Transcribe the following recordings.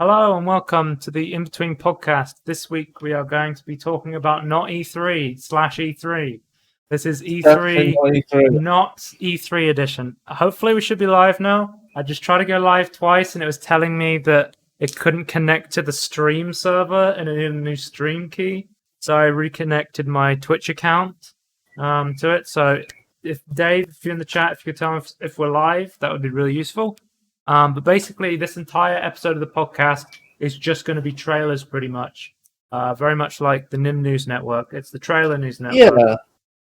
Hello and welcome to the Inbetween podcast. This week we are going to be talking about not E3/E3. This is E3, not E3 edition. Hopefully we should be live now. I just tried to go live twice and it was telling me that it couldn't connect to the stream server and it needed a new stream key. So I reconnected my Twitch account to it. So if Dave, if you're in the chat, if you could tell me if we're live, that would be really useful. But basically, this entire episode of the podcast is just going to be trailers, pretty much. Very much like the NIM News Network. It's the trailer news network. Yeah.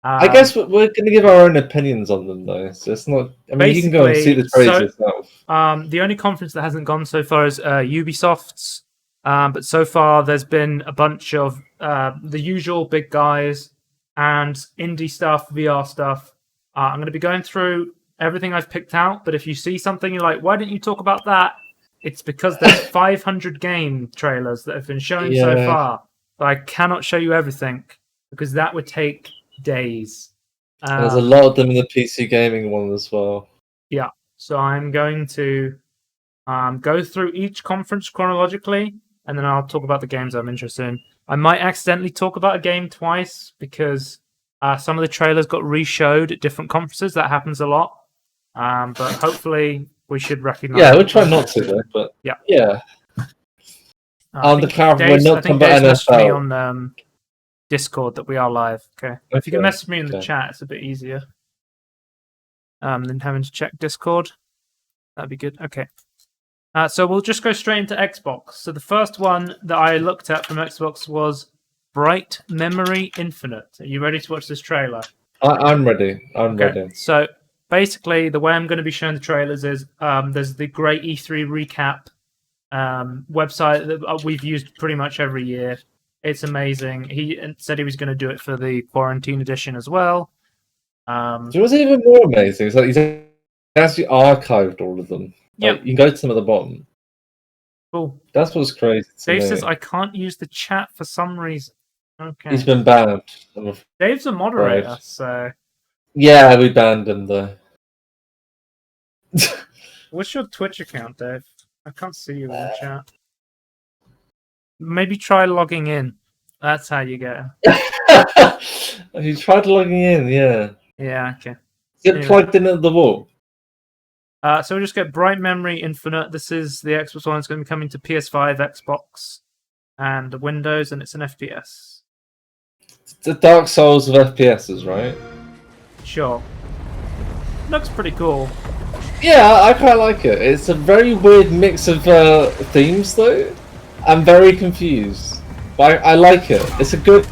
I guess we're going to give our own opinions on them, though. So it's not. I mean, you can go and see the trailers yourself. The only conference that hasn't gone so far is Ubisoft's. But so far, there's been a bunch of the usual big guys and indie stuff, VR stuff. I'm going to be going through everything I've picked out, but if you see something you're like, why didn't you talk about that? It's because there's 500 game trailers that have been shown so far. But I cannot show you everything because that would take days. There's a lot of them in the PC gaming one as well. Yeah, so I'm going to go through each conference chronologically, and then I'll talk about the games I'm interested in. I might accidentally talk about a game twice because some of the trailers got re-showed at different conferences. That happens a lot. But hopefully we should recognize. Yeah, we'll try not to though. But yeah. On the camera, we're not talking about NFL. Me on Discord that we are live. Okay. If you can message me in the chat, it's a bit easier. Than having to check Discord. That'd be good. Okay. So we'll just go straight into Xbox. So the first one that I looked at from Xbox was Bright Memory Infinite. Are you ready to watch this trailer? I'm ready. I'm ready. So basically, the way I'm going to be showing the trailers is there's the Great E3 Recap website that we've used pretty much every year. It's amazing. He said he was going to do it for the Quarantine Edition as well. It was even more amazing. It's like he's actually archived all of them. Yeah, you can go to them at the bottom. Cool. That's what's crazy. Dave says I can't use the chat for some reason. Okay. He's been banned. Dave's a moderator, so. Yeah, we banned him though. What's your Twitch account, Dave? I can't see you in the chat. Maybe try logging in. That's how you get it. Have you tried logging in? Yeah. Yeah, okay. Get plugged in at the wall. So we'll just get Bright Memory Infinite. This is the Xbox One. It's going to be coming to PS5, Xbox, and Windows, and it's an FPS. It's the Dark Souls of FPSs, right? Sure. Looks pretty cool. Yeah, I quite like it. It's a very weird mix of themes, though. I'm very confused. But I like it. It's a good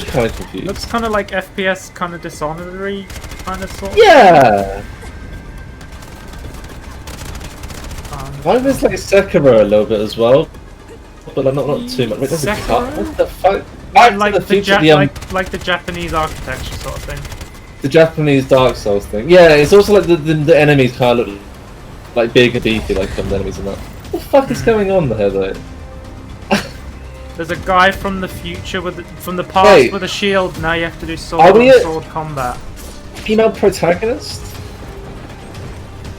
kind of confused. Looks kind of like FPS, kind of Dishonored-y, kind of sort of. Yeah! Mine was like Sekiro a little bit as well. But like, not too much. Wait, Sekiro? What the fuck? Like the Japanese architecture sort of thing. The Japanese Dark Souls thing. Yeah, it's also like the enemies kind of look like big and beefy, like some enemies and that. What the fuck is going on there, though? There's a guy from the future from the past with a shield. Now you have to do sword combat. Female protagonist?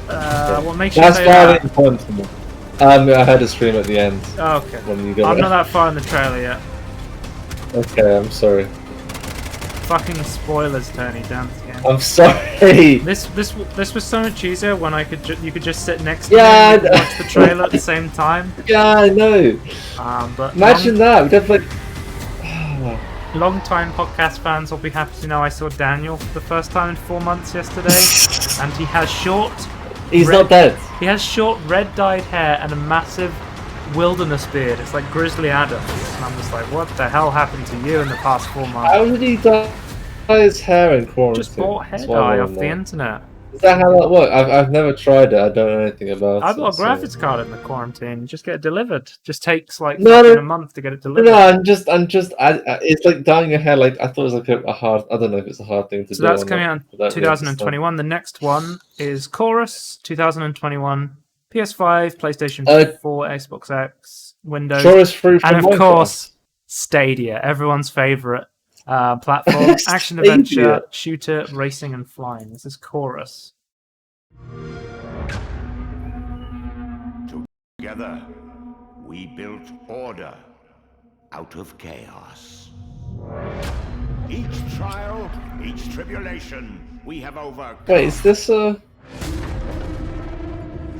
What makes you say that? Important to me. I had a stream at the end. Oh, okay. I'm not that far in the trailer yet. Okay, I'm sorry. Fucking spoilers, Tony. Damn again. I'm sorry. This was so much easier when you could just sit next to me and watch the trailer at the same time. Yeah, I know. But imagine that. We'd have like. Long-time podcast fans will be happy to know I saw Daniel for the first time in 4 months yesterday, and he has short. He's not dead. He has short red-dyed hair and a massive wilderness beard. It's like Grizzly Adams. And I'm just like, what the hell happened to you in the past 4 months? How did he dye his hair in quarantine? Just bought hair dye off the internet. Is that how that works? I've never tried it. I don't know anything about it. I bought a graphics card in the quarantine. You just get it delivered. Just takes like a month to get it delivered. No, I'm just. It's like dyeing your hair. Like I thought it was like a hard. I don't know if it's a hard thing to do. So that's coming out in 2021. The next one is Chorus 2021. PS5, PlayStation 4, Xbox X, Windows, Chorus free from and of course Stadia, everyone's favorite platform, action adventure, shooter, racing, and flying. This is Chorus. Together, We built order out of chaos. Each trial, each tribulation, we have overcome. Wait, is this a...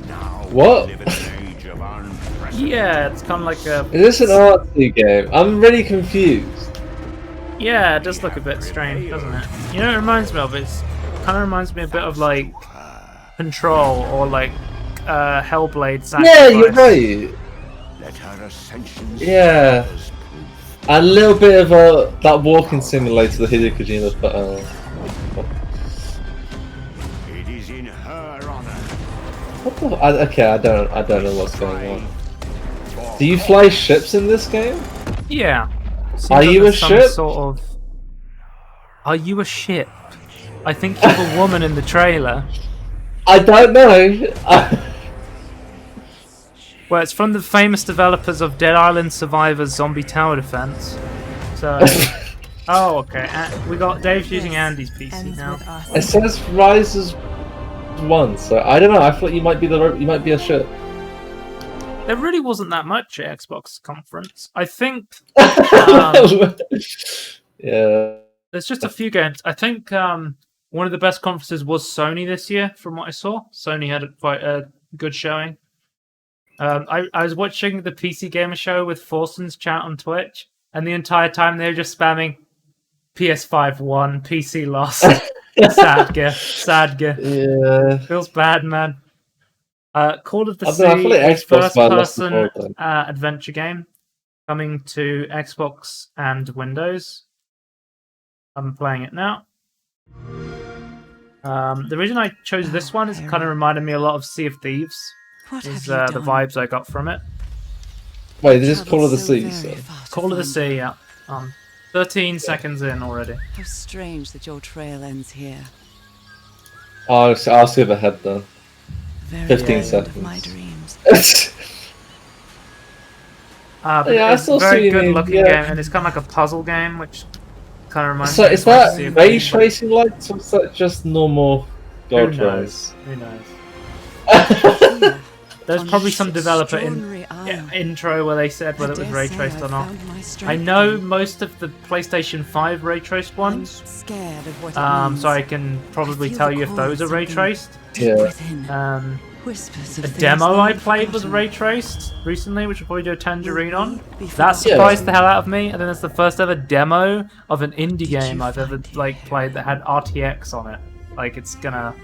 Now What? we live in an age of unprecedented. Yeah, it's kind of like a... Is this an artsy game? I'm really confused. Yeah, it does look a bit strange, doesn't it? You know what it reminds me of? It kind of reminds me a bit of like Control or like Hellblade Sacrifice. Yeah, you're right. Let our ascension Yeah. A little bit of that walking simulator that Hideo Kojima put out. It is in her honor. What the? Okay, I don't know what's going on. Do you fly ships in this game? Yeah. Seems Are like you a there's some ship? Sort of... Are you a ship? I think you're a woman in the trailer. I don't know. Well, it's from the famous developers of Dead Island Survivors Zombie Tower Defense. So... Oh, okay. We got Dave's using Andy's PC now. It says Rises 1, so I don't know. I thought you might be a ship. There really wasn't that much at Xbox conference. I think Yeah. there's just a few games. I think one of the best conferences was Sony this year, from what I saw. Sony had quite a good showing. I was watching the PC Gamer Show with Forson's chat on Twitch, and the entire time they were just spamming PS5 won, PC lost. Sadga. Yeah. Feels bad, man. Call of the I feel like Sea, Xbox might have lost the first-person ball, adventure game coming to Xbox and Windows. I'm playing it now. The reason I chose this one is it kind of reminded me a lot of Sea of Thieves. Is the vibes I got from it. Wait, this is Call of the Sea, so. Call of the Sea, yeah. 13 seconds in already. How strange that your trail ends here. I'll skip ahead then. 15 End seconds. of my dreams. But Yeah, I it's still a very see you good mean, looking yeah. game, and it's kind of like a puzzle game, which kind of reminds So me is of like that Sea of ray Thieves. tracing lights or is that just normal Who God knows? rays? Who knows? Here, There's on probably this some developer extraordinary island, intro where they said whether it was I ray dare traced say or not. found my I strength know again. most of the PlayStation 5 ray traced I'm ones, scared of what it means. so I can probably feel tell the you if call those are of ray something traced. deep Yeah. within. Whispers of A things demo long I played was forgotten. ray traced recently, which will probably do a Tangerine on. Be That forgotten. surprised the hell out of me, and then it's the first ever demo of an indie game you I've ever find it, like played that had RTX on it. Like it's gonna.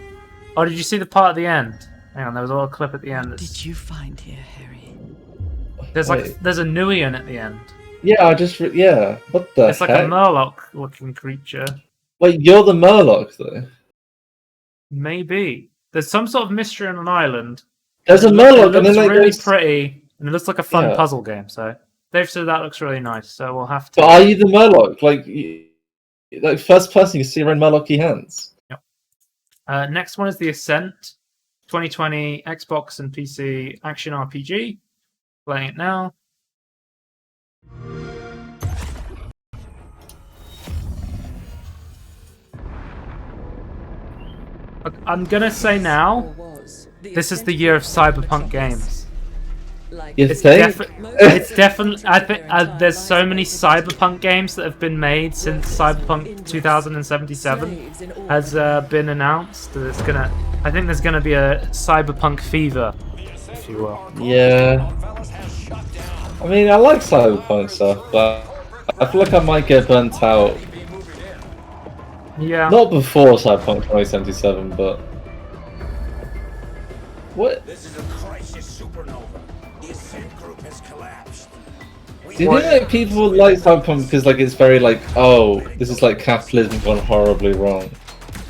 Oh, did you see the part at the end? Hang on, there was a little clip at the end. Did you find here, Harry? There's Wait. there's a Nuian at the end. Yeah, yeah. What the It's like heck? a Murloc looking creature. Wait, you're the Murloc though. Maybe there's some sort of mystery on an island. There's a It Murloc, and looks then like really there's... pretty, and it looks like a fun Yeah. puzzle game. So Dave said that looks really nice. So we'll have to. But are you the Murloc? Like first person you see around Murloc-y hands. Next one is The Ascent, 2020 Xbox and PC action RPG. Playing it now. I'm gonna say now, this is the year of cyberpunk games. You It's, think? it's definitely. I think there's so many cyberpunk games that have been made since Cyberpunk 2077 has been announced. That it's gonna. I think there's gonna be a cyberpunk fever, if you will. Yeah. I mean, I like cyberpunk stuff, but I feel like I might get burnt out. Yeah. Not before Cyberpunk 2077, but... What? This is a crisis supernova. The Ascent group has collapsed. Do you think like people like Cyberpunk because like it's very like, oh, this is like capitalism gone horribly wrong?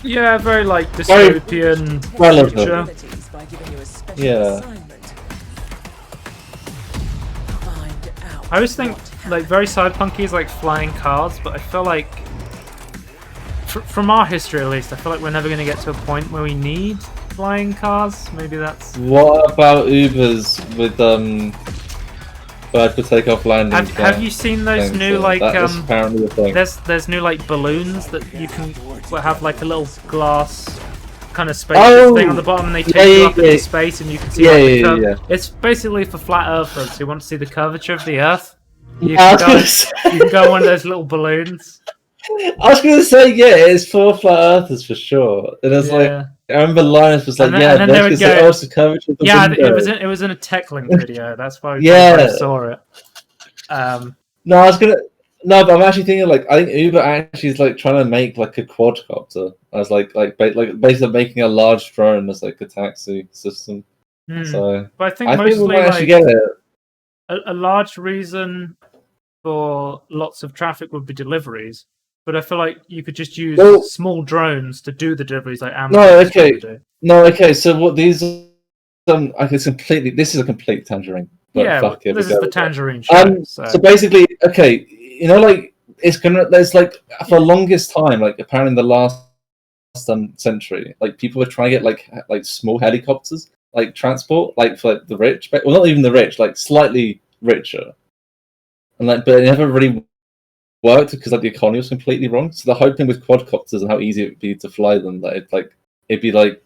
Yeah, very like Very dystopian relevant. future. Yeah. I always think like very cyberpunky is like flying cars, but I feel like from our history at least, I feel like we're never going to get to a point where we need flying cars. Maybe that's. What about Ubers with bird for takeoff landing? Have you seen those things? new like That is apparently a thing. there's new like balloons that you can have like a little glass kind of space thing on the bottom, and they take you up into space, and you can see It's basically for flat earthers who want to see the curvature of the Earth. You can go on one of those little balloons. I was going to say, it's for flat earthers for sure. And it's like, I remember Linus was like, and then they would go, it's the curvature of the window. it was in a tech link video. That's why I saw it. No, but I'm actually thinking like I think Uber actually is like trying to make like a quadcopter as like basically making a large drone as like a taxi system. So, but I think we mostly might actually get it. A large reason for lots of traffic would be deliveries, but I feel like you could just use small drones to do the deliveries like Amazon. Okay. So what these? This is a complete tangerine. But this is the tangerine show. So basically, like there's like for the longest time, like apparently in the last century, like people were trying to get like small helicopters, like transport, like for like, the rich, well not even the rich, like slightly richer, and like but it never really worked because like the economy was completely wrong. So they're hoping with quadcopters and how easy it would be to fly them, that it'd be like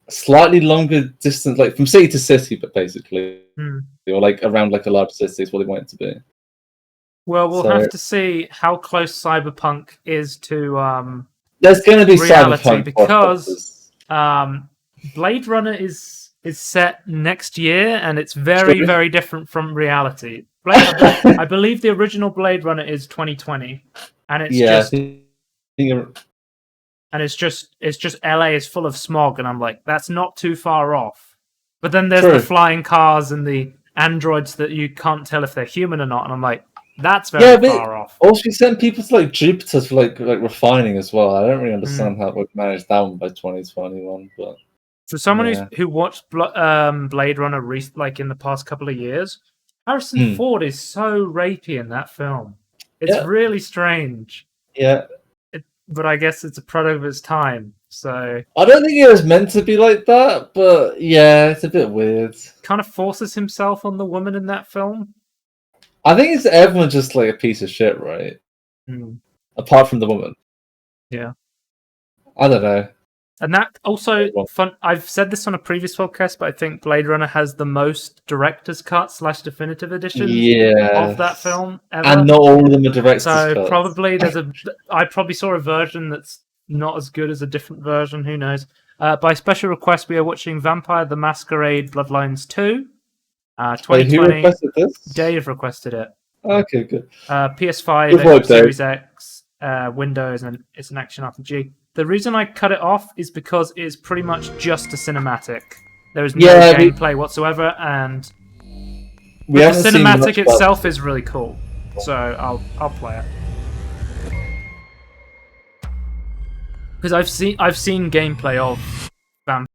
slightly longer distance, like from city to city, but basically, or like around like a large city is what they want it to be. Well, we'll have to see how close Cyberpunk is to there's going to be reality Cyberpunk because Blade Runner is set next year, and it's very different from reality. I believe the original Blade Runner is 2020, and it's it's just LA is full of smog, and I'm like, that's not too far off. But then there's the flying cars and the androids that you can't tell if they're human or not, and I'm like, that's very far off. Also, we sent people to like Jupiter for like refining as well. I don't really understand how we've managed that one by 2021. But for someone who watched Blade Runner like in the past couple of years, Harrison Ford is so rapey in that film. It's really strange. Yeah. But I guess it's a product of its time. So I don't think it was meant to be like that, but it's a bit weird. Kind of forces himself on the woman in that film. I think everyone's just like a piece of shit, right? Apart from the woman. Yeah. I don't know. And that also fun. I've said this on a previous podcast, but I think Blade Runner has the most director's cut / definitive editions of that film ever. And not all of them are director's cuts. So probably I probably saw a version that's not as good as a different version. Who knows? By special request, we are watching Vampire the Masquerade Bloodlines 2. 2020. Wait, who requested this? Dave requested it. Okay, good. PS5, Good Series X, Windows, and it's an action RPG. The reason I cut it off is because it's pretty much just a cinematic. There is no gameplay whatsoever, and the cinematic itself is really cool. So I'll play it because I've seen gameplay of Vampire.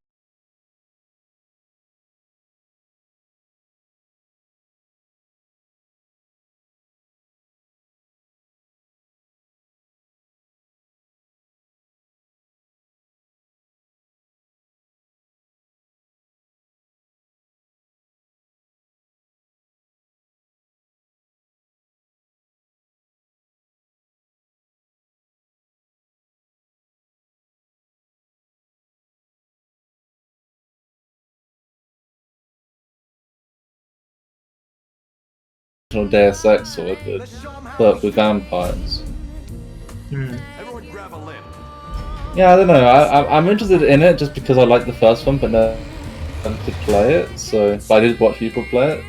Deus Ex sort of good, but with vampires. Everyone grab a limb. Yeah, I don't know. I'm interested in it just because I like the first one, but no one could play it. So, but I did watch people play it.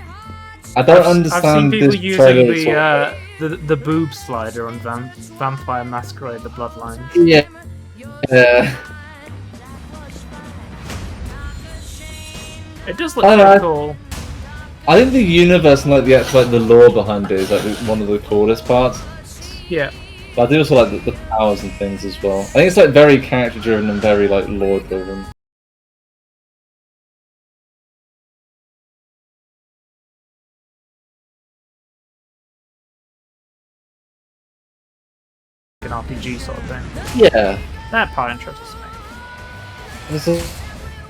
I don't understand I've seen people this trailer. using the boob slider on Vampire Masquerade: The Bloodlines. Yeah. It does look pretty cool. I think the universe and the lore behind it is like one of the coolest parts. Yeah. But I do also like the powers and things as well. I think it's like very character driven and very like lore driven. An RPG sort of thing. Yeah. That part interests me.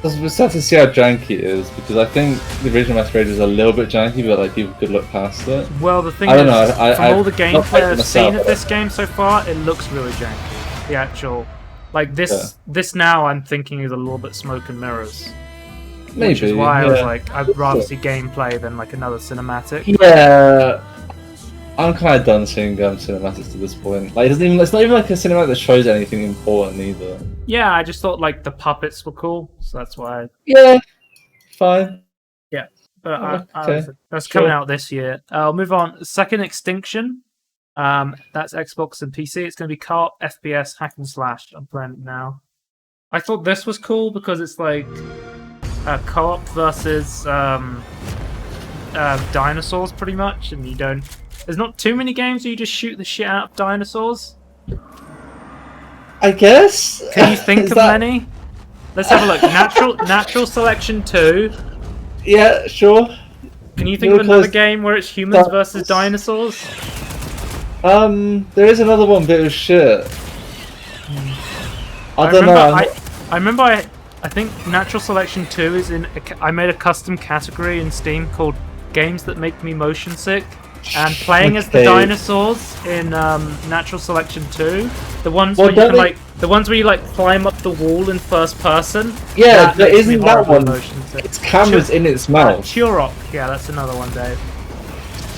We're sad to see how janky it is, because I think the original Masquerade is a little bit janky, but like people could look past it. Well, the thing I don't is, know, from all the gameplay I've seen of this game so far, it looks really janky. The actual Like this now, I'm thinking is a little bit smoke and mirrors. Maybe, Which is why I was like, I'd rather see gameplay than like another cinematic. Yeah, I'm kind of done seeing cinematics to this point. Like, it's not even like a cinematic that shows anything important either. Yeah, I just thought like the puppets were cool, so that's why. Yeah, fine. Yeah, but Okay, that's sure. coming out this year. I'll move on. Second Extinction. That's Xbox and PC. It's going to be co-op FPS hack and slash. I'm playing it now. I thought this was cool because it's like co-op versus dinosaurs, pretty much, and you don't. There's not too many games where you just shoot the shit out of dinosaurs. I guess. Can you think of many? Let's have a look. Natural Selection 2. Yeah, sure. Can you think of another game where it's humans versus dinosaurs? There is another one, but it was shit. I don't know. I remember. I think Natural Selection 2 is in. I made a custom category in Steam called "Games That Make Me Motion Sick," and playing as the dinosaurs in Natural Selection 2, the ones where you can the ones where you like climb up the wall in first person. Yeah, but isn't that one? It's cameras in its mouth. Turok. Yeah, that's another one, Dave.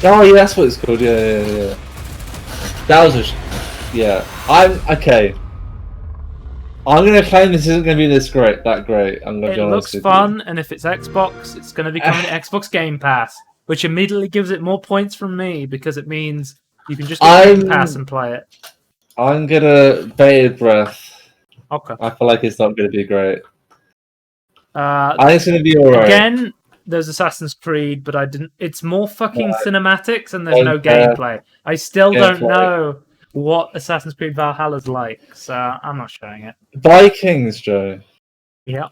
Oh yeah, that's what it's called. Yeah. That was yeah. I'm okay. I'm gonna claim this isn't gonna be that great. I'm gonna be honest. It looks fun, and if it's Xbox, it's gonna be coming to Xbox Game Pass, which immediately gives it more points from me because it means you can just get Game Pass and play it. I'm gonna bated breath. Okay. I feel like it's not gonna be great. I think it's gonna be alright. Again, there's Assassin's Creed, but I didn't. It's more fucking cinematics, and there's no gameplay. I still don't know what Assassin's Creed Valhalla's like, so I'm not showing it. Vikings, Joe. Yeah.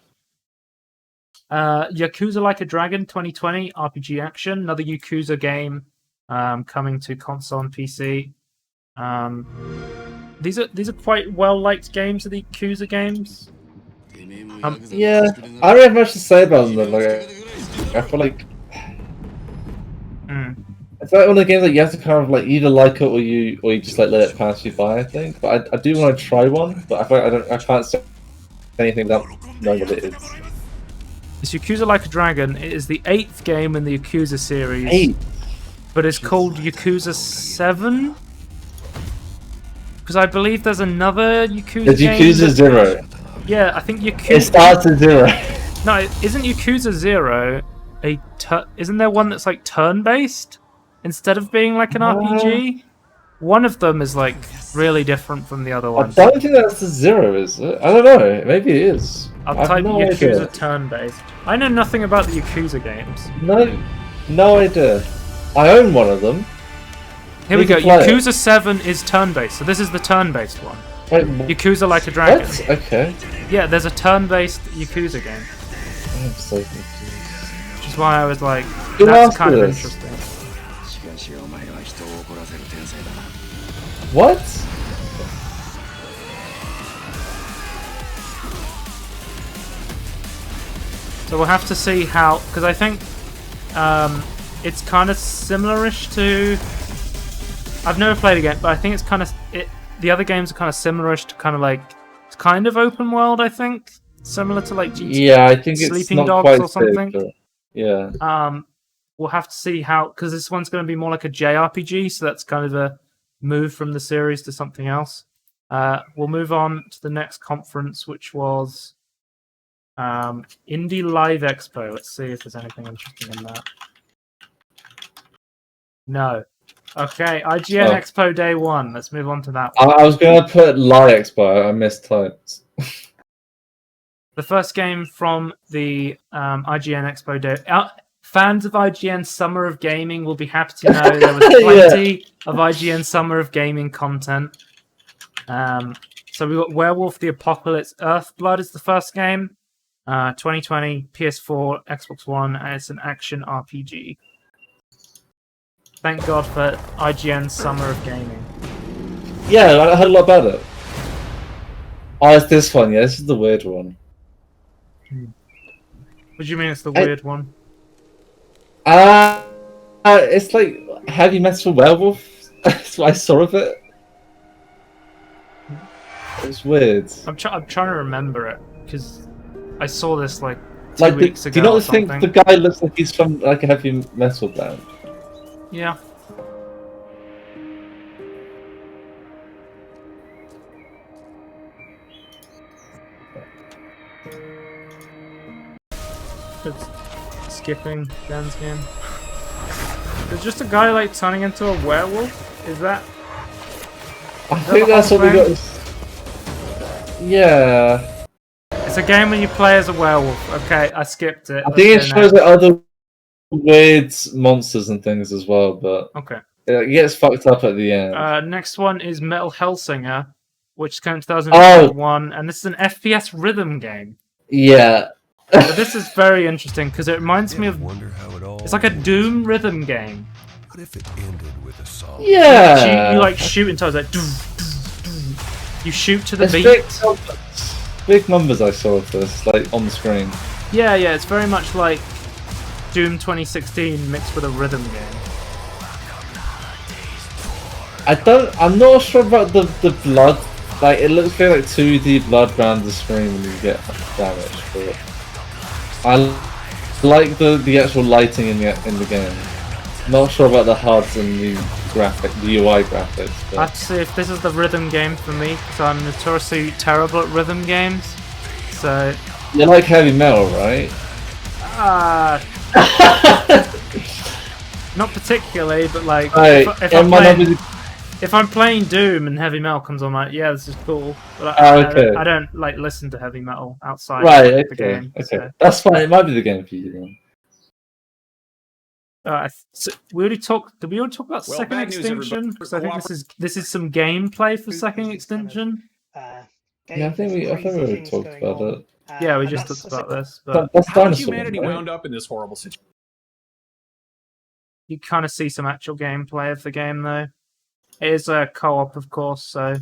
Yakuza Like a Dragon 2020 RPG action, another Yakuza game coming to console and PC. These are quite well liked games, the Yakuza games. Yeah, I don't have much to say about them. Like, I feel like it's like one of the games that you have to kind of like either like it or you just like let it pass you by. I think, but I do want to try one, but I feel like I can't say anything without knowing what it is. It's Yakuza Like a Dragon. It is the 8th game in the Yakuza series. 8? But it's called Yakuza 7? Because I believe there's another Yakuza There's game. Yakuza 0. Yeah, I think Yakuza... It starts at 0. No, isn't Yakuza 0 isn't there one that's like turn-based? Instead of being like an RPG? One of them is like really different from the other one. I don't think that's the 0, is it? I don't know. Maybe it is. I'll type Yakuza turn-based. I know nothing about the Yakuza games. No idea. I own one of them. Here we go. Yakuza 7 is turn-based, so this is the turn-based one. Wait, Yakuza Like a Dragon. What? Okay. Yeah, there's a turn-based Yakuza game. I'm so confused. Which is why I was like, that's kind of interesting. What? So we'll have to see how, because I think it's kind of similar-ish to. I've never played again, but I think it's kind of the other games are kind of similar-ish to kind of like it's kind of open world. I think similar to like GTA, yeah, I think Sleeping it's not Dogs quite or something. Safe, yeah. We'll have to see how, because this one's going to be more like a JRPG, so that's kind of a move from the series to something else. We'll move on to the next conference, which was Indie Live Expo. Let's see if there's anything interesting in that. No. Okay, IGN Expo Day 1. Let's move on to that one. I was going to put Live Expo. I mistyped. The first game from the IGN Expo Day. Fans of IGN Summer of Gaming will be happy to know there was plenty of IGN Summer of Gaming content. So we got Werewolf the Apocalypse Earthblood is the first game. 2020, PS4, Xbox One, and it's an action RPG. Thank God for IGN Summer of Gaming. Yeah, I heard a lot about it. Oh, it's this one. Yeah, this is the weird one. What do you mean it's the weird one? It's like heavy metal werewolf. That's what I saw of it. It's weird. I'm trying to remember it because I saw this like 2 weeks ago. Do you not or think something. the guy looks like he's from like a heavy metal band? Yeah. It's skipping Dan's game. There's just a guy like turning into a werewolf. Is that? I think that's what we got. Yeah. It's a game when you play as a werewolf. Okay, I skipped it. I think it shows like other weird monsters and things as well, but okay. It gets fucked up at the end. Next one is Metal Hellsinger, which came in 2001, and this is an FPS rhythm game. Yeah. But this is very interesting because it reminds me of. It's like a Doom rhythm game. What if it ended with a song? Yeah. You like shoot until it's like. You shoot to the beat. Big numbers I saw of this, like on the screen. Yeah, it's very much like Doom 2016 mixed with a rhythm game. I'm not sure about the blood. Like it looks very like 2D blood around the screen when you get damaged, but I like the actual lighting in the game. Not sure about the HUDs and the UI graphics. But... I have to see if this is the rhythm game for me, because I'm notoriously terrible at rhythm games. So you like heavy metal, right? Not particularly, but like if I'm playing Doom and heavy metal comes on, like yeah, this is cool. But I don't like listen to heavy metal outside of the game. Okay, so. that's fine. It might be the game for you then. So we already talked. Did we already talk about Second Extinction? Because I think this is some gameplay for Second Extinction. Yeah, I think we already talked about it. Yeah, we just talked about this. But how did humanity wound up in this horrible situation? You kind of see some actual gameplay of the game, though. It is a co-op, of course, so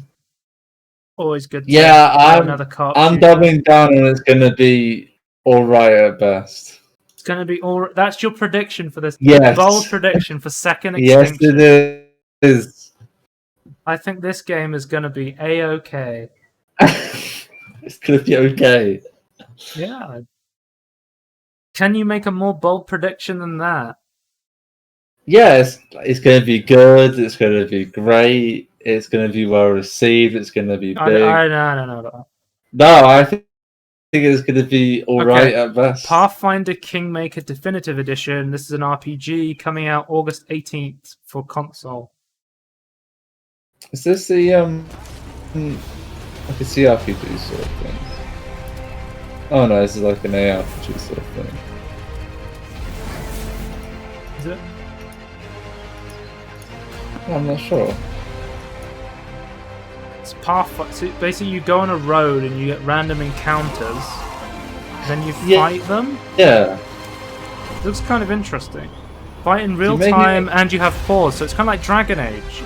always good. To another co-op. I'm doubling down, and it's going to be all right at best. It's going to be all. That's your prediction for this. Yes. Bold prediction for Second Extinction. Yes, it is. I think this game is going to be A-OK. It's going to be okay. Yeah. Can you make a more bold prediction than that? Yes, it's going to be good. It's going to be great. It's going to be well received. It's going to be big. I don't know about that. No, I think it's going to be all right at best. Pathfinder Kingmaker Definitive Edition. This is an RPG coming out August 18th for console. Is this the like a CRPG sort of thing? Oh no, this is like an ARPG sort of thing. Is it? I'm not sure. It's Pathfinder. So basically, you go on a road and you get random encounters. Then you fight them. Yeah. It looks kind of interesting. Fight in real time and you have pause, so it's kind of like Dragon Age.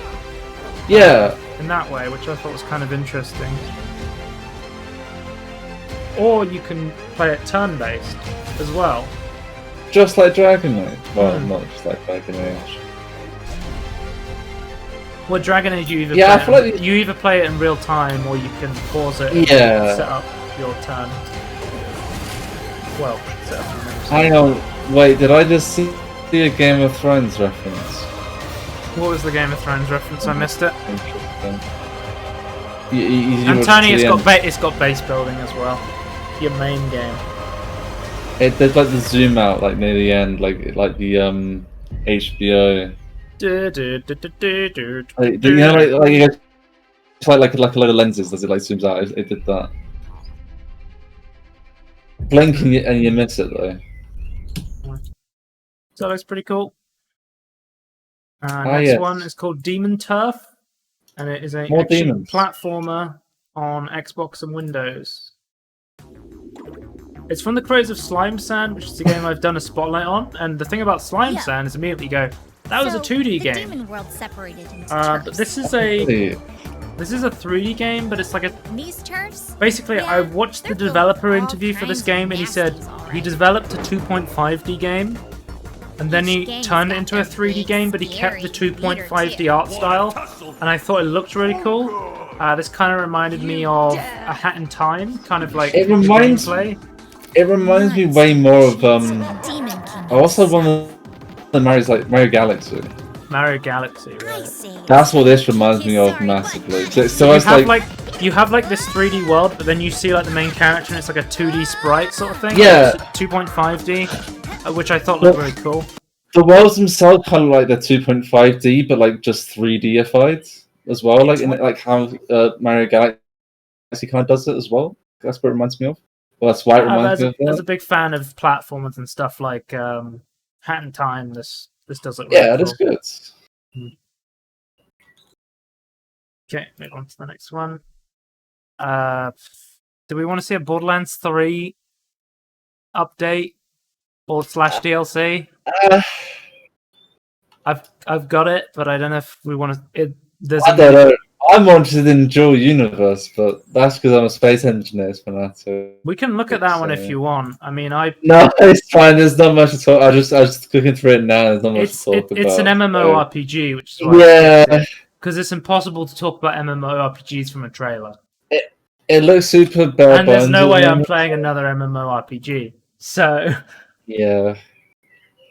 Yeah. In that way, which I thought was kind of interesting. Or you can play it turn-based as well. Just like Dragon Age. Well, not just like Dragon Age. Well, Dragon Age, you either you either play it in real time or you can pause it and set up your turn. Well, set up your moves. Hang on, wait, did I just see a Game of Thrones reference? What was the Game of Thrones reference? I missed it. Interesting. Antony, it's got base building as well. Your main game. There's like the zoom out, like near the end, like the HBO. You know, it's like a load of lenses. Does it like zooms out? It did that. Blink and you miss it though. So that looks pretty cool. Next one is called Demon Turf, and it is a action platformer on Xbox and Windows. It's from the creators of Slime Sand, which is a game I've done a spotlight on. And the thing about Slime Sand is immediately you go, that was a 2D game. Demon world separated into but this is a 3D game, but it's like a. These turfs? Basically, I watched the developer interview for this game, and he said he developed a 2.5D game, and then he turned it into a 3D game, but he kept the 2.5D art style, and I thought it looked really cool. This kind of reminded me of A Hat in Time, kind of like It reminds gameplay. It reminds me way more of Demon I also one of the Mario Galaxy. Mario Galaxy. I Right? see. That's what this reminds me of massively. So You it's have like you have like this 3D world, but then you see like the main character, and it's like a 2D sprite sort of thing. Yeah. 2.5D, which I thought looked really cool. the worlds themselves kind of like they're 2.5D, but like just 3Dified as well. Like in like how Mario Galaxy kind of does it as well. That's what it reminds me of. Well, that's why it reminds me of As that. a big fan of platformers and stuff like Hat in Time, this does look really Yeah, cool. that's good. Okay, move on to the next one. Do we want to see a Borderlands 3 update or / DLC? I've got it, but I don't know if we want to. I don't know. I'm more interested in Dual Universe, but that's because I'm a space engineer fanatic. We can look at that one if you want. I mean, No, it's fine. There's not much to talk. I was just looking through it now. There's not much to talk about. It's an MMORPG, which is why because it's impossible to talk about MMORPGs from a trailer. It looks super bare And there's no bones, way isn't I'm it? playing another MMORPG. So Yeah.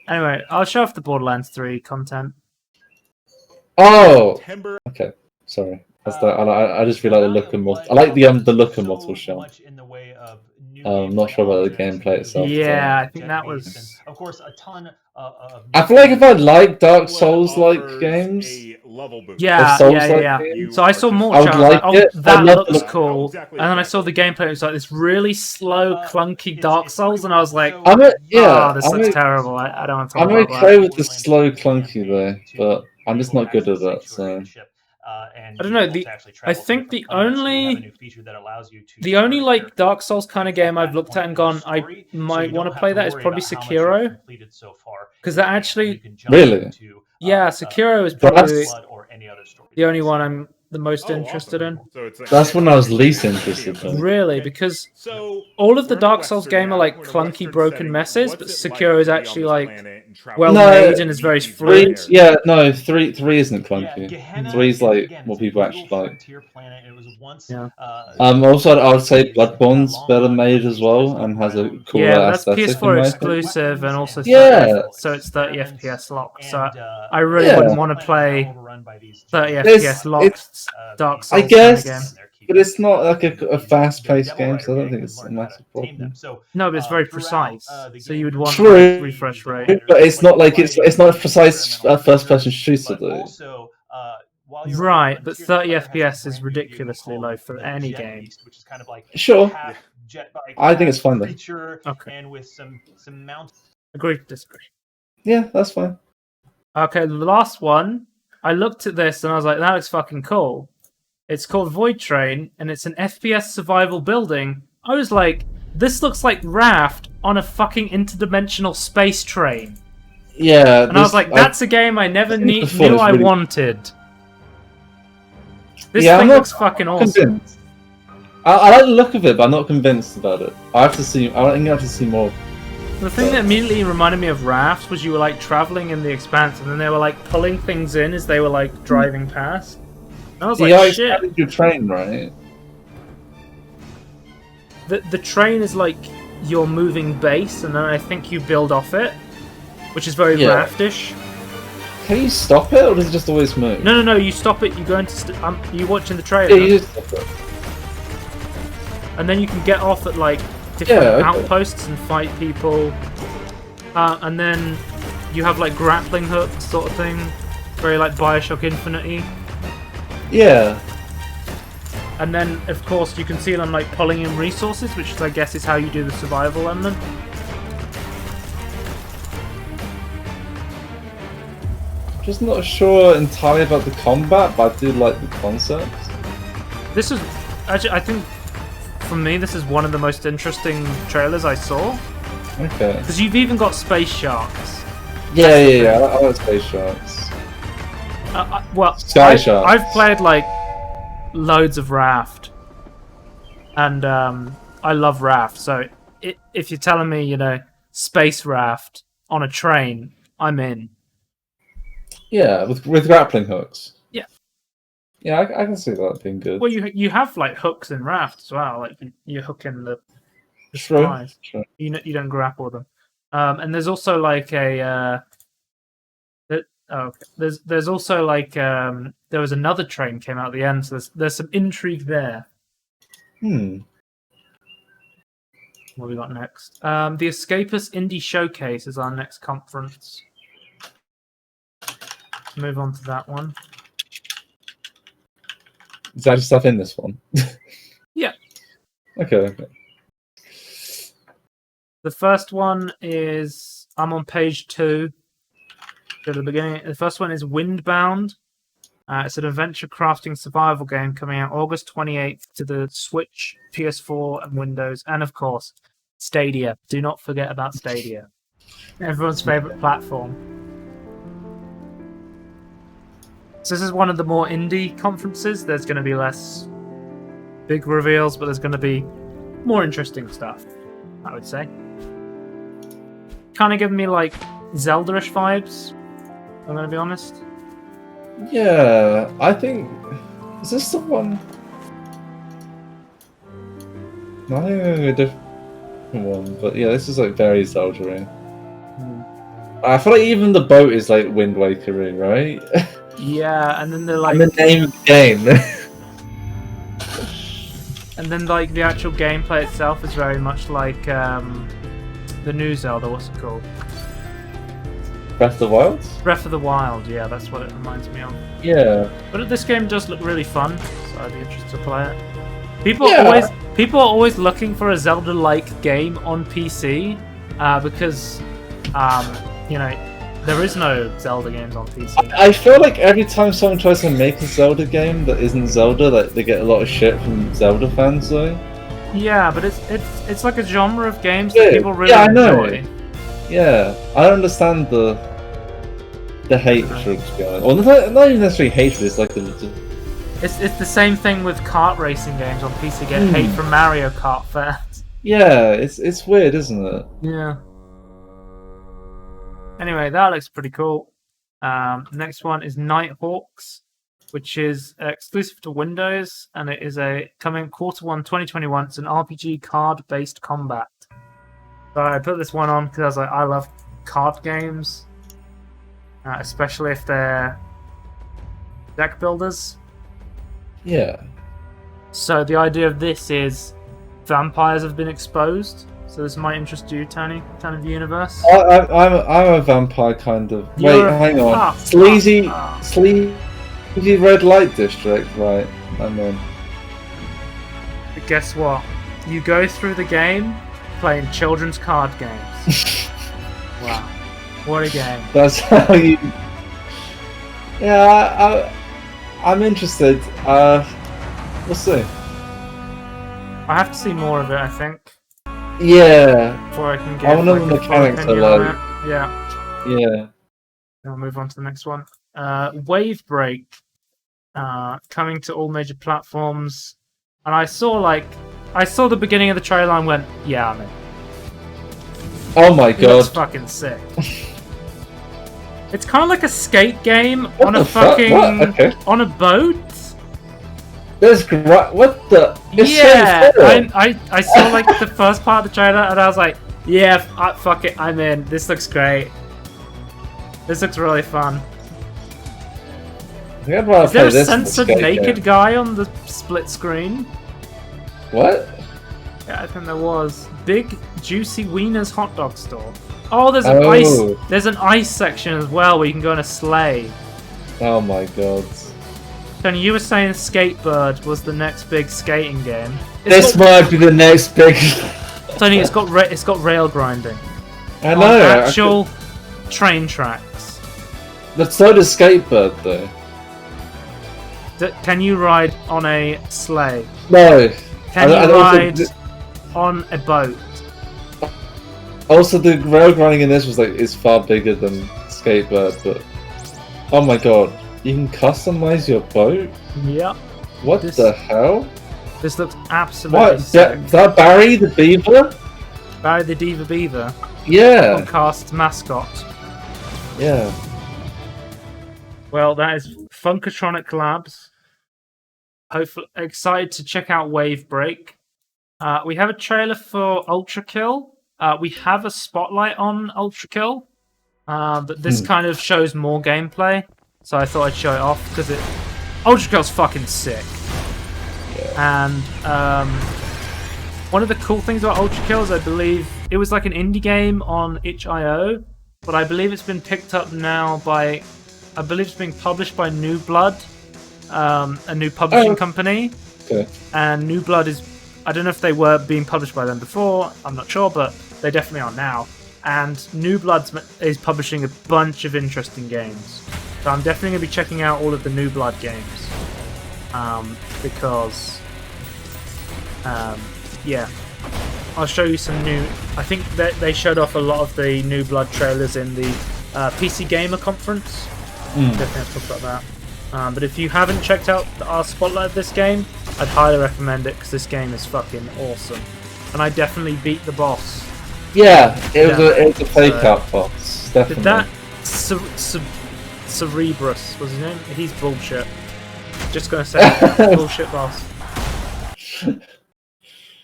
anyway, I'll show off the Borderlands 3 content. Oh. Okay. Sorry. That's I just feel like the look of Mortal. I like the look of Mortal Shell. I'm not sure about the gameplay itself. Yeah, I think that was. Of course, a ton of. I feel like if I like Dark Souls like games, Yeah, Souls-like yeah. games, So I saw more. I would I was like, like oh, it. that I'd love looks to- cool. And then I saw the gameplay. It was like this really slow, clunky Dark Souls, and I was like, this looks terrible. I don't want to talk I'm about okay that. with the slow clunky though, but I'm just not good at that. So I don't know. I think the only like Dark Souls kind of game I've looked at and gone, I might want to play that is probably Sekiro, because that actually, really, yeah, Sekiro is probably the only one I'm the most interested in. that's when I was least interested in. Really, because all of the Dark Souls game are like clunky, broken messes, but Sekiro is actually like well made and is very fluid. Three isn't clunky. Three's like what people actually like. Yeah. Also, I would say Bloodborne's better made as well and has a cooler Yeah, that's aesthetic. in PS4 my opinion. exclusive and also 30, Yeah. so it's 30 FPS locked. So I really wouldn't want to play 30 It's- FPS locked Dark Souls I guess, kind of game. but it's not like a fast-paced game, so I don't think it's a massive problem. No, but it's very precise. So you would want True. like, refresh rate. But it's not like it's not a precise first-person shooter though. Right, but 30 FPS is ridiculously low for any game. Sure. I think it's fine though. Okay. And with some mount. Agree to disagree. Yeah, that's fine. Okay, the last one. I looked at this and I was like, that looks fucking cool. It's called Void Train, and it's an FPS survival building. I was like, this looks like Raft on a fucking interdimensional space train. Yeah, And I was like, that's a game I never think knew the thought is I really- wanted. This Yeah, thing I'm not looks fucking awesome. convinced. I like the look of it, but I'm not convinced about it. I have to see. I think I have to see more. The thing that immediately reminded me of Raft was you were like traveling in the expanse, and then they were like pulling things in as they were like driving past. And I was like, I shit. expanded your train, right? The train is like your moving base, and then I think you build off it, which is very Yeah. Raftish. Can you stop it, or does it just always move? No. You stop it. You go into. You watching the trailer, Yeah, you just stop it. and then you can get off at like different Yeah, okay. outposts and fight people. And then you have like grappling hooks, sort of thing, very like Bioshock Infinite-y. Yeah. And then, of course, you can see them like pulling in resources, which I guess is how you do the survival element. Just not sure entirely about the combat, but I do like the concept. This is actually, I think, for me, this is one of the most interesting trailers I saw, Okay. because you've even got space sharks. Yeah. I like Space Sharks. Well, Sky sharks. I've played like loads of Raft, and I love Raft. So if you're telling me, space Raft on a train, I'm in. Yeah, with grappling hooks. Yeah. Yeah, I can see that being good. Well, you have like hooks in Raft as well. Like you hook in the True. supplies. True. You don't grapple them. And there's also like a there's also like there was another train came out at the end. So there's some intrigue there. What we got next? The Escapist Indie Showcase is our next conference. Let's move on to that one. Is that just stuff in this one? Yeah. Okay. The first one is I'm on page 2. Go to the beginning. The first one is Windbound. It's an adventure crafting survival game coming out August 28th to the Switch, PS4, and Windows, and of course, Stadia. Do not forget about Stadia. Everyone's favorite platform. So this is one of the more indie conferences. There's going to be less big reveals, but there's going to be more interesting stuff, I would say. Kind of giving me like Zelda-ish vibes, I'm going to be honest. Yeah, I think... Is this the one? No, I think maybe a different one, but yeah, this is like very Zelda-y. I feel like even the boat is like Wind Waker-y, right? Yeah, and then they're like... And the name of the game. And then like the actual gameplay itself is very much like the new Zelda, what's it called? Breath of the Wild? Breath of the Wild, yeah, that's what it reminds me of. Yeah. But this game does look really fun, so I'd be interested to play it. People are always looking for a Zelda-like game on PC, because you know, there is no Zelda games on PC. I feel like every time someone tries to make a Zelda game that isn't Zelda, like they get a lot of shit from Zelda fans though. Yeah, but it's like a genre of games that people really enjoy. Yeah, I don't understand the hatred, to be honest. Or not even necessarily hatred, it's like It's the same thing with kart racing games on PC. Get hate from Mario Kart fans. Yeah, it's weird, isn't it? Yeah. Anyway, that looks pretty cool. Next one is Nighthawks, which is exclusive to Windows, and it is coming Q1 2021. It's an RPG card-based combat. So I put this one on because I was like, I love card games, especially if they're deck builders. Yeah. So the idea of this is vampires have been exposed. So this might interest you, Tony, kind of universe. I'm a vampire kind of. Wait, hang on. Sleazy red light district, right? I'm in. But guess what? You go through the game playing children's card games. Wow, what a game! That's how you. Yeah, I'm interested. We'll see. I have to see more of it, I think. Yeah. Before I can get. I want to know the mechanics are like. Yeah. Yeah. I'll move on to the next one. Wave Break, coming to all major platforms, and I saw the beginning of the trailer and went, yeah, I'm in. Oh my god. It looks fucking sick. It's kind of like a skate game on a fucking on a boat. There's what the? It's yeah, I saw like the first part of the trailer and I was like, yeah, fuck it, I'm in. This looks great. This looks really fun. Is there a censored naked guy on the split screen? What? Yeah, I think there was. Big Juicy Wiener's hot dog store. Oh, there's an ice section as well where you can go in a sleigh. Oh my god. Tony, you were saying Skatebird was the next big skating game. This might be the next big. Tony, it's got rail grinding. I know. Actual train tracks. But so does Skatebird though. Can you ride on a sleigh? No. Can you ride on a boat? Also, the rail grinding in this is far bigger than Skatebird, but oh my god, you can customize your boat? Yep. What the hell? This looks absolutely sick. Is that Barry the Beaver? Barry the Diva Beaver? Yeah. Podcast mascot. Yeah. Well, that is Funkatronic Labs. hopefully excited to check out Wave Break. We have a trailer for Ultra Kill. We have a spotlight on Ultra Kill, but this kind of shows more gameplay. So I thought I'd show it off because Ultra Kill's fucking sick. Yeah. And one of the cool things about Ultra Kill is I believe it was like an indie game on itch.io, but I believe it's been picked up now by, I believe it's being published by New Blood, a new publishing company. Okay. And New Blood is, I don't know if they were being published by them before, I'm not sure, but they definitely are now. And New Blood is publishing a bunch of interesting games. So I'm definitely going to be checking out all of the New Blood games. Because, yeah, I'll show you some new... I think that they showed off a lot of the New Blood trailers in the PC Gamer conference. Definitely have to talk about that. But if you haven't checked out our spotlight of this game, I'd highly recommend it because this game is fucking awesome. And I definitely beat the boss. Yeah, it was a fake out boss. Definitely. Did that Cerebrus was his name? He's bullshit. Just gonna say bullshit boss.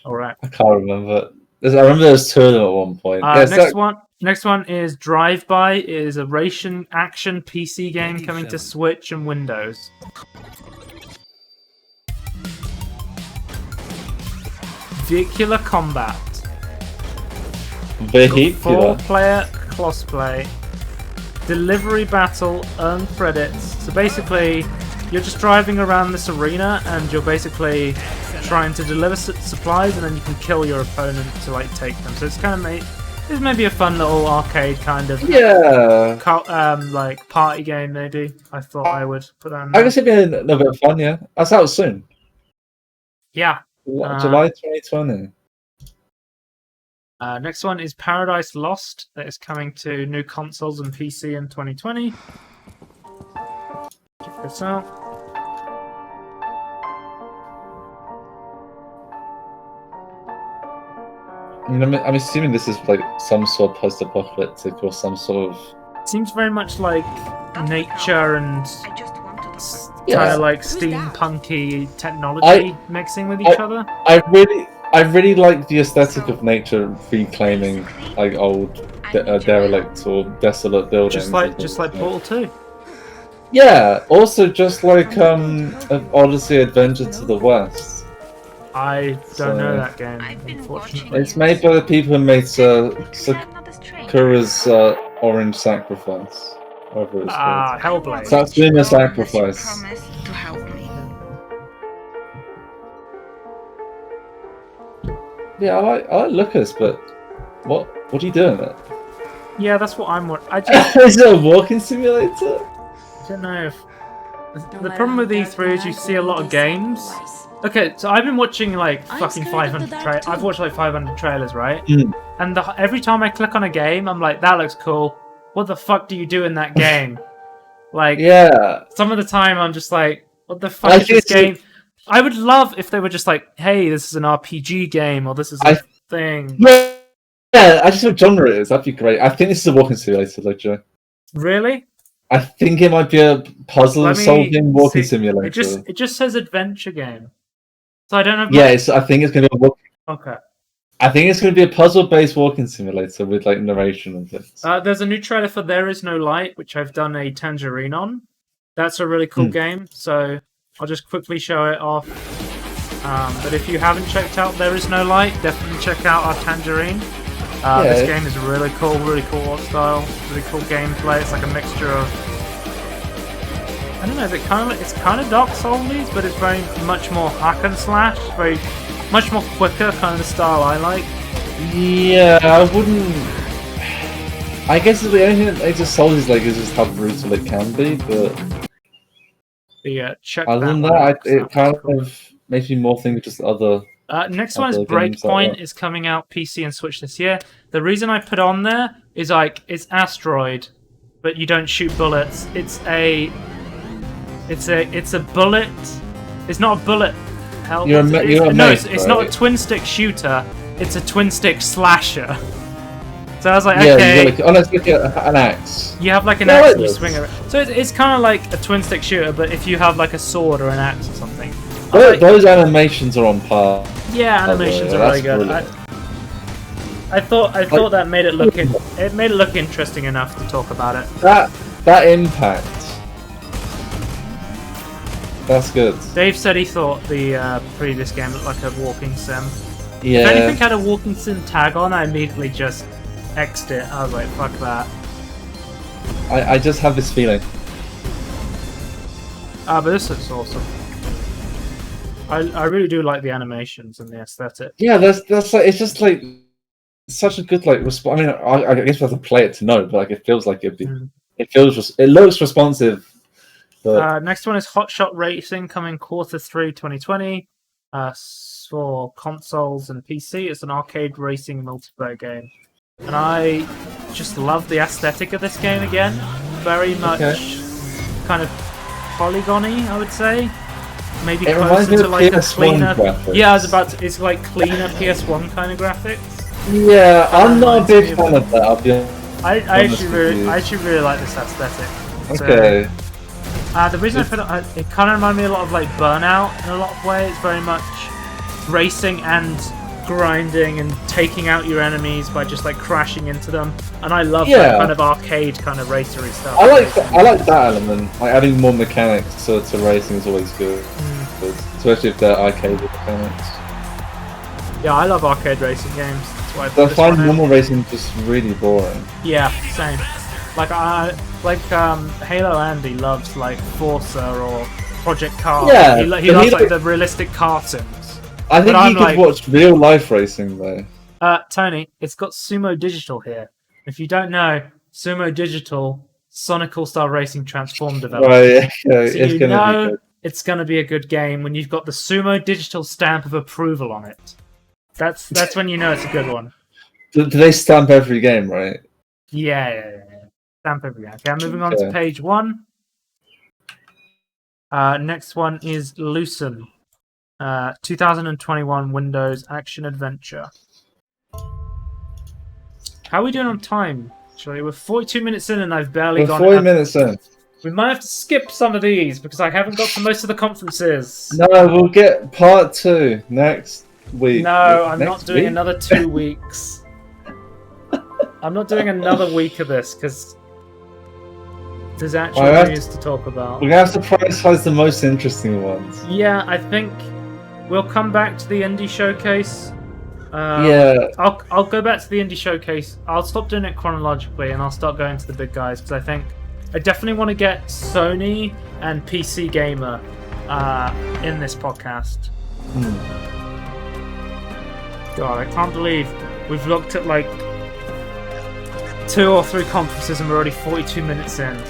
Alright. I can't remember. I remember there was two of them at one point. Next one is Drive By. It is a racing action PC game coming to Switch and Windows. Vehicular combat. Vehicular. 4-player crossplay. Delivery battle, earn credits. So basically, you're just driving around this arena and you're basically trying to deliver supplies, and then you can kill your opponent to like take them. So it's kind of it's maybe a fun little arcade kind of like party game. Maybe I thought I would put that in there. I guess it'd be a little bit of fun. Yeah, that's out soon. Yeah, July 2020. Next one is Paradise Lost. That is coming to new consoles and PC in 2020. Check this out. I mean, I'm assuming this is like some sort of post-apocalyptic or some sort of... Seems very much like nature and kind of like steampunky technology mixing with each other. I really like the aesthetic of nature reclaiming like old derelict or desolate buildings. Just like Portal 2. Yeah. Also, just like Odyssey Adventure to the West. I don't know that game, unfortunately. It's made by the people who made Sakura's Orange Sacrifice. Hellblade. Satsuma Sacrifice. Yeah, I like Lucas, but what are you doing there? Yeah, that's what I'm. Is it a walking simulator? I don't know if the problem with E3 is you see a lot of games. Okay, so I've been watching like fucking 500 I've watched like 500 trailers, right? And every time I click on a game, I'm like, that looks cool. What the fuck do you do in that game? Like, yeah. Some of the time I'm just like, what the fuck is this game? I would love if they were just like, hey, this is an RPG game, or this is a thing. Yeah, I just know what genre it is. That'd be great. I think this is a walking simulator, though, Joe. Really? I think it might be a puzzle-solving walking simulator. It just says adventure game. So I don't know. Yeah, I think it's going to be a walking... Okay. I think it's going to be a puzzle-based walking simulator with like narration and things. There's a new trailer for There Is No Light, which I've done a tangerine on. That's a really cool game, so I'll just quickly show it off. But if you haven't checked out There Is No Light, definitely check out our tangerine. This game is really cool art style, really cool gameplay. It's like a mixture of... I don't know, it's kind of Dark Souls-y, but it's very much more hack and slash, very much more quicker kind of the style I like. Yeah, I wouldn't... I guess the only thing that makes it Souls is just how brutal it can be, but... Yeah, check other than that, it kind of makes me more think of just other... next one is Breakpoint. Like is coming out PC and Switch this year. The reason I put on there is like, it's Asteroid, but you don't shoot bullets. It's a bullet. It's not a bullet. It's not a twin stick shooter. It's a twin stick slasher. So I was like, okay. Let's look at an axe. You have like an axe and you swing it. So it's kind of like a twin stick shooter, but if you have like a sword or an axe or something. Those animations are on par. Yeah, animations are that's really good. brilliant. I thought that made it look interesting enough to talk about it. That impact. That's good. Dave said he thought the previous game looked like a walking sim. Yeah. If anything had a walking sim tag on, I immediately just X'd it. I was like, fuck that. I just have this feeling. But this looks awesome. I really do like the animations and the aesthetic. Yeah, that's like, it's just like such a good like response. I mean, I guess we have to play it to know, but like it feels like it looks responsive. But... next one is Hot Shot Racing coming Q3 2020 for consoles and PC. It's an arcade racing multiplayer game, and I just love the aesthetic of this game again. Very much kind of polygony, I would say. Maybe it closer to like a PS1 cleaner. graphics. Yeah, I was about to. It's like cleaner PS1 kind of graphics. Yeah, I'm not a big fan of that. I'll be I actually really like this aesthetic. Okay. The reason I put it kind of reminded me a lot of like Burnout in a lot of ways. It's very much racing and grinding and taking out your enemies by just like crashing into them. And I love that kind of arcade kind of racery stuff. I like that element. Like adding more mechanics to racing is always good, especially if they're arcade mechanics. Yeah, I love arcade racing games. That's why I find normal racing just really boring. Yeah, same. Like Halo Andy loves like Forza or Project Cars. Yeah, he loves like the realistic car sims. I think he could watch real life racing though. Tony, it's got Sumo Digital here. If you don't know, Sumo Digital, Sonic All-Star Racing Transform developer. Right, okay. So it's gonna be a good game when you've got the Sumo Digital stamp of approval on it. That's when you know it's a good one. Do they stamp every game, right? Yeah. Stamp every game. Okay, moving on to page 1. Next one is Lucen. 2021 Windows Action Adventure. How are we doing on time? Actually, we're 42 minutes in and I've barely gone. 40 minutes in. We might have to skip some of these because I haven't got to most of the conferences. No, we'll get part 2 next week. No, I'm not doing another 2 weeks. I'm not doing another week of this because there's actually news to talk about. We're going to have to prioritize the most interesting ones. Yeah, I think we'll come back to the indie showcase. I'll go back to the indie showcase. I'll stop doing it chronologically and I'll start going to the big guys because I think I definitely want to get Sony and PC Gamer in this podcast. God, I can't believe we've looked at like 2 or 3 conferences and we're already 42 minutes in.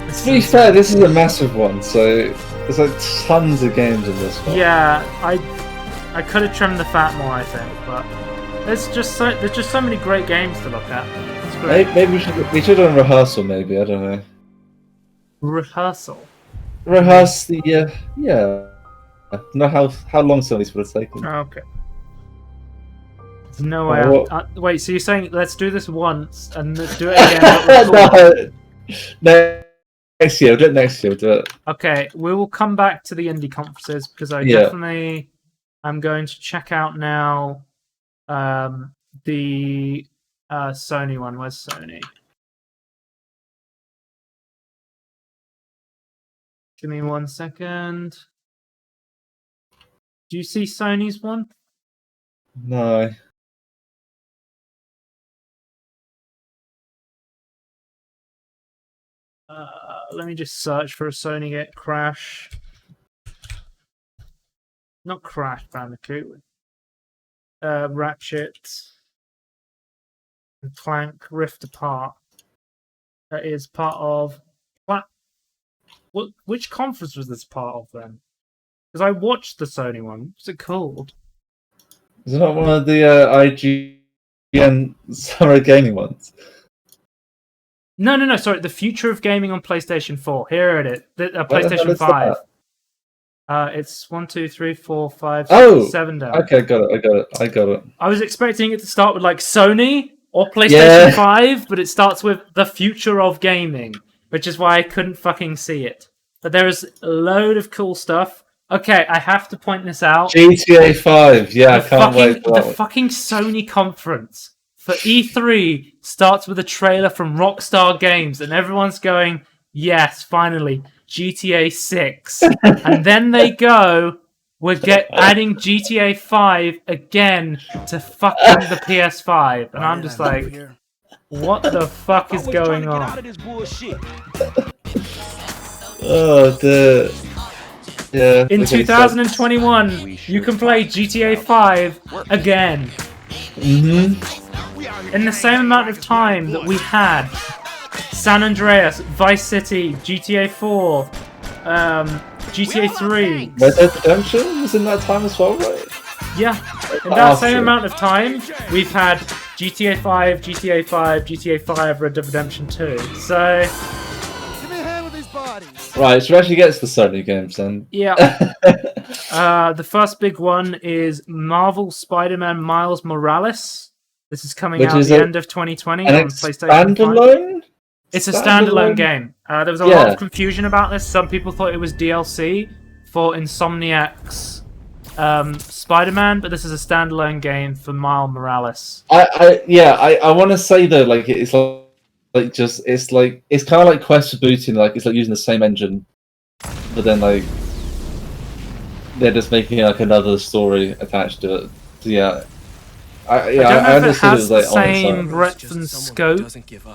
To be fair, this is a massive one, so there's like tons of games in this one. Yeah, I could have trimmed the fat more, I think, but there's just so many great games to look at. It's great. Maybe we should do a rehearsal. Maybe I don't know. Rehearsal. Rehearse the yeah. Know how long Sony's would have taken. Okay. There's no way. Wait, so you're saying let's do this once and do it again? No. Next year, we'll do it next year. We'll do it. Okay, we will come back to the indie conferences because I definitely am going to check out now the Sony one. Where's Sony? Give me 1 second. Do you see Sony's one? No. Let me just search for a Sony game. Crash. Not Crash Bandicoot. Ratchet. And Clank Rift Apart. That is part of... Which conference was this part of then? Because I watched the Sony one. What's it called? Is it not one of the IGN Summer of Gaming ones? No. Sorry, the future of gaming on PlayStation 4. Here it is. PlayStation 5. It's 1, 2, 3, 4, 5, 6, 7 down. Okay, got it. I was expecting it to start with like Sony or PlayStation 5, but it starts with the future of gaming, which is why I couldn't fucking see it. But there is a load of cool stuff. Okay, I have to point this out. GTA 5. Yeah, I The can't wait for the that one. fucking Sony conference for E3 starts with a trailer from Rockstar Games, and everyone's going, "Yes, finally, GTA 6." And then they go, "We're adding GTA 5 again to fucking the PS5," and I'm just like, "What the fuck is going on?" Oh, dear. Yeah. In okay, 2021, you can play GTA 5 again. In the same amount of time that we had San Andreas, Vice City, GTA 4, GTA 3. Red Dead Redemption was in that time as well, right? Yeah, in that same amount of time, we've had GTA 5, GTA 5, GTA 5, Red Dead Redemption 2. So, Right, so actually gets the Sony games then. yeah. The first big one is Marvel Spider-Man Miles Morales. This is coming Which out at is the end of 2020 on An PlayStation 5. standalone? It's a standalone game. There was a lot Yeah. of confusion about this. Some people thought it was DLC for Insomniac's Spider-Man, but this is a standalone game for Miles Morales. I want to say though, like it's it's kind of like Quest for Booty, like it's like using the same engine, but then like they're just making like another story attached to it. So, yeah. I don't know if it understood has was, the like, on its same own. breadth and scope,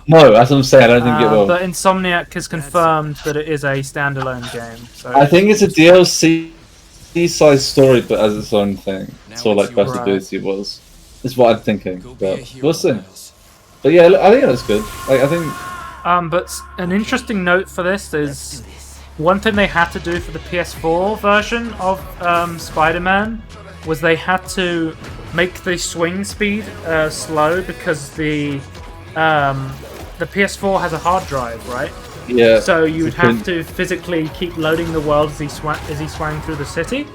No, that's what I'm saying. I don't think it will. but Insomniac has confirmed that it is a standalone game. So I think it's a DLC size story, but as its own thing. Sort of like Quest for Booty was. Is what I'm thinking, but we'll see. But yeah, I think it looks good. Like I think. But an interesting note for this is one thing they had to do for the PS4 version of Spider-Man was they had to make the swing speed slow because the PS4 has a hard drive, right? Yeah. So you would have to physically keep loading the world as he swang through the city.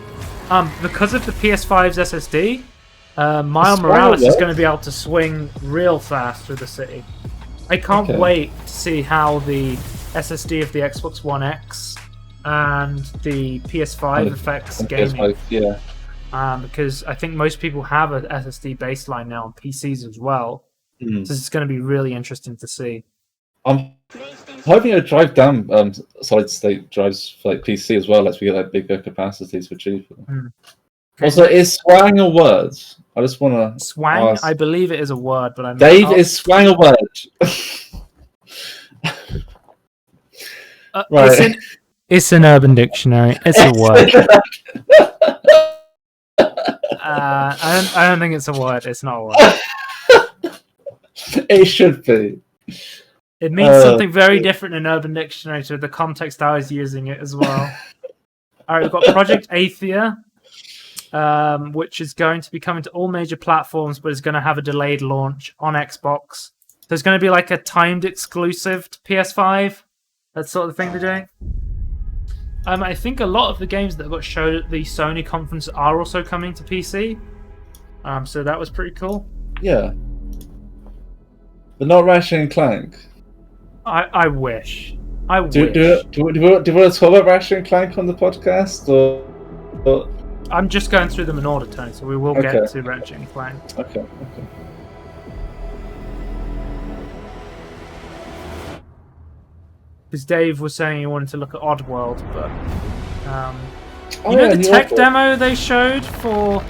Because of the PS5's SSD, Miles Morales is going to be able to swing real fast through the city. I can't wait to see how the SSD of the Xbox One X and the PS5 affects gaming. PS5, yeah. Because I think most people have an SSD baseline now on PCs as well. So it's going to be really interesting to see. I'm hoping to drive down solid state drives for like PC as well, as we get like bigger capacities for cheaper. Also, is swang a word? I just want to Swang? ask. I believe it is a word, but I'm Dave, not... is swang a word? Right. It's an Urban Dictionary. It's a word. I don't think it's a word. It's not a word. It should be. It means something very different in Urban Dictionary to the context I was using it as well. Alright, we've got Project Athia, which is going to be coming to all major platforms, but is going to have a delayed launch on Xbox. So it's going to be like a timed exclusive to PS5. That sort of thing they're doing. I think a lot of the games that got showed at the Sony conference are also coming to PC. So that was pretty cool. Yeah. But not Ratchet and Clank. I wish. I wish. Do we want to talk about Ratchet and Clank on the podcast? Or... I'm just going through them in order, Tony, so we will get to Ratchet and Clank. Okay. Because Dave was saying he wanted to look at Oddworld, but you know the tech demo they showed for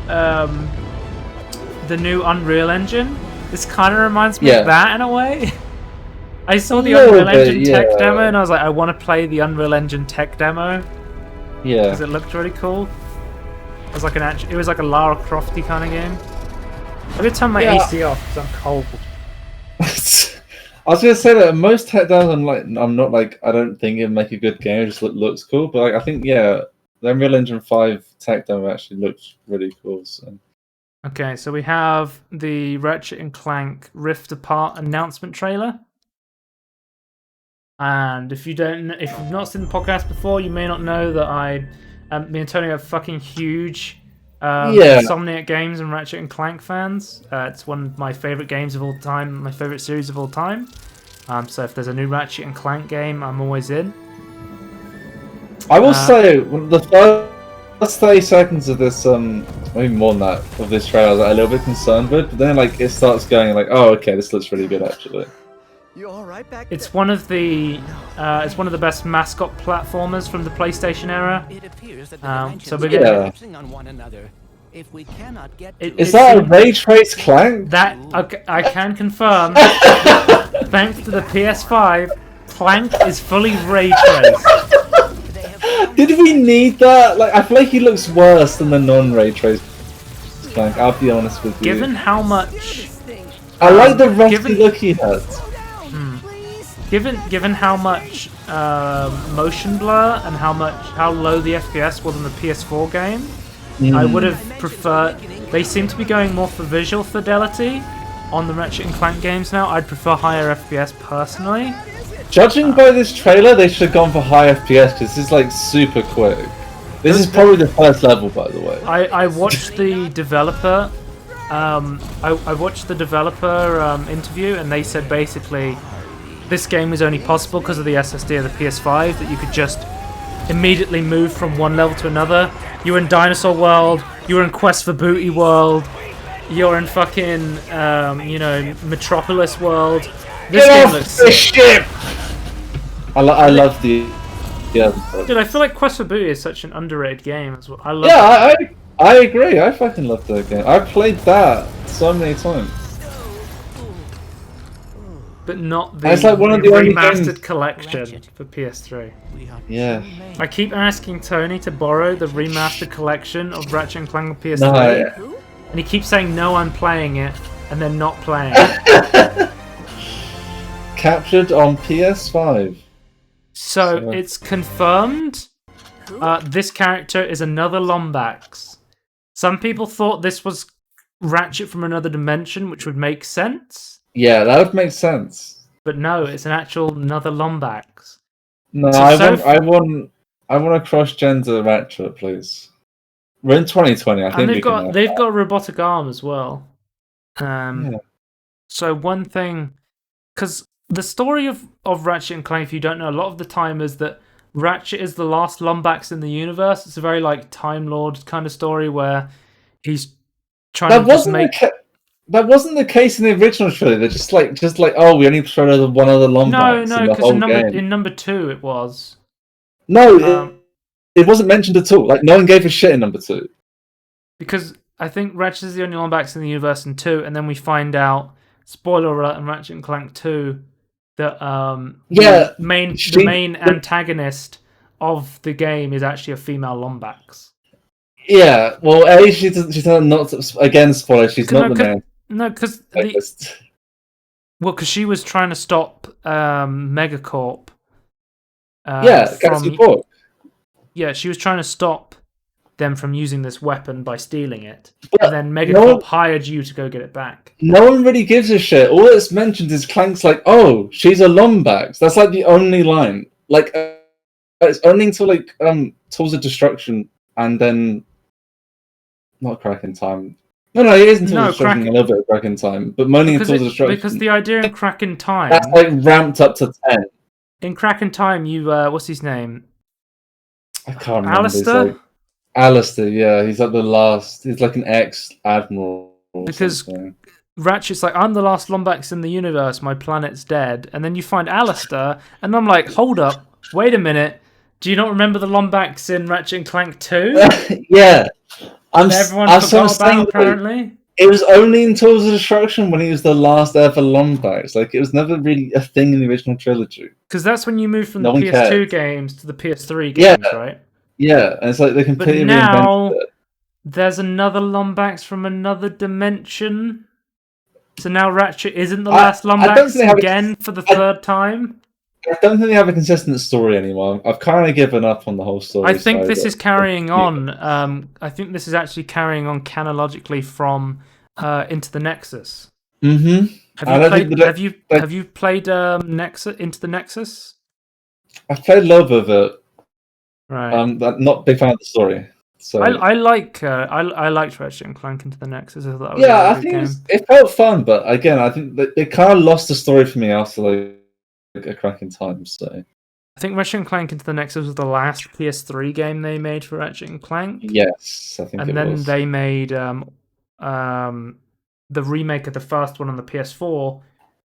the new Unreal Engine? This kind of reminds me of that in a way. I saw the Unreal Engine tech demo and I was like, I want to play the Unreal Engine tech demo. Yeah. Because it looked really cool. It was like it was like a Lara Crofty kind of game. I'm gonna turn my AC off because I'm cold. I was gonna say that most tech demos, I don't think it'd make a good game. It just looks cool, but like, I think the Unreal Engine 5 tech demo actually looks really cool. So. Okay, so we have the Ratchet and Clank Rift Apart announcement trailer. And if you've not seen the podcast before, you may not know that me and Tony are fucking huge Insomniac Games and Ratchet and Clank fans. It's one of my favorite games of all time, my favorite series of all time. So if there's a new Ratchet and Clank game, I'm always in. I will say the first 30 seconds of this, maybe more than that, of this trailer, I was a little bit concerned with, but then like it starts going like, oh, okay, this looks really good actually. You all right back It's one of the best mascot platformers from the PlayStation era. It appears that So we're Yeah. collapsing on one another. If we cannot get It- Is it's that a in- ray trace Clank? That I can confirm. Thanks to the PS5, Clank is fully ray traced. Did we need that? Like, I feel like he looks worse than the non-ray trace Clank. I'll be honest with you. Given how much, I like the rusty given- look he has. given how much motion blur and how low the FPS was in the PS4 game, I would have preferred. They seem to be going more for visual fidelity on the Ratchet and Clank games now. I'd prefer higher FPS personally. Judging by this trailer, they should have gone for high FPS because this is like super quick. This is probably the first level, by the way. I watched the developer. I watched the developer interview, and they said basically this game was only possible because of the SSD of the PS5. That you could just immediately move from one level to another. You were in Dinosaur World. You were in Quest for Booty World. You're in fucking Metropolis World. This Get game off looks the sick. ship! I love the Dude, I feel like Quest for Booty is such an underrated game as well. I love it. Yeah, I agree. I fucking love that game. I played that so many times. But not the, It's like one of the only remastered games- collection for PS3. Yeah. I keep asking Tony to borrow the remastered collection of Ratchet and Clank on PS3, No, and he keeps saying no, I'm playing it, and then not playing it. captured on PS5. So it's confirmed. This character is another Lombax. Some people thought this was Ratchet from another dimension, which would make sense. Yeah, that would make sense. But no, it's an actual another Lombax. No, So- I want a cross-gender Ratchet, please. We're in 2020. I think And we they've can got have they've that. got a robotic arm as well. Yeah. So one thing, because the story of Ratchet and Clank, if you don't know, a lot of the time is that Ratchet is the last Lombax in the universe. It's a very like Time Lord kind of story where he's trying That to just wasn't make. that wasn't the case in the original trailer. They're just like, oh, we only showed one other Lombax No, in the because whole game. in number 2 it was. No, Um, it wasn't mentioned at all. Like, no one gave a shit in number 2. Because I think Ratchet is the only Lombax in the universe in 2, and then we find out, spoiler alert, in Ratchet and Clank 2, that Yeah, the main antagonist of the game is actually a female Lombax. Yeah, well, A, she's not, again, spoiler, she's not the man. No, because she was trying to stop Megacorp. Galaxy Port. Yeah, she was trying to stop them from using this weapon by stealing it. But And then Megacorp hired you to go get it back. No one really gives a shit. All that's mentioned is Clank's like, oh, she's a Lombax. That's like the only line. Like, it's only until like Tools of Destruction and then not Crack in Time. No, it is until Destruction, a little bit of Crack in Time, but mainly until Destruction. Because the idea in Crack in Time, that's like ramped up to 10. In Crack in Time, you what's his name? I can't remember. Alistair? Alistair, yeah, he's like the last. He's like an ex-admiral. Because something. Ratchet's like, I'm the last Lombax in the universe. My planet's dead. And then you find Alistair, and I'm like, hold up, wait a minute. Do you not remember the Lombax in Ratchet and Clank 2? Yeah. Everyone forgot about, apparently. It was only in Tools of Destruction when he was the last ever Lombax. Like, it was never really a thing in the original trilogy. Because that's when you move from No the one PS2 cared. games to the PS3 games, right? Yeah, and it's like they completely But now, reinvented it. there's another Lombax from another dimension. So now Ratchet isn't the I last don't Lombax think they have again for the third time. I don't think they have a consistent story anymore. I've kind of given up on the whole story. I think side this of- is carrying on. I think this is actually carrying on chronologically from Into the Nexus. Mm-hmm. Have you played Nexus Into the Nexus? I've played a little bit of it. Right. I'm not a big fan of the story. So I liked Ratchet and Clank Into the Nexus. I thought that was yeah, a I really think good game. it felt fun, but again, I think they kind of lost the story for me after like a Cracking Time. So I think Ratchet and Clank Into the Nexus was the last PS3 game they made for Ratchet and Clank. Yes, I think And it then was. they made the remake of the first one on the PS4.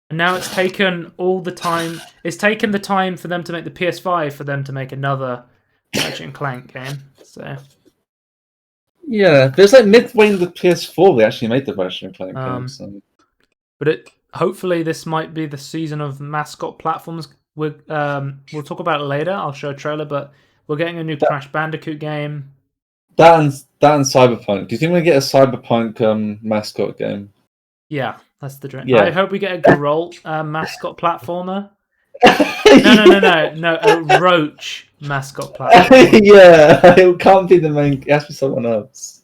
And now it's taken all the time. It's taken the time for them to make the PS5 for them to make another Ratchet and Clank game. So Yeah, there's like midway in the PS4 they actually made the Ratchet and Clank game. So. But hopefully this might be the season of mascot platforms. We'll talk about it later. I'll show a trailer, but we're getting a new Crash Bandicoot game. That and Cyberpunk. Do you think we get a Cyberpunk mascot game? Yeah, that's the dream. Yeah. I hope we get a Geralt mascot platformer. No, a Roach mascot platformer. Yeah, it can't be the main. It has to be someone else.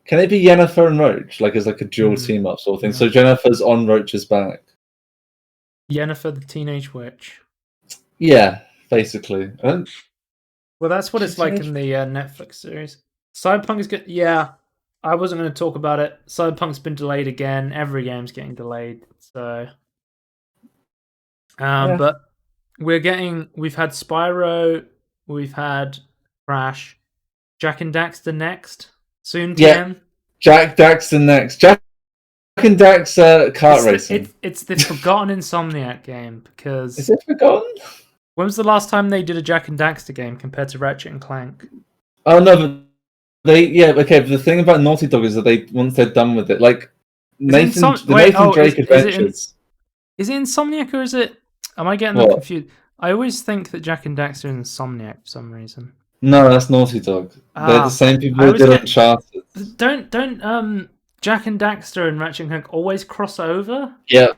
Can it be Yennefer and Roach, like as like a dual team up sort of thing? Yeah. So Jennifer's on Roach's back. Yennefer the Teenage Witch. Yeah, basically. Well, that's what it's like in the Netflix series. Cyberpunk is good. Yeah, I wasn't going to talk about it. Cyberpunk's been delayed again. Every game's getting delayed. So, but we've had Spyro, we've had Crash, Jack and Daxter next. Soon, TM. Jack Daxter next. Jack and Dax kart racing. It's the forgotten Insomniac game because. Is it forgotten? When was the last time they did a Jack and Daxter game compared to Ratchet and Clank? Oh no, but but the thing about Naughty Dog is that once they're done with it, like Nathan Drake Adventures. Is it Insomniac or is it? Am I getting them confused? I always think that Jack and Daxter is Insomniac for some reason. No, that's Naughty Dog. They're the same people who did Uncharted. Don't Jack and Daxter and Ratchet and Clank always cross over? Yeah.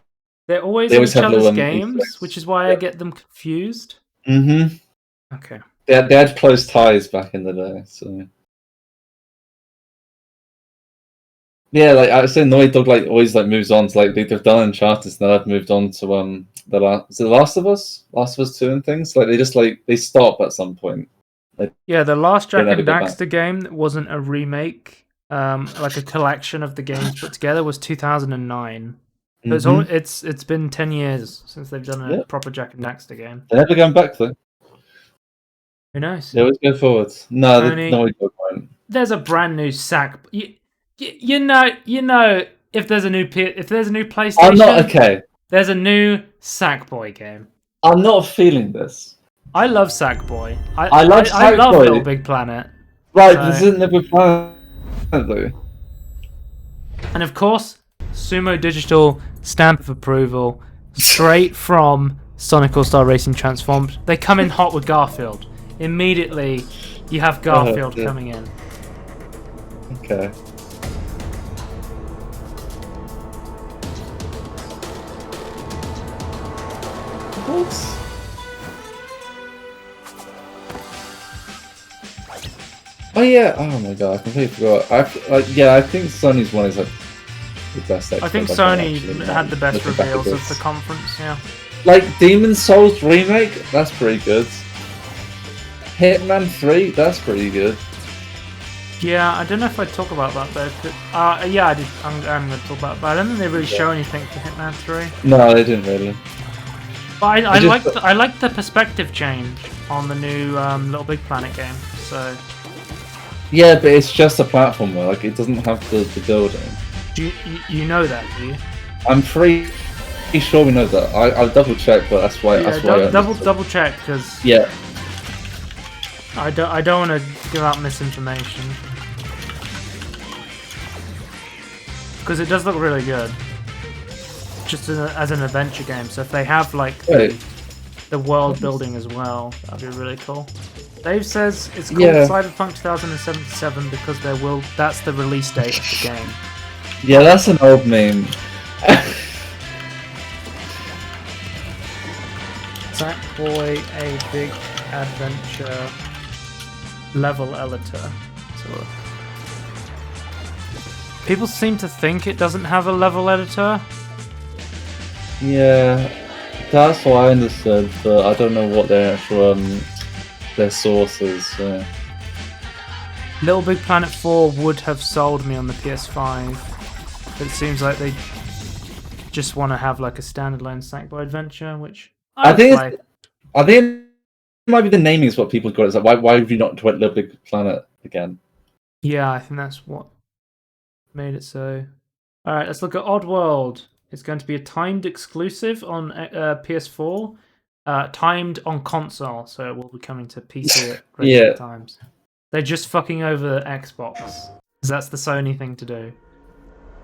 They always in each other's games, which is why I get them confused. Mm-hmm. Okay. They had close ties back in the day, so. Yeah, like I say, Naughty Dog always moves on to they've done Uncharted, and now they've moved on to The Last of Us 2 and things. Like they just they stop at some point. Yeah, the last Jack and Daxter game that wasn't a remake, like a collection of the games put together, was 2009. So it's been 10 years since they've done a proper Jack and Daxter game. They're never going back though. Who knows? They always go forward. No, Naughty Dog won't. There's a brand new sack. You know, if there's a new PlayStation, I'm not okay. There's a new Sackboy game. I'm not feeling this. I love Sackboy. I love Little Big Planet. Right, this isn't Little Big Planet though. And of course, Sumo Digital stamp of approval, straight from Sonic All-Star Racing Transformed. They come in hot with Garfield. Immediately, you have Garfield coming in. Okay. What? Oh yeah! Oh my god! I completely forgot. I think Sony's one is the best. I think Sony had the best reveals of the conference. Yeah. Like Demon's Souls remake, that's pretty good. Hitman 3, that's pretty good. Yeah, I don't know if I'd talk about that though. Yeah, I did. I'm going to talk about it, but I don't think they really show anything for Hitman 3. No, they didn't really. But I like the perspective change on the new Little Big Planet game. So. Yeah, but it's just a platformer. Like it doesn't have the building. Do you know that? Do you? I'm pretty sure we know that. I'll double check, but that's why. Yeah, that's why double check because. Yeah. I don't want to give out misinformation because it does look really good. Just as an adventure game, so if they have the world building as well, that'd be really cool. Dave says it's called Cyberpunk 2077 because that's the release date of the game. Yeah, that's an old meme. Sackboy, a big adventure level editor. So people seem to think it doesn't have a level editor. Yeah, that's what I understood, but I don't know what their actual their source is. Little Big Planet 4 would have sold me on the PS5, but it seems like they just want to have a standalone Sackboy adventure, which I think it might be the naming is what people got. It's like why have you not tried Little Big Planet again? Yeah, I think that's what made it so. All right, let's look at Oddworld. It's going to be a timed exclusive on PS4, timed on console, so it will be coming to PC at regular times. They're just fucking over Xbox, because that's the Sony thing to do.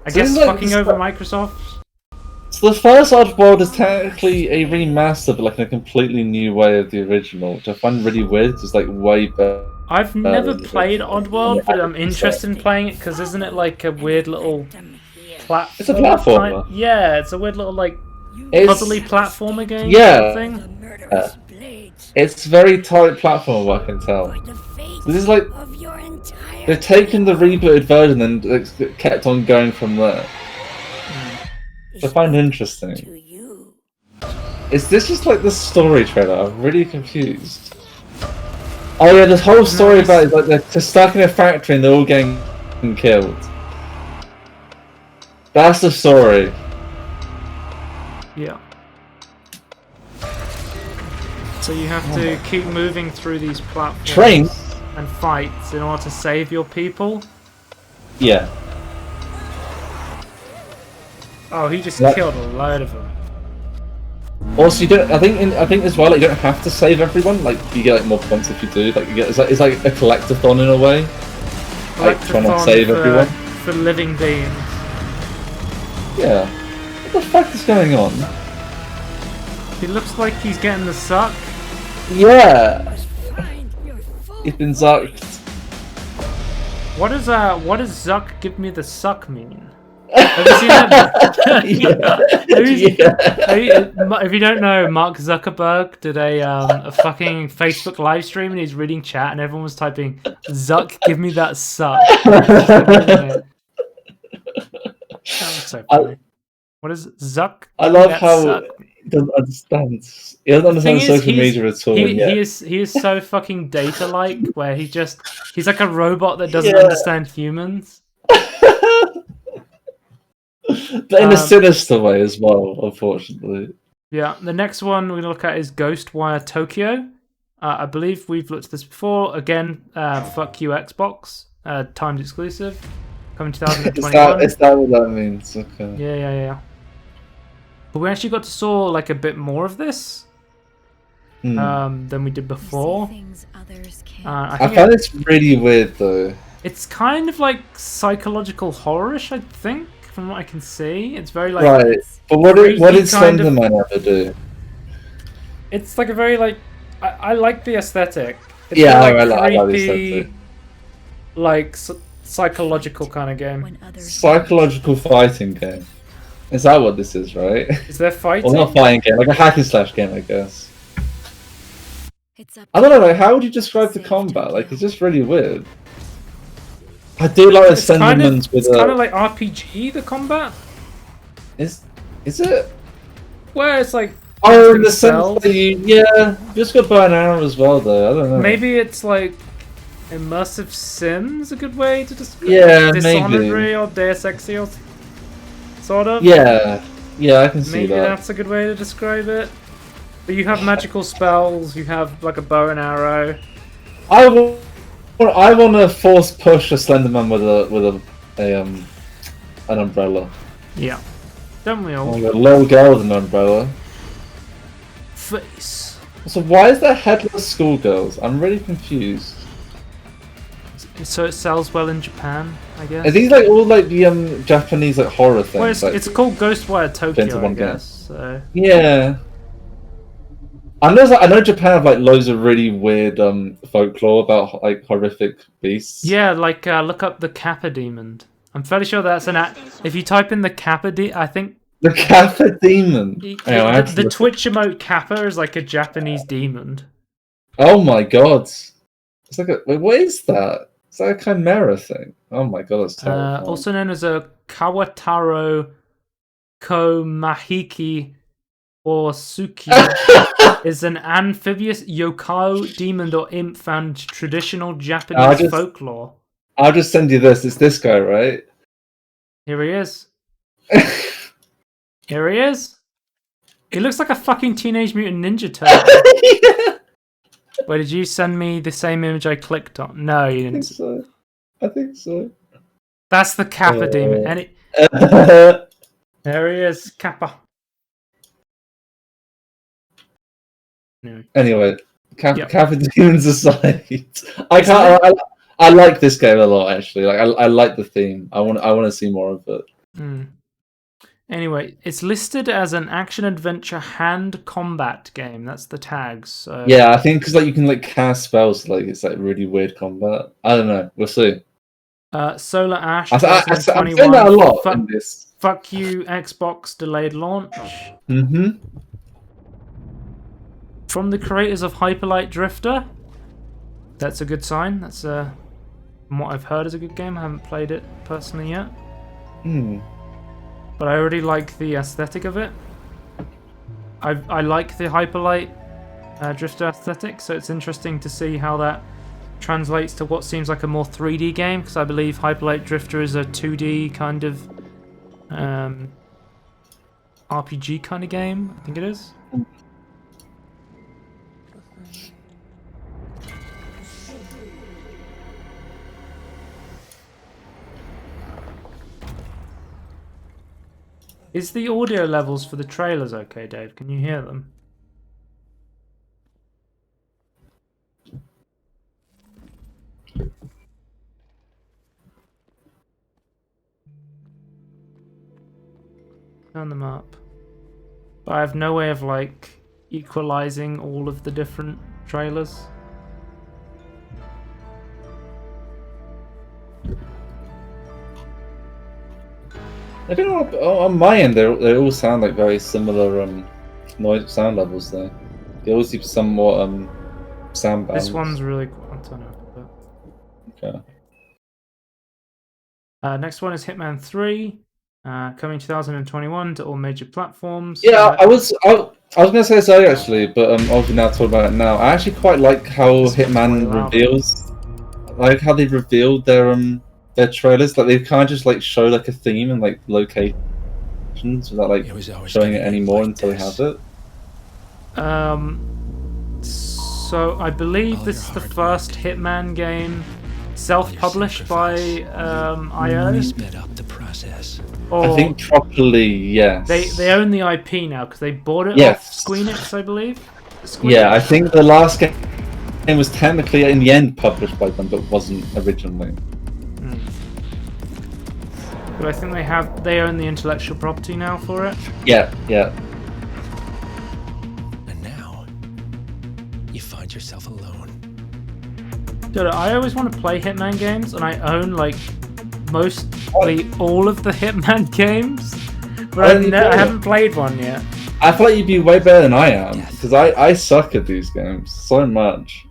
I guess fucking over Microsoft. So the first Oddworld is technically a remaster, but like in a completely new way of the original, which I find really weird. It's like way better. I've never played Oddworld, but I'm interested in playing it because isn't it like a weird little platform? It's a platformer. Yeah, it's a weird little like puzzly platformer game. Yeah. Thing. It's very tight platformer, I can tell. This is like they've taken the rebooted version and like, kept on going from there. I find it interesting. Is this just like the story trailer? I'm really confused. Oh yeah, this whole story about it is like they're stuck in a factory and they're all getting killed. That's the story. Yeah. So you have to keep moving through these platforms and fights in order to save your people. Yeah. Oh, he just killed a load of them. Also, you don't. I think as well. Like, you don't have to save everyone. Like you get like more points if you do. Like you get. It's like a collectathon in a way. Like trying to save everyone for living beings. Yeah. What the fuck is going on? He looks like he's getting the suck. Yeah. He's been zucked. What does Zuck give me the suck mean? Have you seen that? If you don't know, Mark Zuckerberg did a fucking Facebook live stream and he's reading chat and everyone was typing Zuck, give me that suck. That was so funny. What is Zuck? I love how he doesn't understand. He doesn't understand social media at all. He is so fucking data-like, where he's like a robot that doesn't understand humans. But in a sinister way as well, unfortunately. Yeah, the next one we're going to look at is Ghostwire Tokyo. I believe we've looked at this before. Again, fuck you Xbox. Timed exclusive. Coming 2021. Is that what that means? Okay. Yeah. But we actually got to saw like a bit more of this than we did before. I find it's really weird though. It's kind of like psychological horror-ish, I think. From what I can see, it's very like right. But what did Slenderman ever do? It's like a very like I like the aesthetic. It's I like like the creepy, aesthetic. like psychological kind of game. Psychological fighting game. Is that what this is? Right? Is there fighting? Well, not fighting game, like a hack and slash game, I guess. I don't know. Like, how would you describe the combat? Like, it's just really weird. I do like the Slendermans with it's kind of like RPG, the combat. Is it? Where it's like in the sense that you just got bow and arrow as well though. I don't know. Maybe it's like immersive Sims, a good way to describe Dishonored maybe. Or Deus Ex or sort of. Yeah, I can see maybe that. That's a good way to describe it. But you have magical spells. You have like a bow and arrow. I want to force push a Slenderman with an umbrella. Yeah, don't we all? A little girl with an umbrella. Face. So why is there headless schoolgirls? I'm really confused. So it sells well in Japan, I guess. Are these like all like the Japanese like horror things? Well, it's called Ghostwire Tokyo, I guess. So. Yeah. I know Japan have like loads of really weird folklore about like horrific beasts. Yeah, like look up the Kappa Demon. I'm fairly sure that's if you type in the Kappa I think the Kappa Demon. The Twitch emote Kappa is like a Japanese demon. Oh my god! It's like what is that? It's like a chimera thing. Oh my god, that's terrible. Also known as a Kawataro Komahiki or Suki, is an amphibious yokai demon or imp found in traditional Japanese folklore. I'll just send you this. It's this guy, right? Here he is. Here he is. It looks like a fucking Teenage Mutant Ninja Turtle. Wait, did you send me the same image I clicked on? No, you I think didn't. so. I think so. That's the Kappa demon. And there he is, Kappa. Anyway, Yep. Kappa demons aside, I like this game a lot. Actually, like I like the theme. I want to see more of it. Anyway, it's listed as an action-adventure hand combat game. That's the tag. So Yeah, I think because like you can like cast spells, like it's like really weird combat. I don't know. We'll see. Solar Ash I'm saying 2021. that a lot in this. Fuck you, Xbox delayed launch. From the creators of Hyperlight Drifter. That's a good sign. That's from what I've heard is a good game. I haven't played it personally yet. But I already like the aesthetic of it. I like the Hyperlight Drifter aesthetic, so it's interesting to see how that translates to what seems like a more 3D game, because I believe Hyperlight Drifter is a 2D kind of RPG kind of game. I think it is. Is the audio levels for the trailers okay, Dave? Can you hear them? Turn them up. But I have no way of like equalizing all of the different trailers. I don't know. On my end, they all sound like very similar noise sound levels. Though they all seem somewhat sound balanced. This one's really cool. I'll turn it up a bit. Okay. Next one is Hitman 3, coming 2021 to all major platforms. Yeah, I was gonna say this earlier actually, but obviously now talking about it now. I actually quite like how Hitman reveals, like how they revealed their trailers. Like they kind of just like show like a theme and like locations without like showing it anymore until they have it. So I believe this is the first Hitman game self-published by IO. Sped up the process. Or I think properly, yes. They own the IP now because they bought it off Squeenix, I believe. Yeah, I think the last game was technically in the end published by them, but wasn't originally. But I think they own the intellectual property now for it. Yeah. And now, you find yourself alone. Dude, I always want to play Hitman games, and I own like mostly all of the Hitman games, but I haven't played one yet. I feel like you'd be way better than I am, because I suck at these games so much.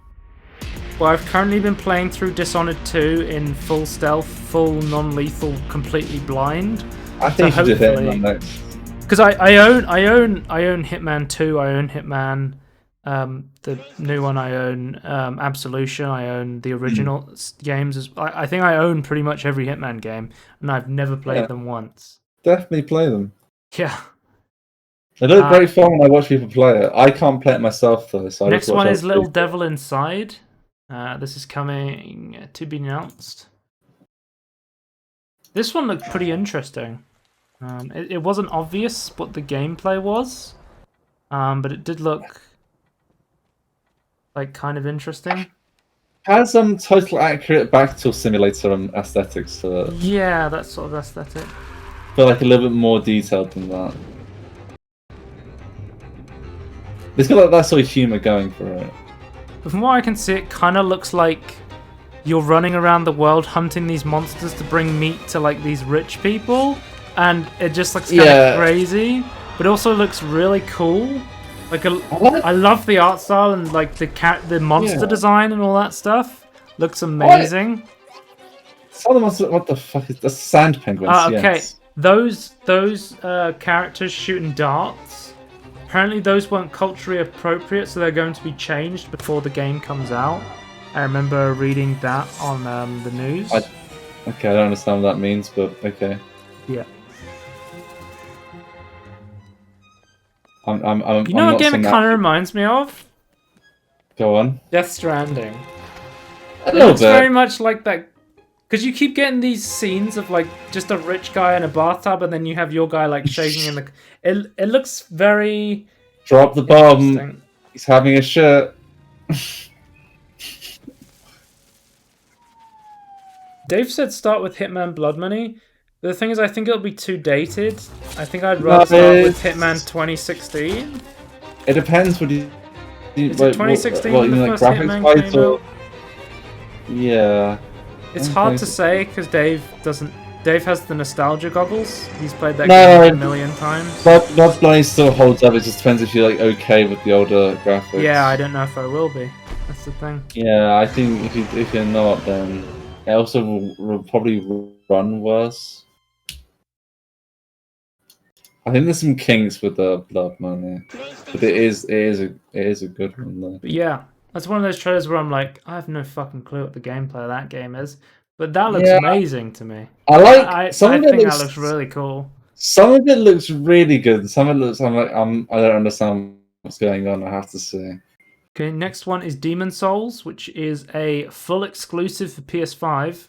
Well, I've currently been playing through Dishonored 2 in full stealth, full non-lethal, completely blind. I think you should do Hitman next. Because I own Hitman 2, I own Hitman, the new one I own, Absolution, I own the original games. I think I own pretty much every Hitman game, and I've never played them once. Definitely play them. Yeah. They look great fun when I watch people play it. I can't play it myself though. So next one is Little Devil Inside. This is coming to be announced. This one looked pretty interesting. It wasn't obvious what the gameplay was, but it did look like kind of interesting. Has some total accurate Backdoor Simulator aesthetics to it. Yeah, that sort of aesthetic. But like a little bit more detailed than that. It's got like that sort of humour going for it. But from what I can see, it kind of looks like you're running around the world hunting these monsters to bring meat to like these rich people, and it just looks kind of crazy, but it also looks really cool. Like I love the art style and like the monster design and all that stuff. Looks amazing. What the fuck is the sand penguins? Okay, yes. those characters shooting darts. Apparently those weren't culturally appropriate, so they're going to be changed before the game comes out. I remember reading that on the news. Okay, I don't understand what that means, but okay. Yeah. You know what game it kind of reminds me of? Go on. Death Stranding. A It little looks bit. very much like that. Because you keep getting these scenes of like just a rich guy in a bathtub, and then you have your guy like shaking in the. It looks very. Drop the bomb. interesting. He's having a shit. Dave said start with Hitman Blood Money. The thing is, I think it'll be too dated. I think I'd rather start with Hitman 2016. It depends what you. Is it 2016 What, the like first graphics Hitman wise came or? out? Yeah. It's hard to say because Dave doesn't. Dave has the nostalgia goggles. He's played that No, game a million times. Blood Money still holds up. It just depends if you're like okay with the older graphics. Yeah, I don't know if I will be. That's the thing. Yeah, I think if you're not, then it also will probably run worse. I think there's some kinks with the Blood Money, but it is a good one though. But yeah, that's one of those trailers where I'm like, I have no fucking clue what the gameplay of that game is, but that looks Yeah. amazing to me. I like I some of think it that looks really cool. Some of it looks really good. Some of it looks. I don't understand what's going on. I have to say. Okay, next one is Demon Souls, which is a full exclusive for PS5.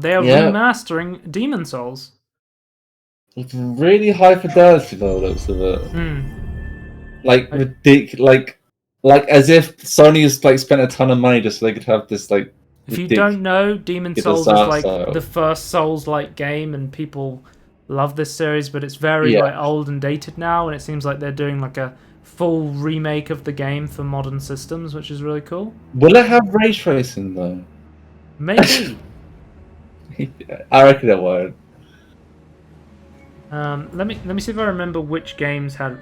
They are remastering Demon Souls. It's really high fidelity though. Looks of it. Like ridiculous. Like as if Sony's like spent a ton of money just so they could have this like. If you don't know, Demon Souls is like style. the first Souls-like game, and people love this series, but it's very like old and dated now, and it seems like they're doing like a full remake of the game for modern systems, which is really cool. Will it have ray tracing though? Maybe. I reckon it won't. Let me see if I remember which games had.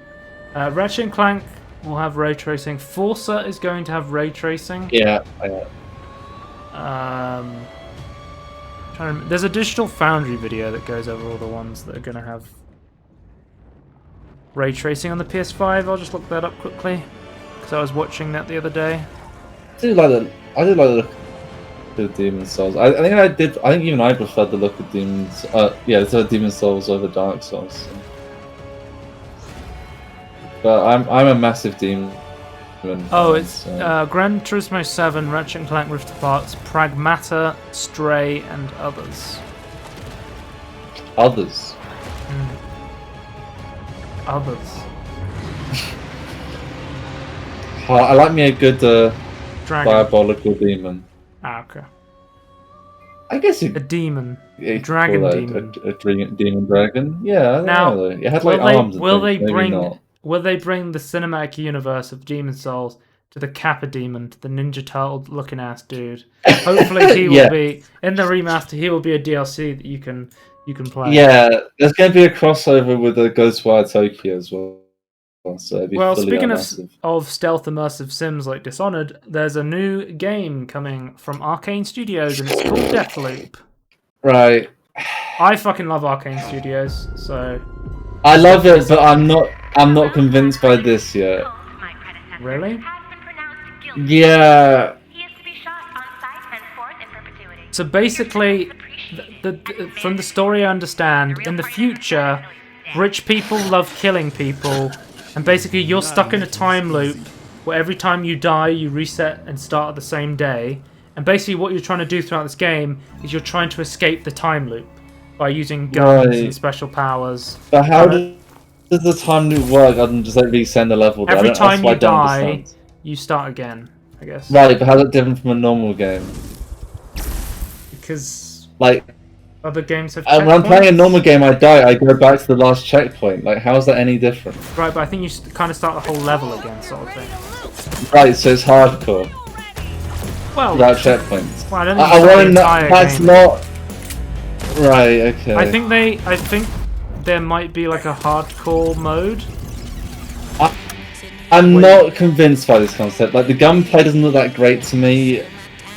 Ratchet and Clank will have ray tracing. Forza is going to have ray tracing. Yeah. There's a Digital Foundry video that goes over all the ones that are going to have ray tracing on the PS5. I'll just look that up quickly because I was watching that the other day. I did like the look of Demon Souls. I think even I preferred the look of Demons. Demon Souls over Dark Souls. So. But I'm a massive Demon. Oh, it's Gran Turismo 7, Ratchet and Clank Rift Apart, Pragmata, Stray, and others. Others. Others. I like me a good Dragon. diabolical demon. Ah, okay. I guess A demon. you Dragon call that demon. a demon dragon. Yeah. Now, it had like arms. will they maybe bring not. will they bring the cinematic universe of Demon Souls to the Kappa Demon, to the Ninja Turtle looking ass dude? Hopefully he will be in the remaster. He will be a DLC that you can play. Yeah, there's going to be a crossover with the Ghostwire Tokyo as well. So it'd be Speaking massive. of stealth immersive sims like Dishonored, there's a new game coming from Arcane Studios, and it's called Deathloop. Right. I fucking love Arcane Studios, so I love it, but I'm not convinced by this yet. really. Yeah. So basically, from the story I understand, in the future, rich people love killing people, and basically you're stuck in a time loop where every time you die, you reset and start at the same day. And basically what you're trying to do throughout this game is you're trying to escape the time loop by using guns and special powers. But how does the time loop work other than just like resend the level? Every time you die, you start again, I guess. Right, but how's it different from a normal game? Because like other games have when I'm playing a checkpoints. normal game, I die, I go back to the last checkpoint. Like, how is that any different? Right, but I think you kind of start the whole level again, sort of thing. Right, so it's hardcore. Well, Without checkpoints. Well, I don't think I it's the want to know. entire That's game. not. Right. Okay. I think there might be like a hardcore mode. I'm not convinced by this concept. Like the gunplay doesn't look that great to me.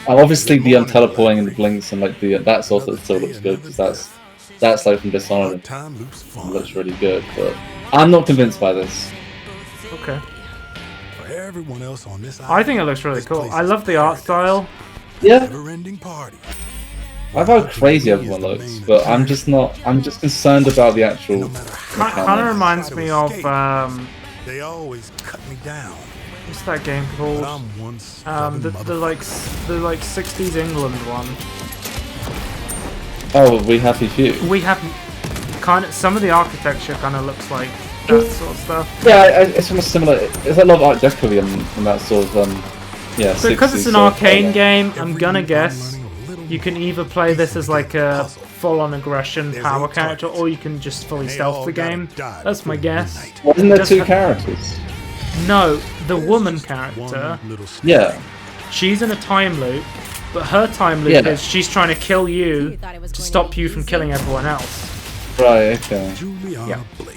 Obviously, the teleporting and the blinks and like that sort of still looks good because that's like from Dishonored. It looks really good, but I'm not convinced by this. Okay. Everyone else on this I think it looks really cool. I love the art style. Yeah. Never-ending party. I love how crazy everyone looks, but I'm just concerned about the actual. Kind of reminds me of They always cut me down. What's that game But called? I'm one The stubborn the like 60s England one. Oh, We Happy Few. We have kind of some of the architecture kind of looks like that sort of stuff. Yeah, it's almost similar. It's a lot of Art Deco and that sort of yeah. So because 60s it's an sort of arcane thing. game, I'm Every gonna week guess I'm learning a little you can more. either play this as like a Puzzle. full-on aggression There's power eight character, targets. or you can just fully They stealth all the gotta game. die That's my before guess. midnight. Wasn't there Just two ha- characters? No, the There's woman just character, one little step. Yeah. she's in a time loop, but her time loop Yeah. is she's trying to kill you thought it was to going stop to be you from easy. killing everyone else. Right. Okay. Juliana Yeah. Blake.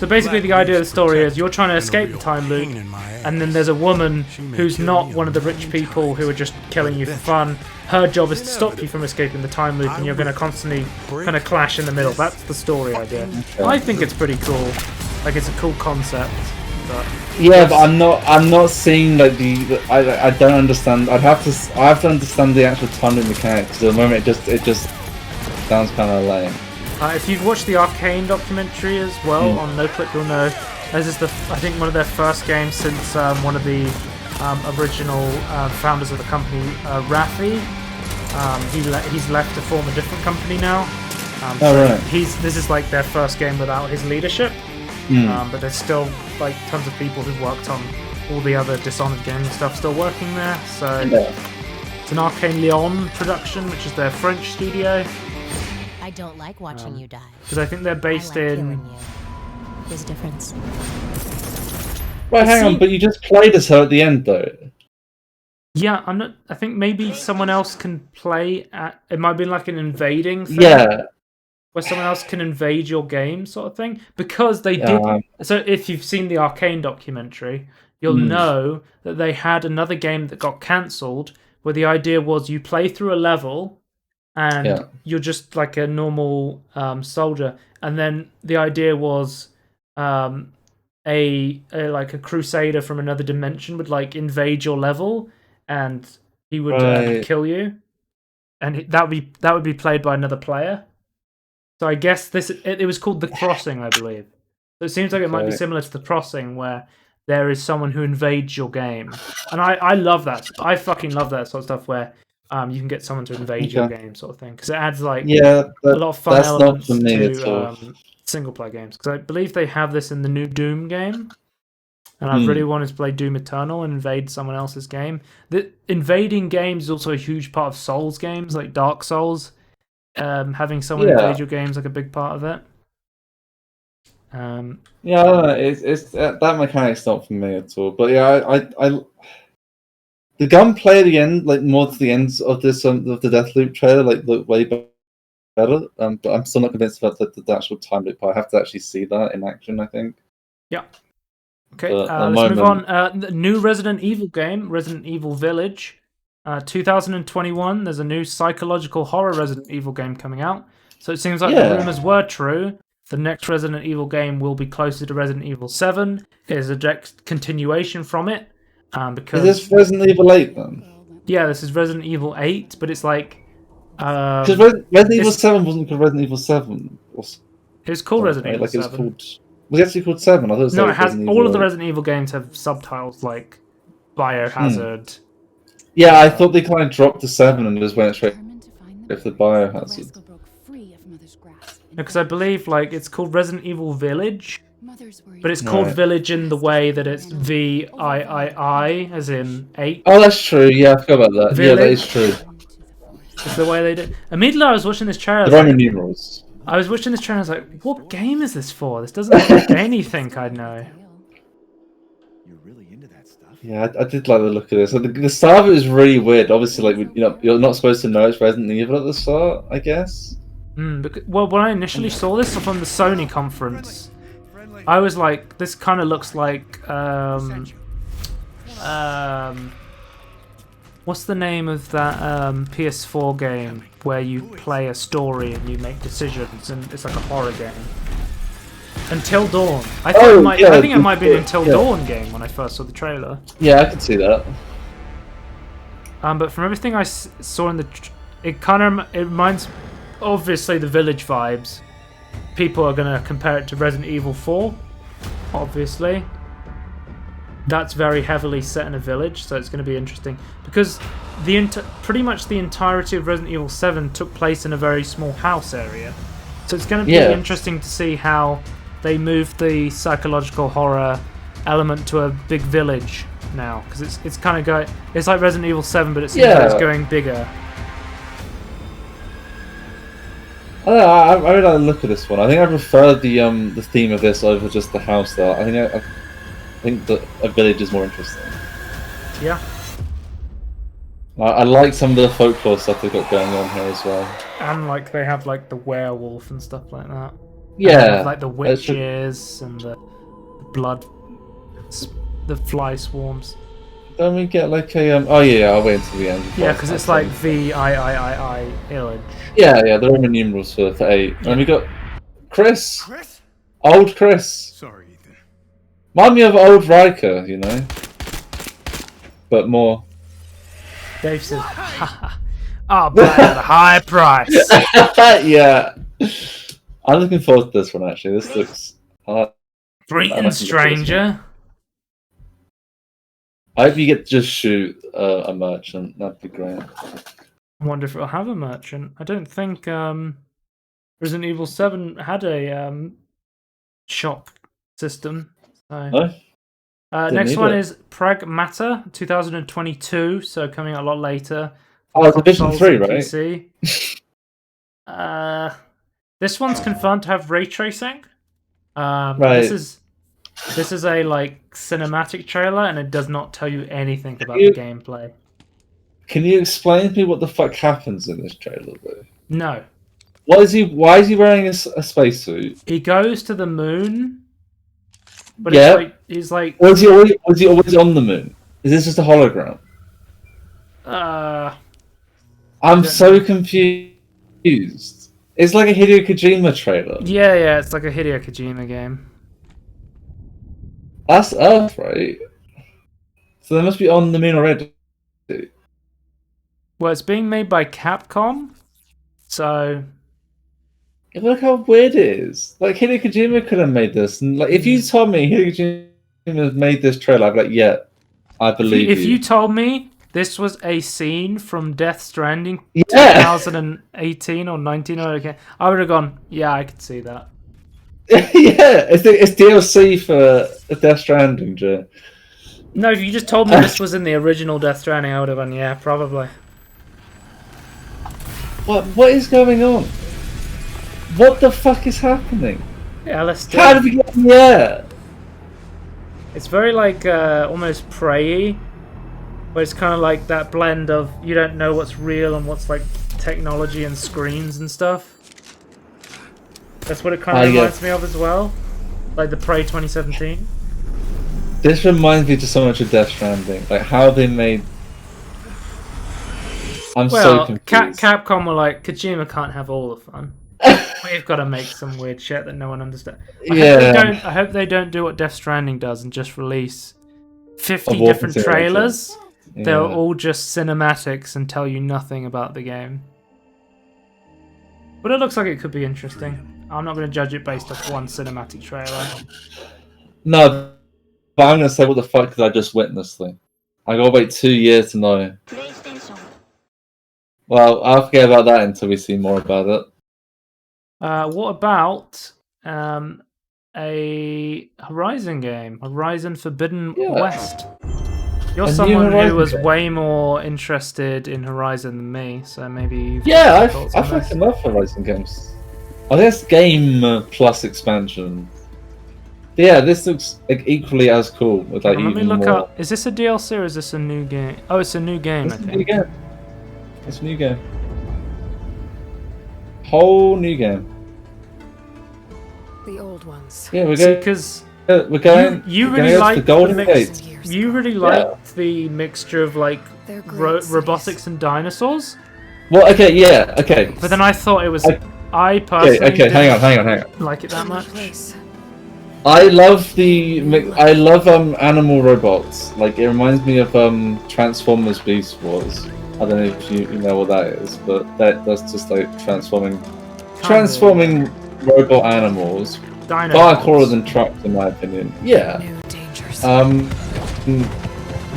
So basically the idea of the story is you're trying to And a escape the real time loop, pain in my and then ass. there's a woman She may who's kill not me one of the rich million people who are times, just killing you for eventually, fun. Her job is to stop you from escaping the time loop, and I you're going to will constantly break kind of clash in the middle. this That's the story idea. Okay. I think it's pretty cool. Like it's a cool concept. But Yeah, but I'm not seeing like I don't understand. I have to understand the actual time loop mechanics. At the moment, it just sounds kind of lame. if you've watched the Arcane documentary as well on NoClip, you'll know this is I think one of their first games since one of the original founders of the company, Rafi. He's left to form a different company now. Right. This is like their first game without his leadership. But there's still like tons of people who've worked on all the other Dishonored games and stuff still working there. So Yeah. it's an Arcane Lyon production, which is their French studio. I don't like watching you die. Because I think they're I based like in. killing you. There's a difference. Well, hang on, See- but you just played as her at the end, though. Yeah, I'm not. I think maybe someone else can play at. It might be like an invading thing. Yeah. Where someone else can invade your game, sort of thing. Because they Yeah. did. So if you've seen the Arcane documentary, you'll know that they had another game that got cancelled, where the idea was you play through a level, and Yeah. you're just like a normal soldier, and then the idea was a like a crusader from another dimension would like invade your level, and he would Right. kill you, and that would be played by another player. So I guess it was called The Crossing, I believe. So it seems like it might be Okay. similar to The Crossing, where there is someone who invades your game, and I love that. I fucking love that sort of stuff where you can get someone to invade your Okay. game, sort of thing, because it adds like Yeah, a lot of fun that's not elements for me to at all. single player games. Because I believe they have this in the new Doom game, and I really wanted to play Doom Eternal and invade someone else's game. The invading games is also a huge part of Souls games, like Dark Souls. Having someone Yeah. invade your game is like a big part of it. Yeah, I don't know. It's that mechanic's not for me at all. But yeah, I the gunplay at the end, like more to the ends of this of the Deathloop trailer, like look way better. But I'm still not convinced about the actual time loop. I have to actually see that in action, I think. Yeah. Okay, But at the let's move on. moment- The new Resident Evil game, Resident Evil Village. 2021, there's a new psychological horror Resident Evil game coming out. So it seems like the Yeah. rumors were true. The next Resident Evil game will be closer to Resident Evil 7. It is a direct continuation from it. Because Is this Resident Evil 8 then? yeah, this is Resident Evil 8, but it's like Because Resident Evil 7 wasn't called Resident Evil 7. it's called Resident Right? Evil Like it was 7. called. Was it actually called 7? I thought it was No, like it has Resident all Evil of the 8. Resident Evil games have subtitles like Biohazard. Yeah, I thought they kind of dropped the 7 and just went straight with the Biohazard. Because I believe like it's called Resident Evil Village, but it's called Right. Village in the way that it's VIII, as in 8. Oh, that's true. Yeah, I forgot about that. Yeah, that is Village. true. Is the way they did. Immediately, I was watching this trailer. I The was Roman like, numerals. I was watching this trailer. I was like, "What game is this for? This doesn't look like anything I know." You're really into that stuff. Yeah, I did like the look of this. The start of it is really weird. Obviously, like you're not supposed to know it's Resident Evil at the start, I guess. Well, when I initially saw this from the Sony conference, I was like, "This kind of looks like what's the name of that PS4 game where you play a story and you make decisions and it's like a horror game? Until Dawn. I thought Oh, yeah, I think it might be an Until yeah. Dawn game when I first saw the trailer. Yeah, I can see that. But from everything I saw in it reminds, obviously, the Village vibes. People are gonna compare it to Resident Evil 4, obviously. that's very heavily set in a village, so it's going to be interesting because pretty much the entirety of Resident Evil 7 took place in a very small house area. So it's going to be interesting to see how they move the psychological horror element to a big village now, because it's kind of going. It's like Resident Evil 7, but it seems like it's going bigger. I don't know, I really like the look of this one. I think I prefer the theme of this over just the house though. I think that a village is more interesting. Yeah. I like some of the folklore stuff they've got going on here as well. And like they have like the werewolf and stuff like that. Yeah. And they have, like the witches and the blood, the fly swarms. Don't we get like a oh yeah, I'll wait until the end. Yeah, because it's like VIII village. Yeah, the Roman numerals for 8. And we got Chris. Chris? Old Chris. Sorry, Ethan. Remind me of old Riker, you know? But more. Dave says, I'll buy it at a high price. Yeah. I'm looking forward to this one actually. This looks Greetings, stranger. I hope you get to just shoot a merchant. That'd be great. I wonder if it'll have a merchant. I don't think Resident Evil 7 had a shop system. So. No? Next one is Pragmata 2022, so coming out a lot later. Oh, it's Division 3, right? PC. This one's confirmed to have ray tracing. Right. This is a like cinematic trailer, and it does not tell you anything about the gameplay. Can you explain to me what the fuck happens in this trailer, though? No. Why is he wearing a spacesuit? He goes to the moon, but he's like. Was he always on the moon? Is this just a hologram? I'm so confused. It's like a Hideo Kojima trailer. Yeah, it's like a Hideo Kojima game. That's Earth, right? So they must be on the moon already. Well, it's being made by Capcom, so... Look how weird it is. Like, Hideo Kojima could have made this. And, like, if you told me Hideo Kojima made this trailer, I'd be like, yeah, I believe you. If you told me this was a scene from Death Stranding 2018 or 19, I would have gone, yeah, I could see that. Yeah, it's DLC for Death Stranding, Joe. No, if you just told me this was in the original Death Stranding, I would have gone, yeah, probably. What is going on? What the fuck is happening? Yeah, let's do How did we get in the air? It's very like almost Prey-y, where it's kind of like that blend of you don't know what's real and what's like technology and screens and stuff. That's what it kind of reminds me of as well, like the Prey 2017. This reminds me just so much of Death Stranding, like how they made. I'm so confused. Capcom were like, Kojima can't have all the fun. We've got to make some weird shit that no one understands. I hope they don't do what Death Stranding does and just release 50 different trailers. Yeah. They're all just cinematics and tell you nothing about the game. But it looks like it could be interesting. I'm not going to judge it based off one cinematic trailer. No, but I'm going to say what the fuck did I just witness thing. I got to wait 2 years to know. Well, I'll forget about that until we see more about it. What about a Horizon game? Horizon Forbidden West. You're someone who was way more interested in Horizon than me, so maybe... I fucking love Horizon games. I guess game plus expansion. But yeah, this looks like equally as cool. With like let me look up. Is this a DLC or is this a new game? Oh, it's a new game, I think. It's a new game. Whole new game. The old ones. Yeah, we're going. Because we're going. You really like the Golden Gate. You really liked the mixture of like robotics and dinosaurs. Well, okay, yeah, okay. But then I thought it was. I personally. Okay, hang on. Like it that much. I love animal robots. Like it reminds me of Transformers Beast Wars. I don't know if you know what that is, but that's just like transforming robot animals. Far cooler than trucks, in my opinion. Yeah.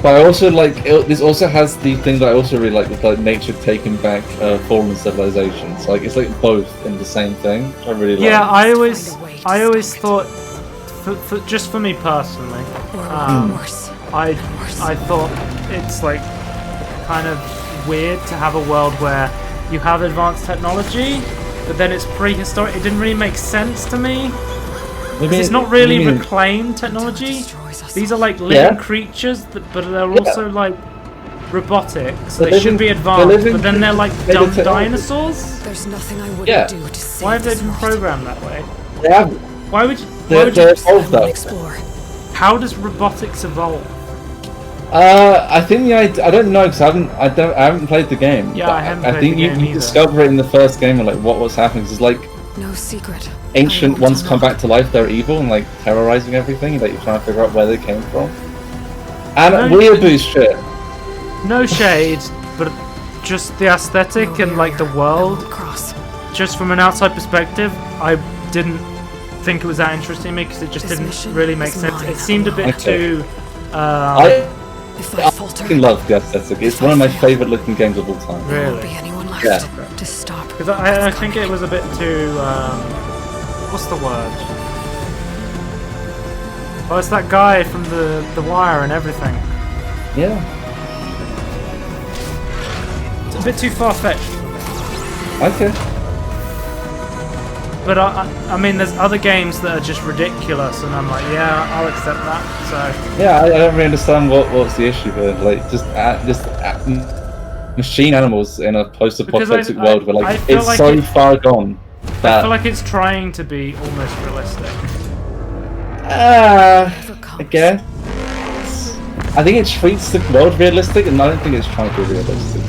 But I also like this. Also has the thing that I also really like with like nature taking back fallen civilizations. Like it's like both in the same thing. I really like. Yeah, I Find a way to always stop it. thought, just for me personally, Worse. I thought it's like kind of weird to have a world where you have advanced technology, but then it's prehistoric. It didn't really make sense to me. Because it's not really reclaimed technology. These are like living creatures, but they're also like robotics. They should be advanced, but then they're like dumb dinosaurs. There's nothing I wouldn't do to save Why have they this been lot. programmed that way? They have. Why would you? They're evolved though. Explore. How does robotics evolve? I think I don't know because I haven't played the game. Yeah, but I haven't I played think the game you either. discover it in the first game and like what's happening. It's like No secret. ancient I ones won't come unlock. back to life. They're evil and like terrorizing everything. That you're trying to figure out where they came from. And No, weeaboo shit. No shade, but just the aesthetic and like the world. Cross. Just from an outside perspective, I didn't think it was that interesting to me because it just This didn't mission really make is sense. mine It seemed a bit Okay. too. If I I falter, fucking love the aesthetic. It's one of my favorite looking games of all time. there won't be Really? anyone left Yeah. to stop. Because I think it was a bit too. What's the word? Oh, it's that guy from the Wire and everything. Yeah. It's a bit too far fetched. Okay. But I mean, there's other games that are just ridiculous, and I'm like, yeah, I'll accept that. So Yeah, I don't really understand what's the issue here. Like, machine animals in a post-apocalyptic Because I- world where like I feel it's like so it- far gone I that feel like it's trying to be almost realistic. I guess. I think it treats the world realistic, and I don't think it's trying to be realistic.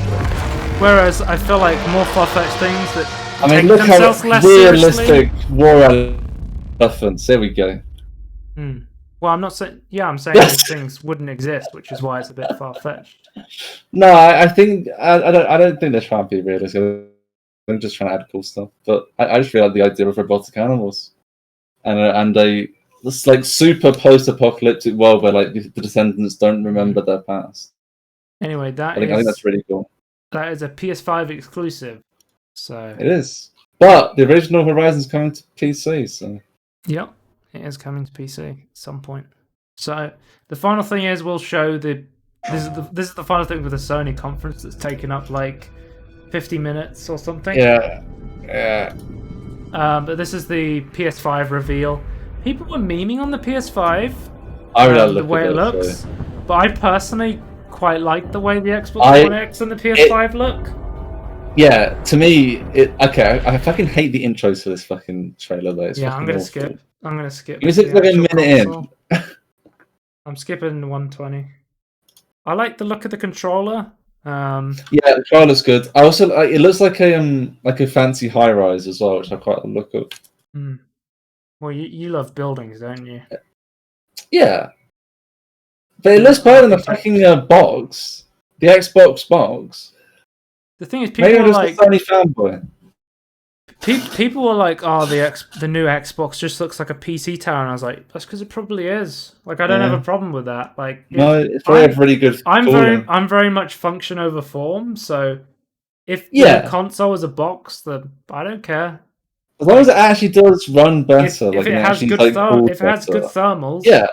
Whereas I feel like more far-fetched things that I mean, take look how themselves less realistic war elephants. There we go. seriously. Well, I'm not saying. Yeah, I'm saying these things wouldn't exist, which is why it's a bit far-fetched. No, I think I don't think they're trying to be realistic. I'm just trying to add cool stuff. But I just really like the idea of robotic animals, and this like super post-apocalyptic world where like the descendants don't remember their past. Anyway, I think that's really cool. that is a PS5 exclusive. So It is. But the original Horizon's coming to PC, so yep, it is coming to PC at some point. So the final thing is we'll show this is the final thing with the Sony conference that's taken up like 50 minutes or something. yeah. But this is the PS5 reveal. People were memeing on the PS5. I really the look way at it looks, so. but I personally quite like the way the Xbox I- One X and the PS5 look. Yeah, to me, I fucking hate the intros for this fucking trailer though. It's Yeah, fucking I'm gonna awful. skip. I'm gonna skip. It was like the a actual minute console. I'm skipping 120. I like the look of the controller. Yeah, the trailer's good. I also it looks like a fancy high rise as well, which I quite like the look of. Well, you love buildings, don't you? Yeah, but it looks better than the fucking box, the Xbox box. The thing is, Maybe people I'm are just like, a Sony fanboy. people were like, "Oh, the new Xbox just looks like a PC tower," and I was like, "That's because it probably is." Like, I don't have a problem with that. Like, No, it's probably a really good. I'm very much function over form. So, if Yeah. the console is a box, then I don't care. As long as it actually does run better, If like it and has actually, good like, if it has better. good thermals, Yeah,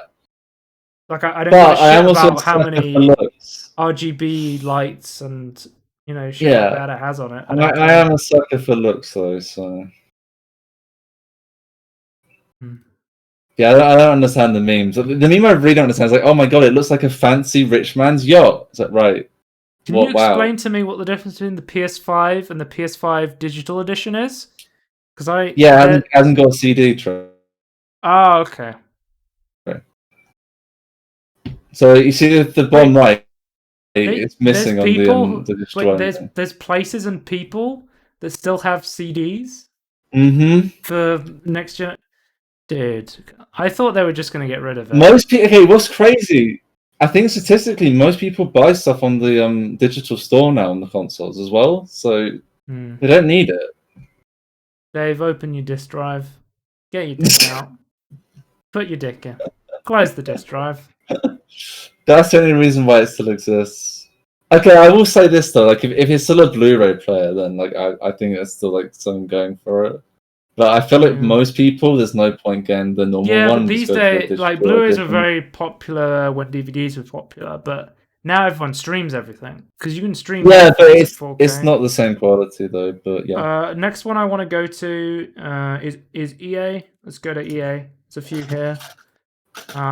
like I don't but give I a am shit also about how a sucker for many looks. RGB lights and shit Yeah. like that it has on it. I, don't I care. am a sucker for looks though, so yeah, I don't understand the memes. The meme I really don't understand is like, oh my god, it looks like a fancy rich man's yacht. Is that right? Can you explain to me what the difference between the PS5 and the PS5 digital edition is? Because Yeah, it hasn't got a CD tray. Oh, okay. So you see the bottom right, it's missing There's on people, the digital. there's places and people that still have CDs Mm-hmm. for next gen. Dude, I thought they were just going to get rid of it. Most people. Okay, what's crazy? I think statistically, most people buy stuff on the digital store now on the consoles as well, so they don't need it. Dave, open your disk drive. Get your dick out. Put your dick in. Close the disk drive. That's the only reason why it still exists. Okay, I will say this though, like if it's still a Blu-ray player, then like I think it's still like something going for it. But I feel like most people, there's no point getting the normal one. But these days, like Blu-rays were very popular when DVDs were popular, but now everyone streams everything because you can stream. Yeah, but Netflix it's not the same quality though. But yeah. Next one I want to go to is EA. Let's go to EA. There's a few here.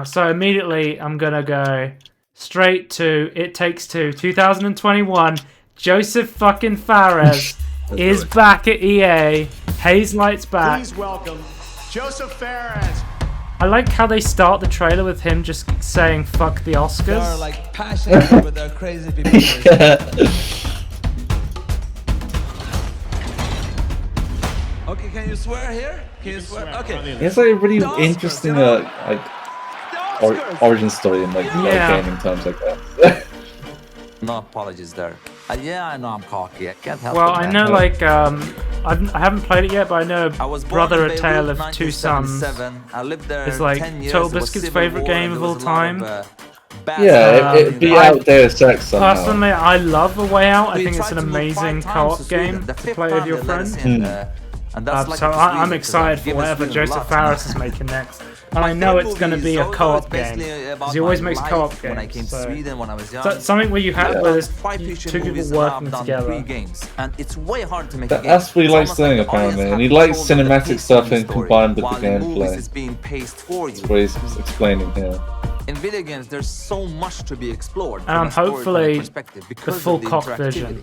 So immediately I'm gonna go straight to It Takes Two, 2021. Joseph fucking Fares is back at EA. Haze Light's back. Please welcome Joseph Fares. I like how they start the trailer with him just saying "fuck the Oscars." They're like passionate with their crazy people. Okay, can you swear here? Can you swear? Okay. It's like a really interesting origin story in like gaming terms like that. No apologies there. Yeah, I know I'm cocky. I can't help it. Well, I know, like, I haven't played it yet, but I know Brother: A Tale of Two Sons I lived there is like 10 years. Total Biscuit's favorite game of all time. Yeah, it'd be out there sex somehow. Personally, I love A Way Out. I think it's an amazing co-op game to play with your friends. So I'm excited for whatever Joseph Fares is making next. And I know it's going to be a co-op game, because he always makes co-op games. So something where you have where there's two people working together. And it's way hard to make that's what he likes doing apparently, and he likes cinematic stuff and combined with the gameplay. That's what he's explaining here. In video games, there's so much to be explored. And hopefully, the full cock vision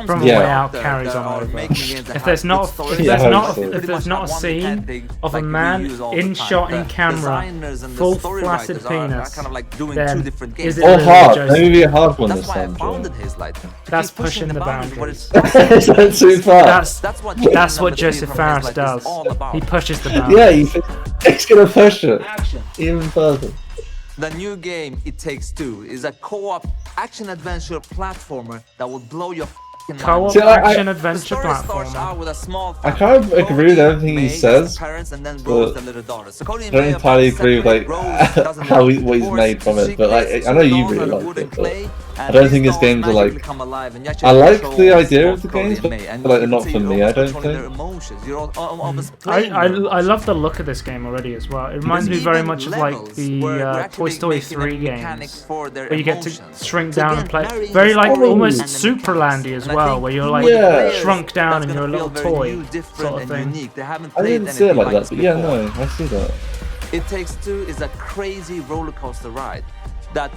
from A Way Out carries on over. If there's not a scene of a man in shot in camera, full flaccid penis, then is it really hard? Maybe a hard one this time. That's pushing the boundaries. Is that too far? That's what Joseph Fares does. He pushes the boundaries. Yeah, he's gonna push it even further. The new game, It Takes Two, is a co-op action-adventure platformer that will blow your f***ing mind. Co-op action-adventure platformer. I kind of agree with everything he says, but I don't entirely agree with like what he's made from it. But like, I know you really like it, but I don't think his games are like. I like the idea of the games, but like they're not for me. I don't think. I love the look of this game already as well. It reminds me very much of like the Toy Story 3 games, where you get to shrink down and play. Very like almost Superlandy as well, where you're like shrunk down and you're a little toy sort of thing. I didn't see it like that, but yeah, no, I see that. It Takes Two is a crazy roller coaster ride that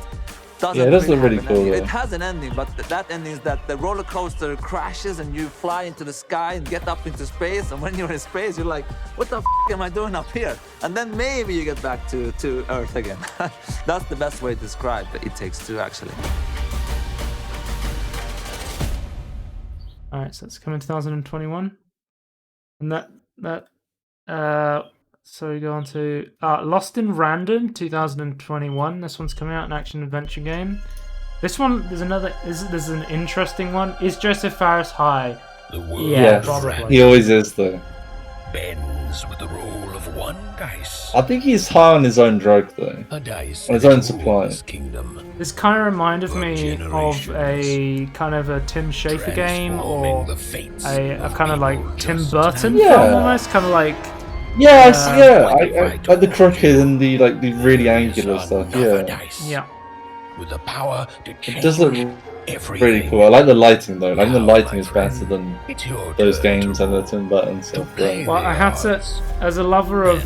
it does look really cool. It has an ending, but that ending is that the roller coaster crashes and you fly into the sky and get up into space. And when you're in space, you're like, "What the f am I doing up here?" And then maybe you get back to Earth again. That's the best way to describe It Takes Two, actually. All right, so it's coming 2021, and so we go on to Lost in Random 2021. This one's coming out, an action adventure game. This one, there's an interesting one. Is Joseph Fares high? Yeah, probably. He always is though. Bends with the roll of one dice. I think he's high on his own drug though. A dice on his own supply. This kind of reminded me of a kind of a Tim Schafer game, or a kind of like Tim Burton film almost, kind of like. Yeah, I like the crooked and the like the really angular stuff. Yeah. With the power to it does look really cool. I like the lighting though. I think the lighting is better than those games and the Tim Burton stuff. Well, I had to, as a lover of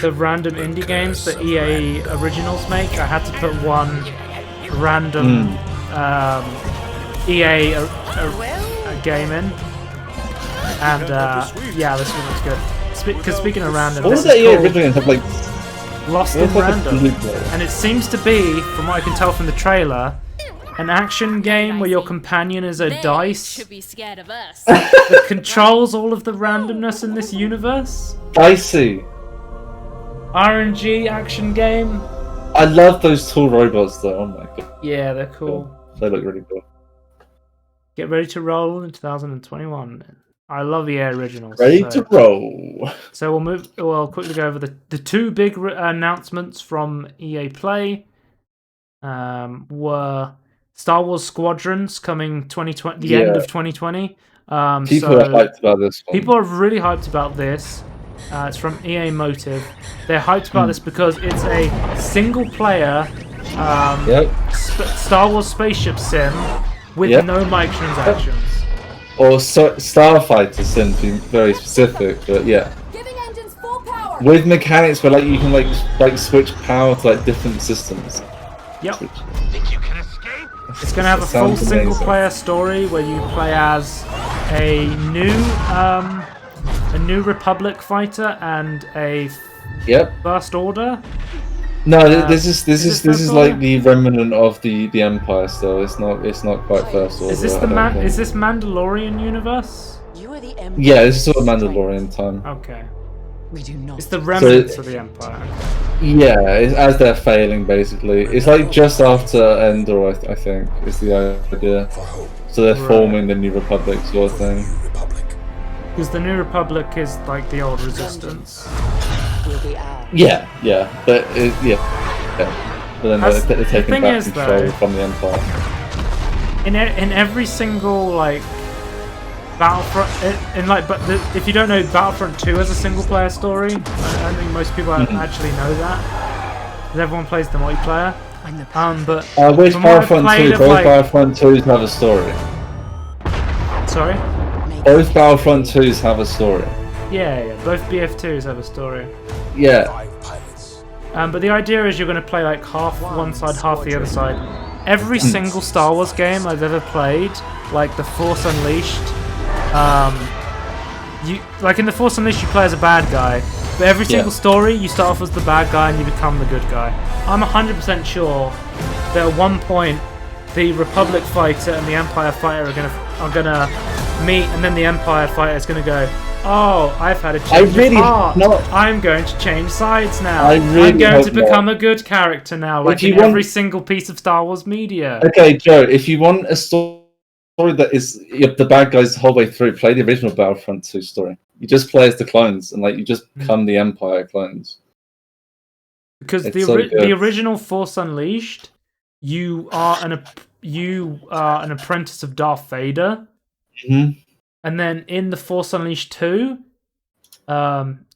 the random indie games that EA originals make, I had to put one random EA game in, and yeah, this one was good. Because speaking of random, this is called Lost in Random, and it seems to be, from what I can tell from the trailer, an action game where your companion is a dice should be scared of us. that controls all of the randomness in this universe. Dicey. RNG action game. I love those tall robots though. Oh my god. Yeah, they're cool. They look really cool. Get ready to roll in 2021. I love the originals. Ready to roll. So we'll quickly go over the two big announcements from EA Play. were Star Wars Squadrons coming 2020, the end of 2020. People are hyped about this one. People are really hyped about this. It's from EA Motive. They're hyped about this because it's a single-player Star Wars spaceship sim with no microtransactions. Or Starfighter sim, to be very specific, but yeah. Giving engines full power. With mechanics where like you can like switch power to like different systems. Yep. Think you can escape? It's going to have a full single-player story where you play as a new Republic fighter and a First Order. No, this is like the remnant of the Empire. Still, it's not quite First Order. Is this is this Mandalorian universe? You are the Yeah, this is sort of Mandalorian time. Okay. We do not. It's the remnants of the Empire. Yeah, it's as they're failing basically. It's like just after Endor, I think, is the idea. So they're forming the New Republic sort of thing. Because the New Republic is like the old Resistance. Yeah, but but then they're taking back control from the Empire. In every single like Battlefront, if you don't know, Battlefront 2 has a single-player story. I don't think most people actually know that. Because everyone plays the multiplayer. But which Battlefront 2? Both Battlefront 2s have a story. Sorry? Both Battlefront 2s have a story. Yeah. Both BF2s have a story. Yeah. But the idea is you're going to play like half one side, half the other side. Every single Star Wars game I've ever played, like The Force Unleashed, like in The Force Unleashed you play as a bad guy, but every single story you start off as the bad guy and you become the good guy. I'm 100% sure that at one point the Republic fighter and the Empire fighter are gonna meet, and then the Empire fighter is gonna go, "Oh, I've had a change of heart. I'm going to change sides now. I'm going to become a good character now," like in every single piece of Star Wars media. Okay, Joe, if you want a story that is the bad guys the whole way through, play the original Battlefront 2 story. You just play as the clones, and like you just become the Empire clones. Because the original Force Unleashed, you are an apprentice of Darth Vader. Mm-hmm. And then in the Force Unleashed 2,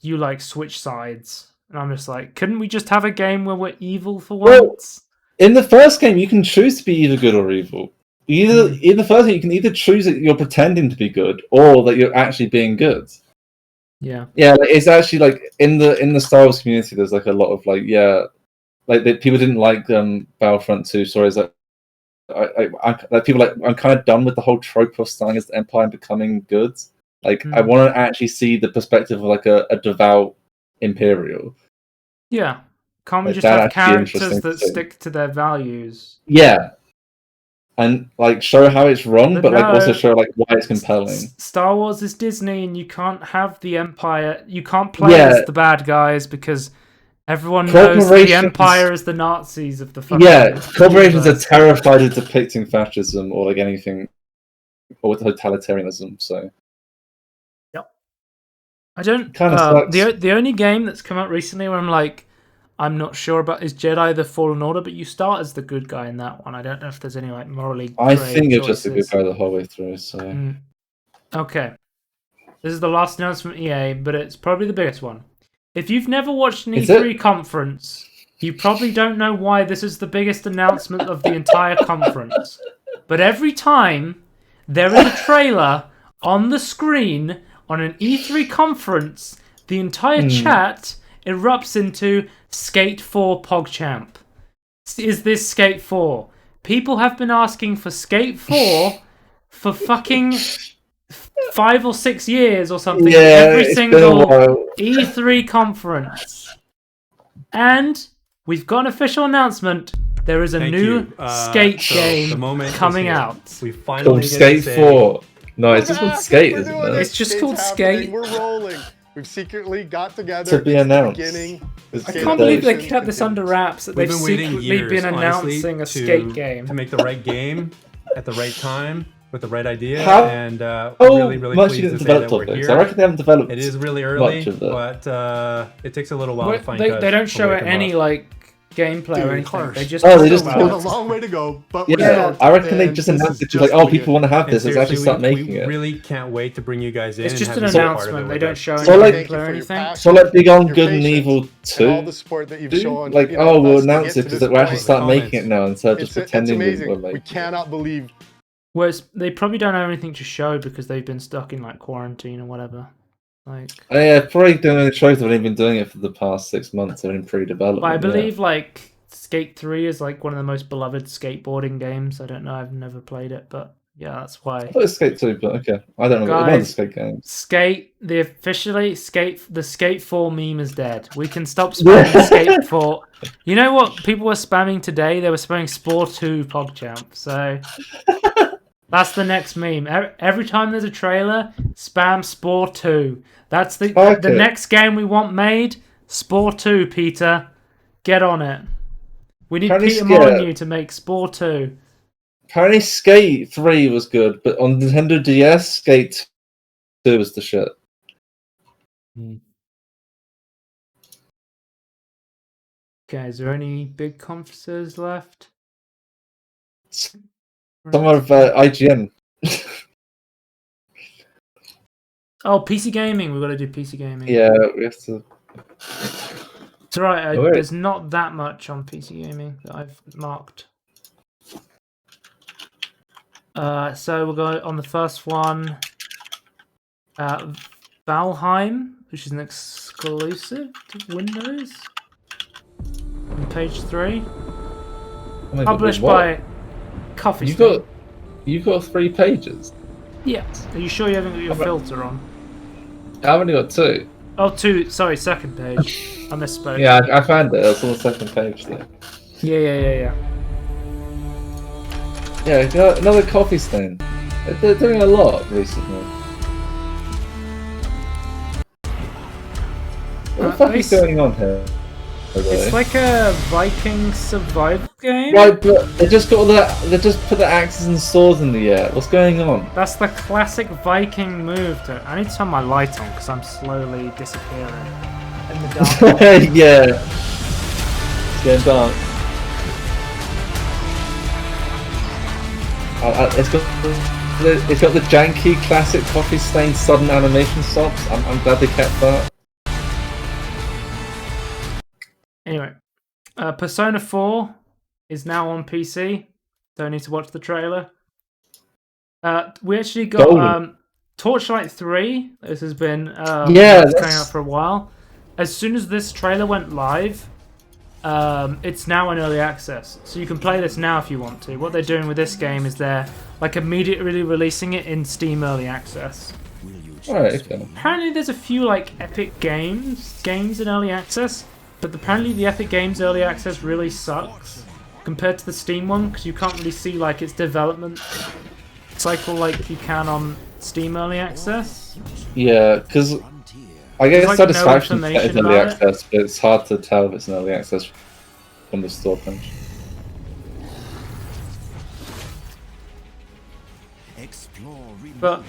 you like switch sides. And I'm just like, couldn't we just have a game where we're evil for once? In the first game, you can choose to be either good or evil. In the first game, you can either choose that you're pretending to be good or that you're actually being good. Yeah. Yeah, like, it's actually like in the Star Wars community, there's like a lot of people didn't like Battlefront 2 stories that. I'm kind of done with the whole trope of starting as the Empire and becoming good. Like, I want to actually see the perspective of like a devout Imperial. Yeah, can't we just have characters that stick to their values? Yeah, and like show how it's wrong, but like also show like why it's compelling. Star Wars is Disney, and you can't have the Empire. You can't play as the bad guys because everyone knows the Empire is the Nazis of the fucking corporations are terrified of depicting fascism or like anything or totalitarianism. So, I don't. The only game that's come out recently where I'm not sure about is Jedi: The Fallen Order, but you start as the good guy in that one. I don't know if there's any like morally. I think you're just a good guy the whole way through. So, okay, this is the last announcement from EA, but it's probably the biggest one. If you've never watched an E3 conference, you probably don't know why this is the biggest announcement of the entire conference. But every time there is a trailer on the screen on an E3 conference, the entire chat erupts into Skate 4 PogChamp. Is this Skate 4? People have been asking for Skate 4 for fucking 5 or 6 years or something, every single E3 conference. And we've got an official announcement. There is a new Skate game coming out. We finally Skate 4. No, it's just called Skate, isn't it? It's just called Skate. We're rolling. We've secretly got together. To be announced. I can't believe they kept this under wraps. That they've secretly been announcing a Skate game to make the right game at the right time. With the right idea, and really pleased to say that we're here. I reckon they haven't developed. It is really early, but it takes a little while to find. They don't show any like gameplay or Dude, anything. harsh. They just Oh, they Still just got a talked. long way to go, but Yeah, I reckon they just announced it. Like, oh, people want to have And this. Let's actually seriously, start we making it. really can't wait to bring you guys in. It's and just have an you be part of it announcement. They with don't us. show So, any like- gameplay or for your anything. passion, So like Big on your Good and patience, Evil and 2. all the support that you've shown. Like, you know, oh, we'll us to announce get it to because this we're actually point. start Comments. making it now instead of just It's pretending amazing. we're We making. cannot believe. Whereas they probably don't have anything to show because they've been stuck in like quarantine or whatever. Like, Oh, yeah, probably doing the shows. They've only been doing it for the past 6 months. They're in pre-development. but I yeah. believe like Skate 3 is like one of the most beloved skateboarding games. I don't know. I've never played it, but yeah, that's why. I thought it was Skate 2, but okay. I don't know. One of the Guys, Skate games. Skate, the Skate 4 meme is dead. We can stop spamming Skate 4. You know what people were spamming today? They were spamming Spore 2 PogChamp. So that's the next meme. Every time there's a trailer, spam Spore 2. That's the next game we want made. Spore 2, Peter. Get on it. We need Peter Molyneux to make Spore 2. Apparently Skate 3 was good, but on Nintendo DS, Skate 2 was the shit. Okay, is there any big conferences left? Some of IGN. Oh, PC gaming. We've got to do PC gaming. Yeah, we have to. It's alright. Alright. There's not that much on PC gaming that I've marked. So we'll go on the first one. Valheim, which is an exclusive to Windows. On page 3. Oh my God, Published what? by Coffee Stain. You got 3 pages. Yeah. Are you sure you haven't got your filter on? I've only got 2. Oh, 2. Sorry, second page. I misspoke. Yeah, I found it. It's on the second page there. Yeah. Yeah, got another Coffee Stain. They're doing a lot recently. What the fuck is going on here? It's like a Viking survival game. Right, but they just got they just put the axes and swords in the air. What's going on? That's the classic Viking move. I need to turn my light on because I'm slowly disappearing in the dark. Yeah. It's getting dark. It's got the janky classic Coffee Stain sudden animation stops. I'm glad they kept that. Anyway, Persona 4 is now on PC. Don't need to watch the trailer. We actually got Torchlight 3. This has been coming out for a while. As soon as this trailer went live, it's now in early access. So you can play this now if you want to. What they're doing with this game is they're like immediately releasing it in Steam early access. Alright, okay. Apparently there's a few like Epic games in early access. But apparently the Epic Games early access really sucks compared to the Steam one because you can't really see like its development cycle like you can on Steam early access. Yeah, because I guess like satisfaction no is early about access, but it's hard to tell if it's an early access from the store page. But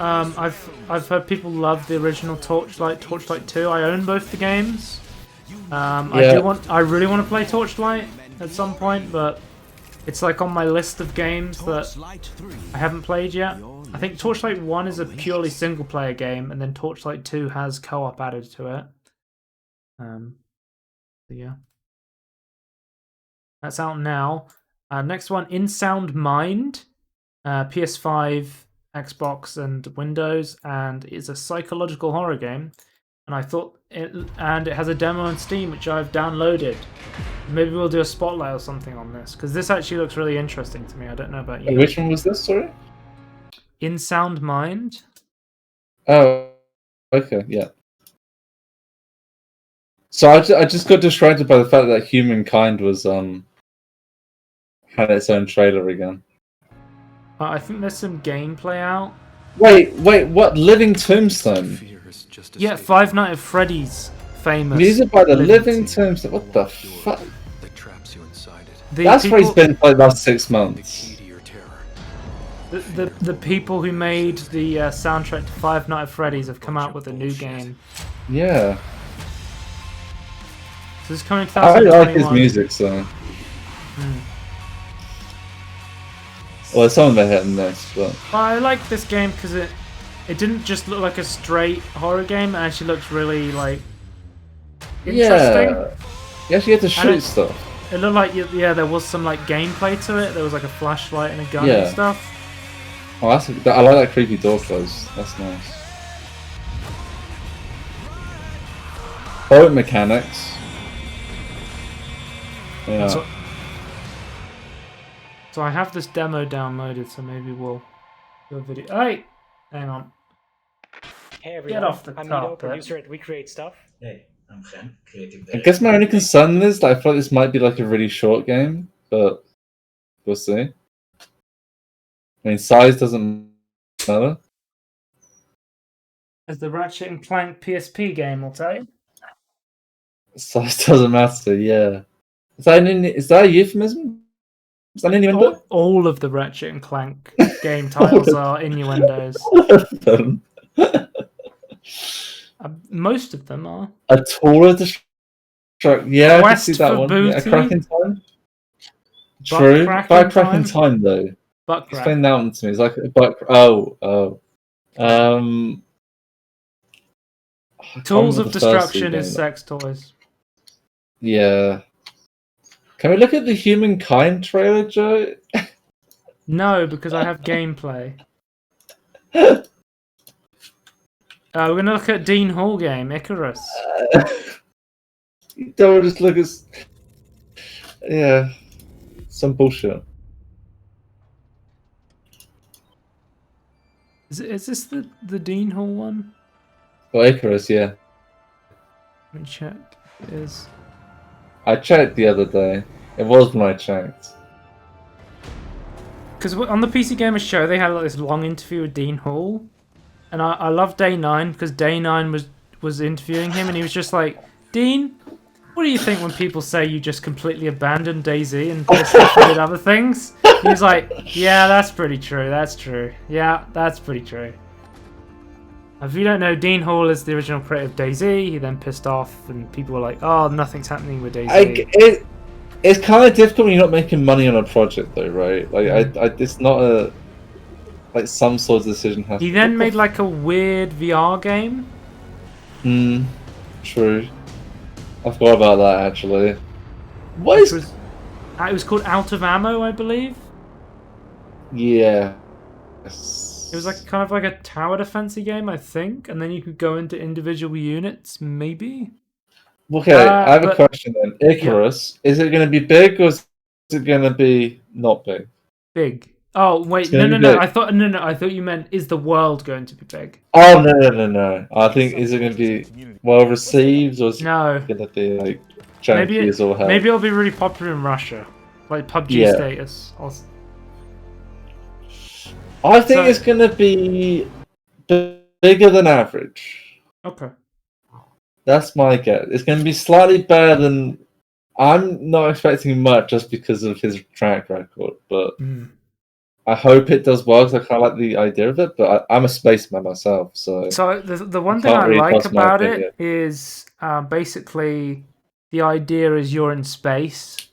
I've heard people love the original Torchlight 2. I own both the games. I really want to play Torchlight at some point, but it's like on my list of games that I haven't played yet. I think Torchlight 1 is a purely single player game, and then Torchlight 2 has co-op added to it. So yeah. That's out now. Next one, In Sound Mind. PS5, Xbox, and Windows, and it's a psychological horror game. And I thought it has a demo on Steam, which I've downloaded. Maybe we'll do a spotlight or something on this, because this actually looks really interesting to me. I don't know about you. Which one was this, sorry? In Sound Mind. Oh, okay, yeah. So I just got distracted by the fact that Humankind was had its own trailer again. I think there's some gameplay out. Wait, what? Living Tombstone? Yeah, Five Nights at Freddy's famous. Music by the Living Tombstone. What the fuck? That's where he's been for the last 6 months. The people who made the soundtrack to Five Nights at Freddy's have come out with a new game. Yeah. this is coming I 2021. like his music, so. Well, some of them are hit and miss, but. Well, I like this game because it didn't just look like a straight horror game. It actually looks really like interesting. Yeah. You actually get to shoot stuff. It looked like there was some like gameplay to it. There was like a flashlight and a gun and stuff. Oh, I like that creepy door close. That's nice. Boat mechanics. Yeah. So I have this demo downloaded, so maybe we'll do a video. Hey, hang on. Hey everyone, Get off the I'm carpet. Nito, producer at We Create Stuff. Hey, I'm Ken, creative I director. guess my only concern is that I feel like this might be like a really short game, but we'll see. I mean, size doesn't matter. As the Ratchet and Clank PSP game will tell you. Size doesn't matter, yeah. Is that a euphemism? Is that an innuendo? All of the Ratchet and Clank game titles are innuendos. All of them. Most of them are. A tour of destruction. Yeah, I can see that for one. Booty. Yeah, a crack in time. True. By a crack in time, though. Butt crack. Explain that one to me. It's like a butt. Oh. Tools of Destruction is sex toys. Yeah. Can we look at the Humankind trailer, Joe? No, because I have gameplay. We're going to look at Dean Hall game, Icarus. You don't just look at... Yeah. Some bullshit. Is this the Dean Hall one? Well, Icarus, yeah. Let me check. It is. I checked the other day. It was when I checked. Because on the PC Gamer show, they had like this long interview with Dean Hall. And I love Day 9 because Day 9 was interviewing him and he was just like, Dean, what do you think when people say you just completely abandoned DayZ and did other things? He was like, yeah, that's pretty true. That's true. Yeah, that's pretty true. If you don't know, Dean Hall is the original creator of DayZ. He then pissed off and people were like, oh, nothing's happening with DayZ. It's kind of difficult when you're not making money on a project, though, right? Like, it's not a... Like, some sort of decision has He then made, like, a weird VR game. True. I forgot about that, actually. It was called Out of Ammo, I believe. Yeah. It was like kind of like a tower defense game, I think, and then you could go into individual units, maybe. Okay, I have a question then. Icarus, is it going to be big or is it going to be not big? Big. Oh wait, no. I thought you meant is the world going to be big? Oh no. I think is it going to be well received or is it going to be like janky as all hell? Maybe it'll be really popular in Russia, like PUBG status. I think it's going to be bigger than average. Okay. That's my guess. It's going to be slightly better than... I'm not expecting much just because of his track record, but I hope it does well because I kind of like the idea of it, but I'm a spaceman myself, so... So the one thing I like about it is basically the idea is you're in space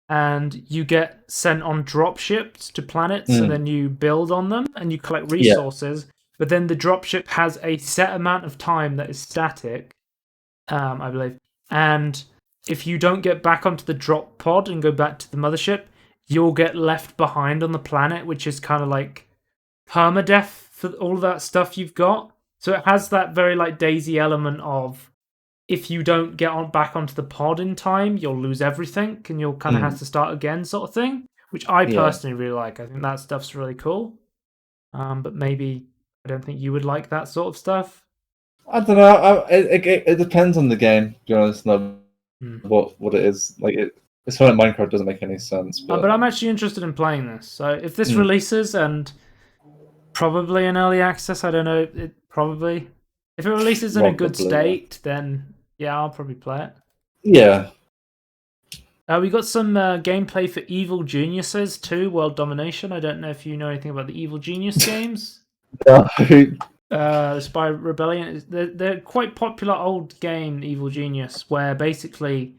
and you get sent on dropships to planets and then you build on them and you collect resources, but then the dropship has a set amount of time that is static, I believe, and if you don't get back onto the drop pod and go back to the mothership, you'll get left behind on the planet, which is kind of like permadeath for all of that stuff you've got. So it has that very like DayZ element of if you don't get back onto the pod in time, you'll lose everything and you'll kind of have to start again sort of thing, which I personally really like. I think that stuff's really cool. But maybe I don't think you would like that sort of stuff. I don't know. It depends on the game, to be honest, what it is. Like it's fun like Minecraft doesn't make any sense. But I'm actually interested in playing this. So if this releases and probably in early access, I don't know, if it releases in a good state, then yeah, I'll probably play it. Yeah. We got some gameplay for Evil Geniuses 2, World Domination. I don't know if you know anything about the Evil Genius games. No. Spy Rebellion. They're quite popular old game, Evil Genius, where basically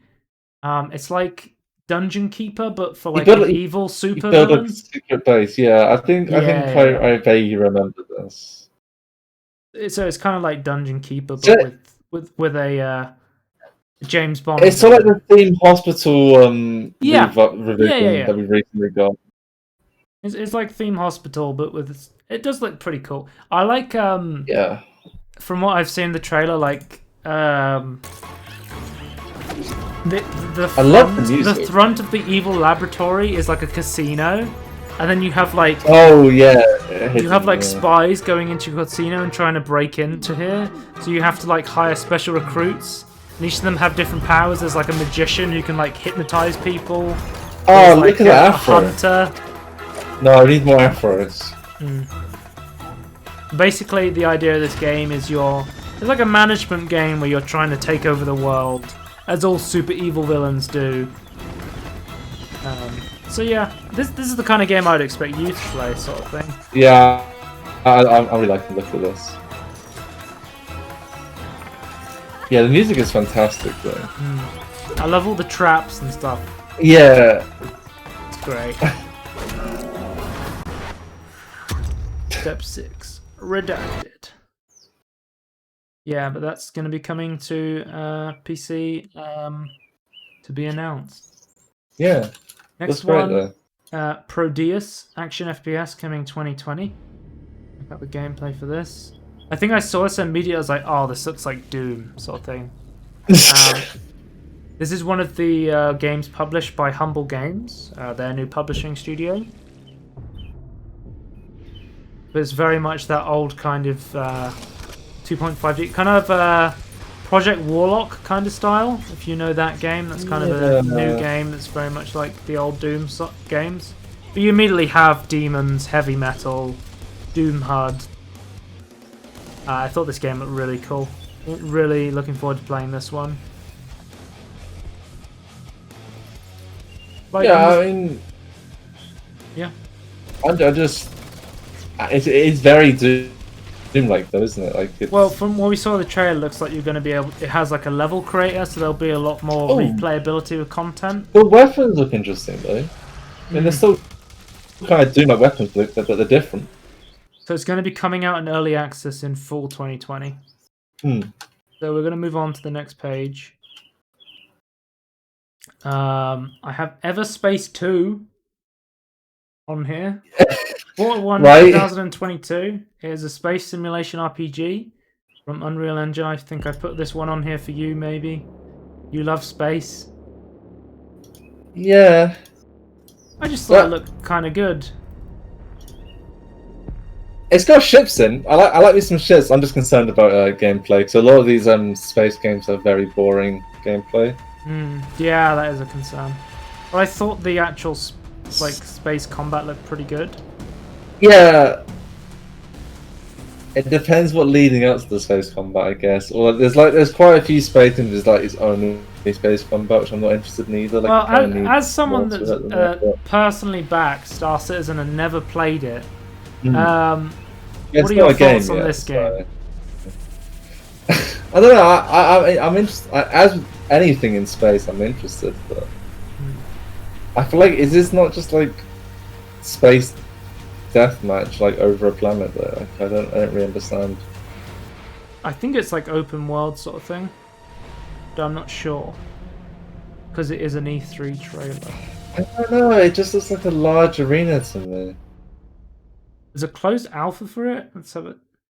It's like Dungeon Keeper, but for You like build an a- evil You super build a villain. secret base. Yeah, I think I vaguely remember this. So it's kind of like Dungeon Keeper, So- but with a James Bond. It's sort of villain. like the theme hospital Yeah. revision Yeah. that we recently got. It's like Theme Hospital, but with it does look pretty cool. I like Yeah. from what I've seen in the trailer, like the I love the front, music. front of the evil laboratory is like a casino, and then you have like Oh yeah. you have like spies going into your casino and trying to break into here. So you have to like hire special recruits, and each of them have different powers. There's like a magician who can like hypnotize people. Oh, There's, look like, at that a afro. hunter. No, I need more afros. Basically, the idea of this game is it's like a management game where you're trying to take over the world, as all super evil villains do. So yeah, this is the kind of game I'd expect you to play, sort of thing. Yeah, I really like the look of this. Yeah, the music is fantastic though. I love all the traps and stuff. Yeah. It's great. Step 6. Redacted. Yeah, but that's going to be coming to PC to be announced. Yeah. Next That's great one, though. Prodeus, Action FPS coming 2020. I've got the gameplay for this. I think I saw this immediately. I was like, oh, this looks like Doom, sort of thing. This is one of the games published by Humble Games, their new publishing studio. But it's very much that old kind of 2.5D, kind of Project Warlock kind of style, if you know that game. That's kind of a new game that's very much like the old Doom games. But you immediately have demons, heavy metal, Doom HUD. I thought this game looked really cool. Really looking forward to playing this one. Like, Yeah, I mean... Yeah. I just... It's very Doom-like though, isn't it? Like, it's... Well, from what we saw in the trailer, it looks like you're going to be able... It has like a level creator, so there'll be a lot more replayability with content. The weapons look interesting though. I mean, they're still kind of Doom-like weapons, but they're different. So it's going to be coming out in early access in fall 2020. So we're going to move on to the next page. I have Everspace 2 on here. Quarter 1 2022. Here's a space simulation RPG from Unreal Engine. I think I put this one on here for you, maybe. You love space. Yeah. I just thought it looked kind of good. It's got ships in. I like me some ships. I'm just concerned about gameplay because a lot of these space games have very boring gameplay. Yeah, that is a concern. But I thought the actual like space combat looked pretty good. Yeah. It depends what leading up to the space combat, I guess. Or there's quite a few space games there's like its own space combat, which I'm not interested in either. Like, well, as someone that's personally backed Star Citizen and never played it, what are your thoughts on this game? I don't know. I'm interested. As anything in space, I'm interested. But I feel like is this not just like space deathmatch like over a planet though? I don't really understand. I think it's like open world sort of thing, but I'm not sure because it is an E3 trailer. I don't know. It just looks like a large arena to me. There's a closed alpha for it. Let's have it.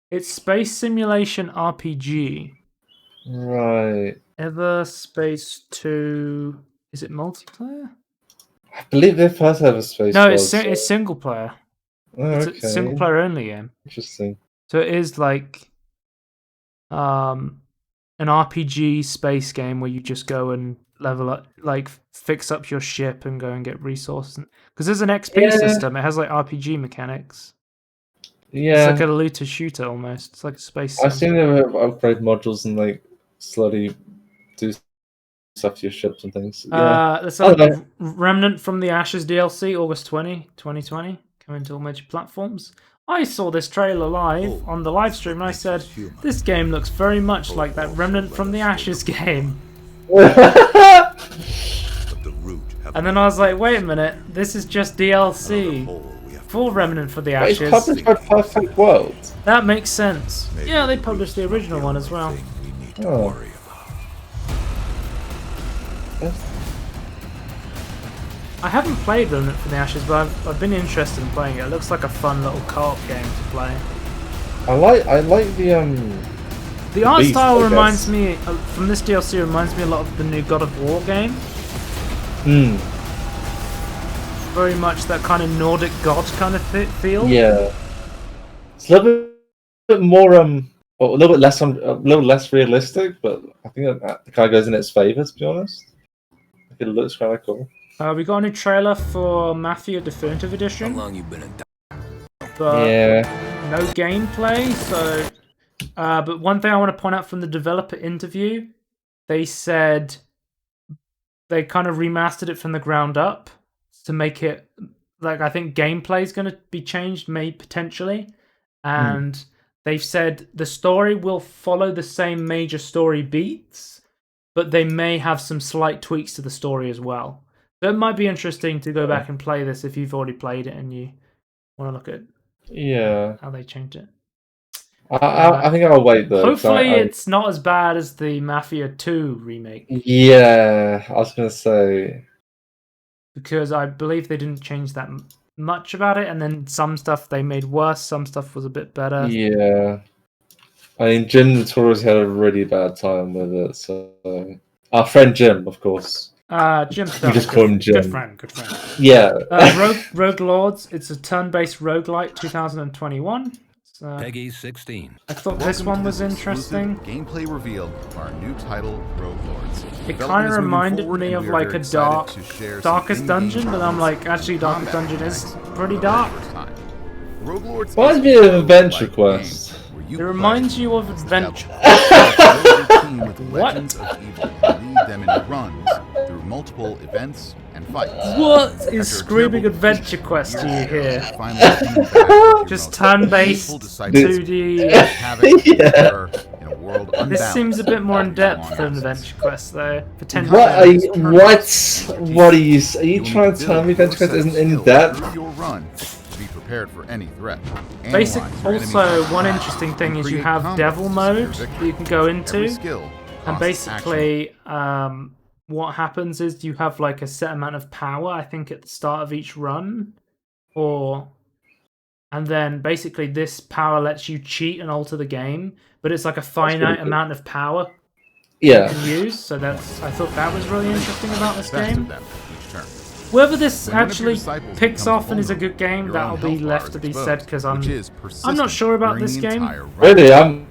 It's Space Simulation RPG. Right. Everspace 2. Is it multiplayer? I believe they first have a space. No, it's single player. Oh, It's okay. a single player only game. Interesting. So it is like an RPG space game where you just go and level up, like fix up your ship and go and get resources. Because there's an XP system. It has like RPG mechanics. Yeah. It's like a looter shooter almost. It's like a space. I've seen them upgrade modules and like slowly do stuff to your ships and things. Yeah. Let's have Remnant from the Ashes DLC, August 2020, coming to all major platforms. I saw this trailer live on the live stream and I said, this game looks very much like that Remnant from the Ashes game. And then I was like, wait a minute, this is just DLC for Remnant for the But it's Ashes. published by Perfect World. That makes sense. Yeah, they published the original one as well. Oh. I haven't played Remnant for the Ashes, but I've been interested in playing it. It looks like a fun little co-op game to play. I like the art beast, style I guess. reminds me from this DLC reminds me a lot of the new God of War game. Hmm. Very much that kind of Nordic god kind of feel. Yeah. It's a little bit more well, a little bit less realistic, but I think that kind of goes in its favour, to be honest. I think it looks kind of cool. We got a new trailer for Mafia Definitive Edition. How long you been but Yeah. no gameplay. So, but one thing I want to point out from the developer interview, they said they kind of remastered it from the ground up to make it like I think gameplay is going to be changed, potentially, and they've said the story will follow the same major story beats, but they may have some slight tweaks to the story as well. So it might be interesting to go back and play this if you've already played it and you want to look at how they changed it. I think I'll wait though. Hopefully it's not as bad as the Mafia 2 remake. Yeah, I was gonna say. Because I believe they didn't change that much about it, and then some stuff they made worse, some stuff was a bit better. Yeah. I mean, Jim notoriously had a really bad time with it, so... Our friend Jim, of course. Jim We just call him Jim. Good friend. Yeah. Rogue Lords, it's a turn-based roguelite 2021. Peggy 16. I thought this one was interesting. Gameplay revealed of our new title, Rogue Lords. It kind of reminded me of like a Darkest Dungeon, but I'm like, actually Darkest Dungeon is pretty dark. Rogue Lords reminds me of Adventure Quest. It reminds you of Adventure. What? Lead them in runs through multiple events and fights. What is screaming Adventure Quest to you here? Just turn-based 2D. This seems a bit more in depth than Adventure Quest, though. Potentially. What are you trying to tell me Adventure Quest isn't in depth? Be prepared for any threat. Also, one interesting thing is you have Devil Mode that you can go into, and basically, what happens is you have like a set amount of power, I think, at the start of each run, and then basically this power lets you cheat and alter the game, but it's like a finite amount of power you can use. So I thought that was really interesting about this game. Whether this actually picks off and is a good game, that'll be left to be said, because I'm not sure about this game. Really, I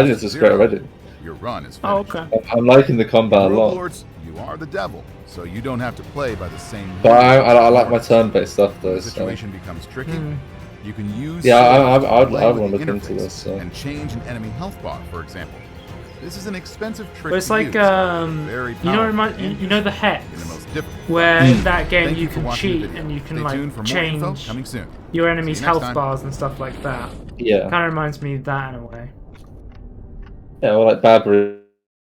didn't subscribe already. Your run is finished. Oh, okay. I'm liking the combat a lot. Lords, you are the devil, so you don't have to play by the same rules. But I like my turn-based stuff though. The situation becomes tricky. You can use I want to look into this. And change an enemy health bar, for example. This is an expensive trick. But it's like you know the Hex, where in that game you can cheat and you can like change your enemy's health bars and stuff like that. Yeah. Kind of reminds me of that in a way. Yeah, or like Barbarism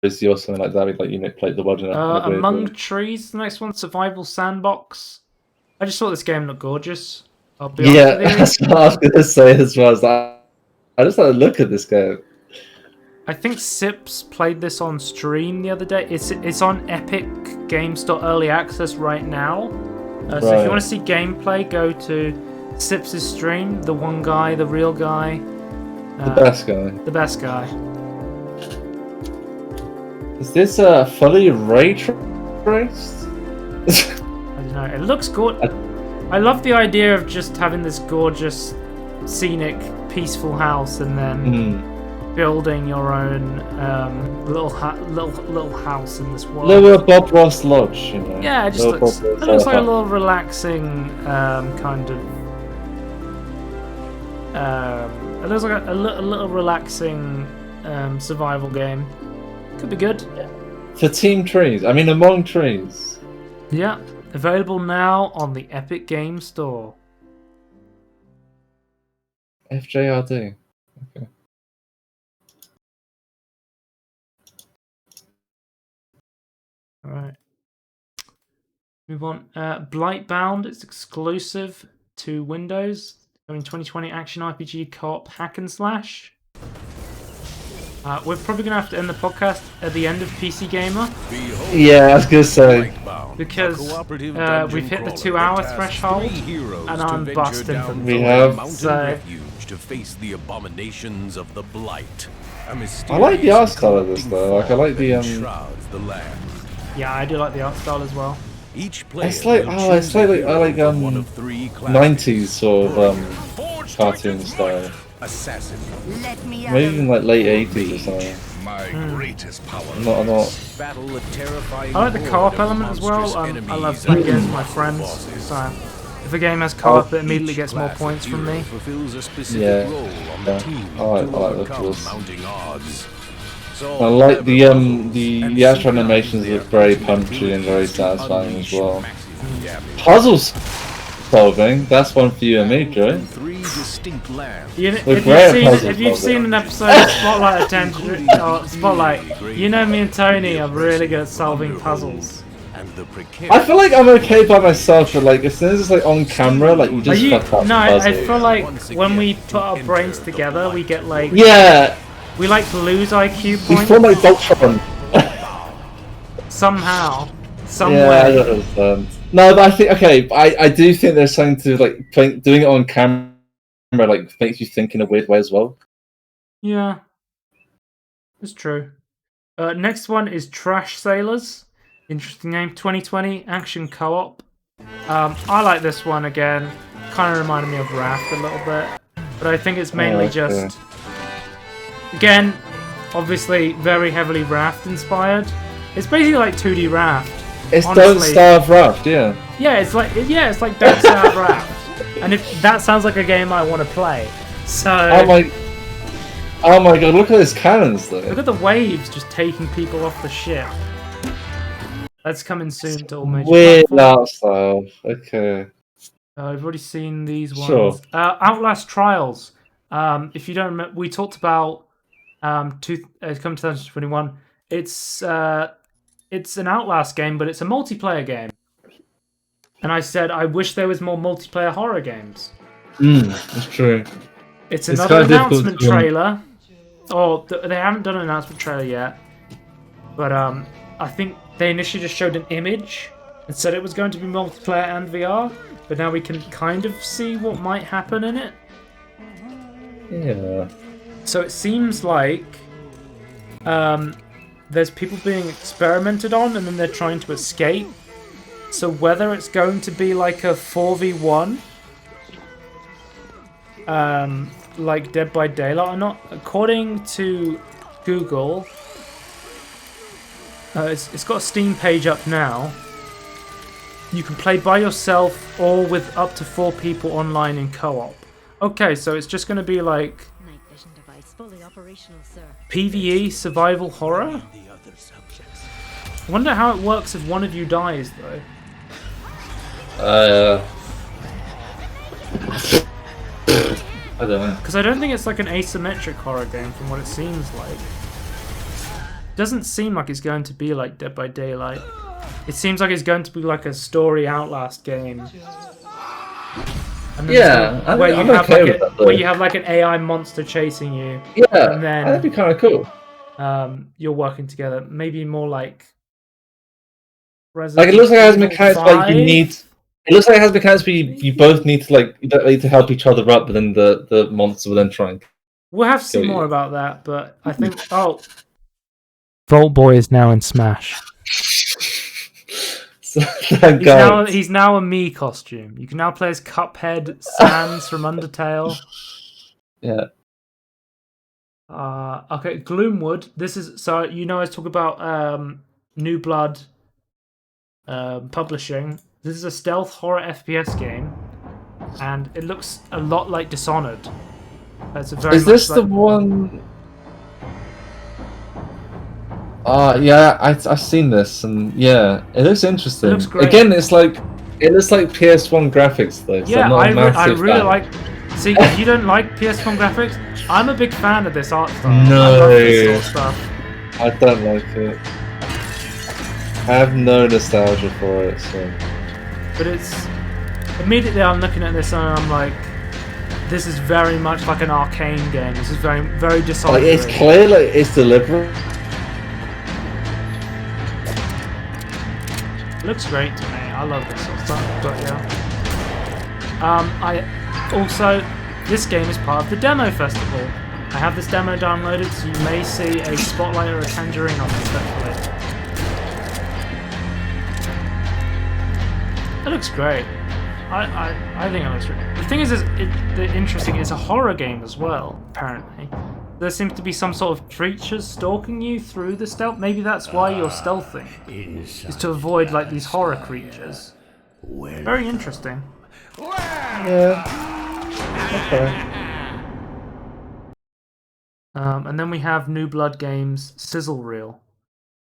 or something like that. Like play the world in Among Trees, the next one, Survival Sandbox. I just thought this game looked gorgeous. I'll be honest with you. That's what I was gonna say as well. I just had a look at this game. I think Sips played this on stream the other day. It's on Epic Games Store Early Access right now. So if you want to see gameplay, go to Sips' stream. The one guy, the real guy. The best guy. The best guy. Is this fully ray traced? I don't know. It looks good. I love the idea of just having this gorgeous, scenic, peaceful house and then building your own little house in this world. Little Bob Ross Lodge, you know. Yeah, it looks like a little relaxing kind of. It looks like a little relaxing survival game. Could be good. For Team Trees, I mean Among Trees. Yeah, available now on the Epic Games Store. FJRD. Okay. All right. Move on. Blightbound. It's exclusive to Windows. In 2020, action RPG co-op hack and slash. We're probably gonna have to end the podcast at the end of PC Gamer. Yeah, I was gonna say. Because we've hit the 2-hour threshold, and I'm busting from We have. So, to face the abominations of the blight. I like the art style of this though. Like I like the yeah, I do like the art style as well. Each player It's like it's like I like 90s sort of cartoon style. Assassin. Maybe even like late 80s or something. My greatest power. I'm not. Battle a terrifying I like the co-op element as well. I love playing games with my friends. So if a game has co-op, it immediately gets more points from me. Yeah. I like those. I like the actual animations look very punchy and very satisfying as well. Puzzles solving, that's one for you and me, Joey. If you've seen an episode of Spotlight Attention or Spotlight, you know me and Tony are really good at solving puzzles. I feel like I'm okay by myself, but like as soon as it's like on camera, like you just fuck up. No, I feel like when we put our brains together, we get like we like lose IQ points. We form like Voltron. Somehow, Yeah, I don't understand. No, but I think I do think there's something to like doing it on camera, like makes you think in a weird way as well. Yeah, it's true. Next one is Trash Sailors. Interesting name. 2020 action co-op. I like this one again. Kind of reminded me of Raft a little bit, but I think it's mainly just. Again, obviously very heavily Raft inspired. It's basically like 2D Raft. It's Don't Starve Raft, yeah. Yeah, it's like Don't Starve Raft. And if that sounds like a game I want to play. So Oh my god, look at those cannons though. Look at the waves just taking people off the ship. That's coming soon to all major weird platforms. art style. Okay. I've already seen these ones. Sure. Outlast Trials. If you don't remember, we talked about come 2021. It's an Outlast game, but it's a multiplayer game. And I said I wish there was more multiplayer horror games. That's true. It's another announcement trailer. Oh, they haven't done an announcement trailer yet. But I think they initially just showed an image and said it was going to be multiplayer and VR. But now we can kind of see what might happen in it. Yeah. So it seems like there's people being experimented on and then they're trying to escape. So whether it's going to be like a 4v1, like Dead by Daylight or not, according to Google, it's got a Steam page up now. You can play by yourself or with up to 4 people online in co-op. Okay, so it's just going to be like PvE survival horror? I wonder how it works if one of you dies, though. I don't know. Because I don't think it's like an asymmetric horror game from what it seems like. Doesn't seem like it's going to be like Dead by Daylight. It seems like it's going to be like a story Outlast game. And Yeah, where I'm okay with that, though. where you have like an AI monster chasing you. Yeah, and then that'd be kind of cool. You're working together. Maybe more like. Like it looks like it has mechanics like you 5? need. It looks like it has mechanics where you both need to like you don't need to help each other up, but then the monster will then try and. We'll have to see more about that, but I think Vault Boy is now in Smash. He's now a Mii costume. You can now play as Cuphead, Sans from Undertale. Yeah. Okay, Gloomwood. This is so you know I was talking about New Blood publishing. This is a stealth horror FPS game, and it looks a lot like Dishonored. It's a very Is this the one? Yeah, I've seen this, and yeah, it looks interesting. It looks great. Again, it looks like PS1 graphics though. So Yeah, I'm not a I massive really fan. like. See, if you don't like PS1 graphics, I'm a big fan of this art style. No, I love this sort of stuff. I don't like it. I have no nostalgia for it. So. but it's immediately I'm looking at this and I'm like, this is very much like an arcane game. This is very, very Dishonored. Like, it's clear, like, it's deliberate. It looks great to me. I love this sort of stuff. But yeah. I also, this game is part of the demo festival. I have this demo downloaded, so you may see a spotlight or a tangerine on this, hopefully. It looks great. I think it looks great. The thing is the interesting, it's a horror game as well, apparently. There seems to be some sort of creatures stalking you through the stealth. Maybe that's why you're stealthing, is to avoid like these horror creatures. Very interesting. Yeah. Okay. And then we have New Blood Games Sizzle Reel.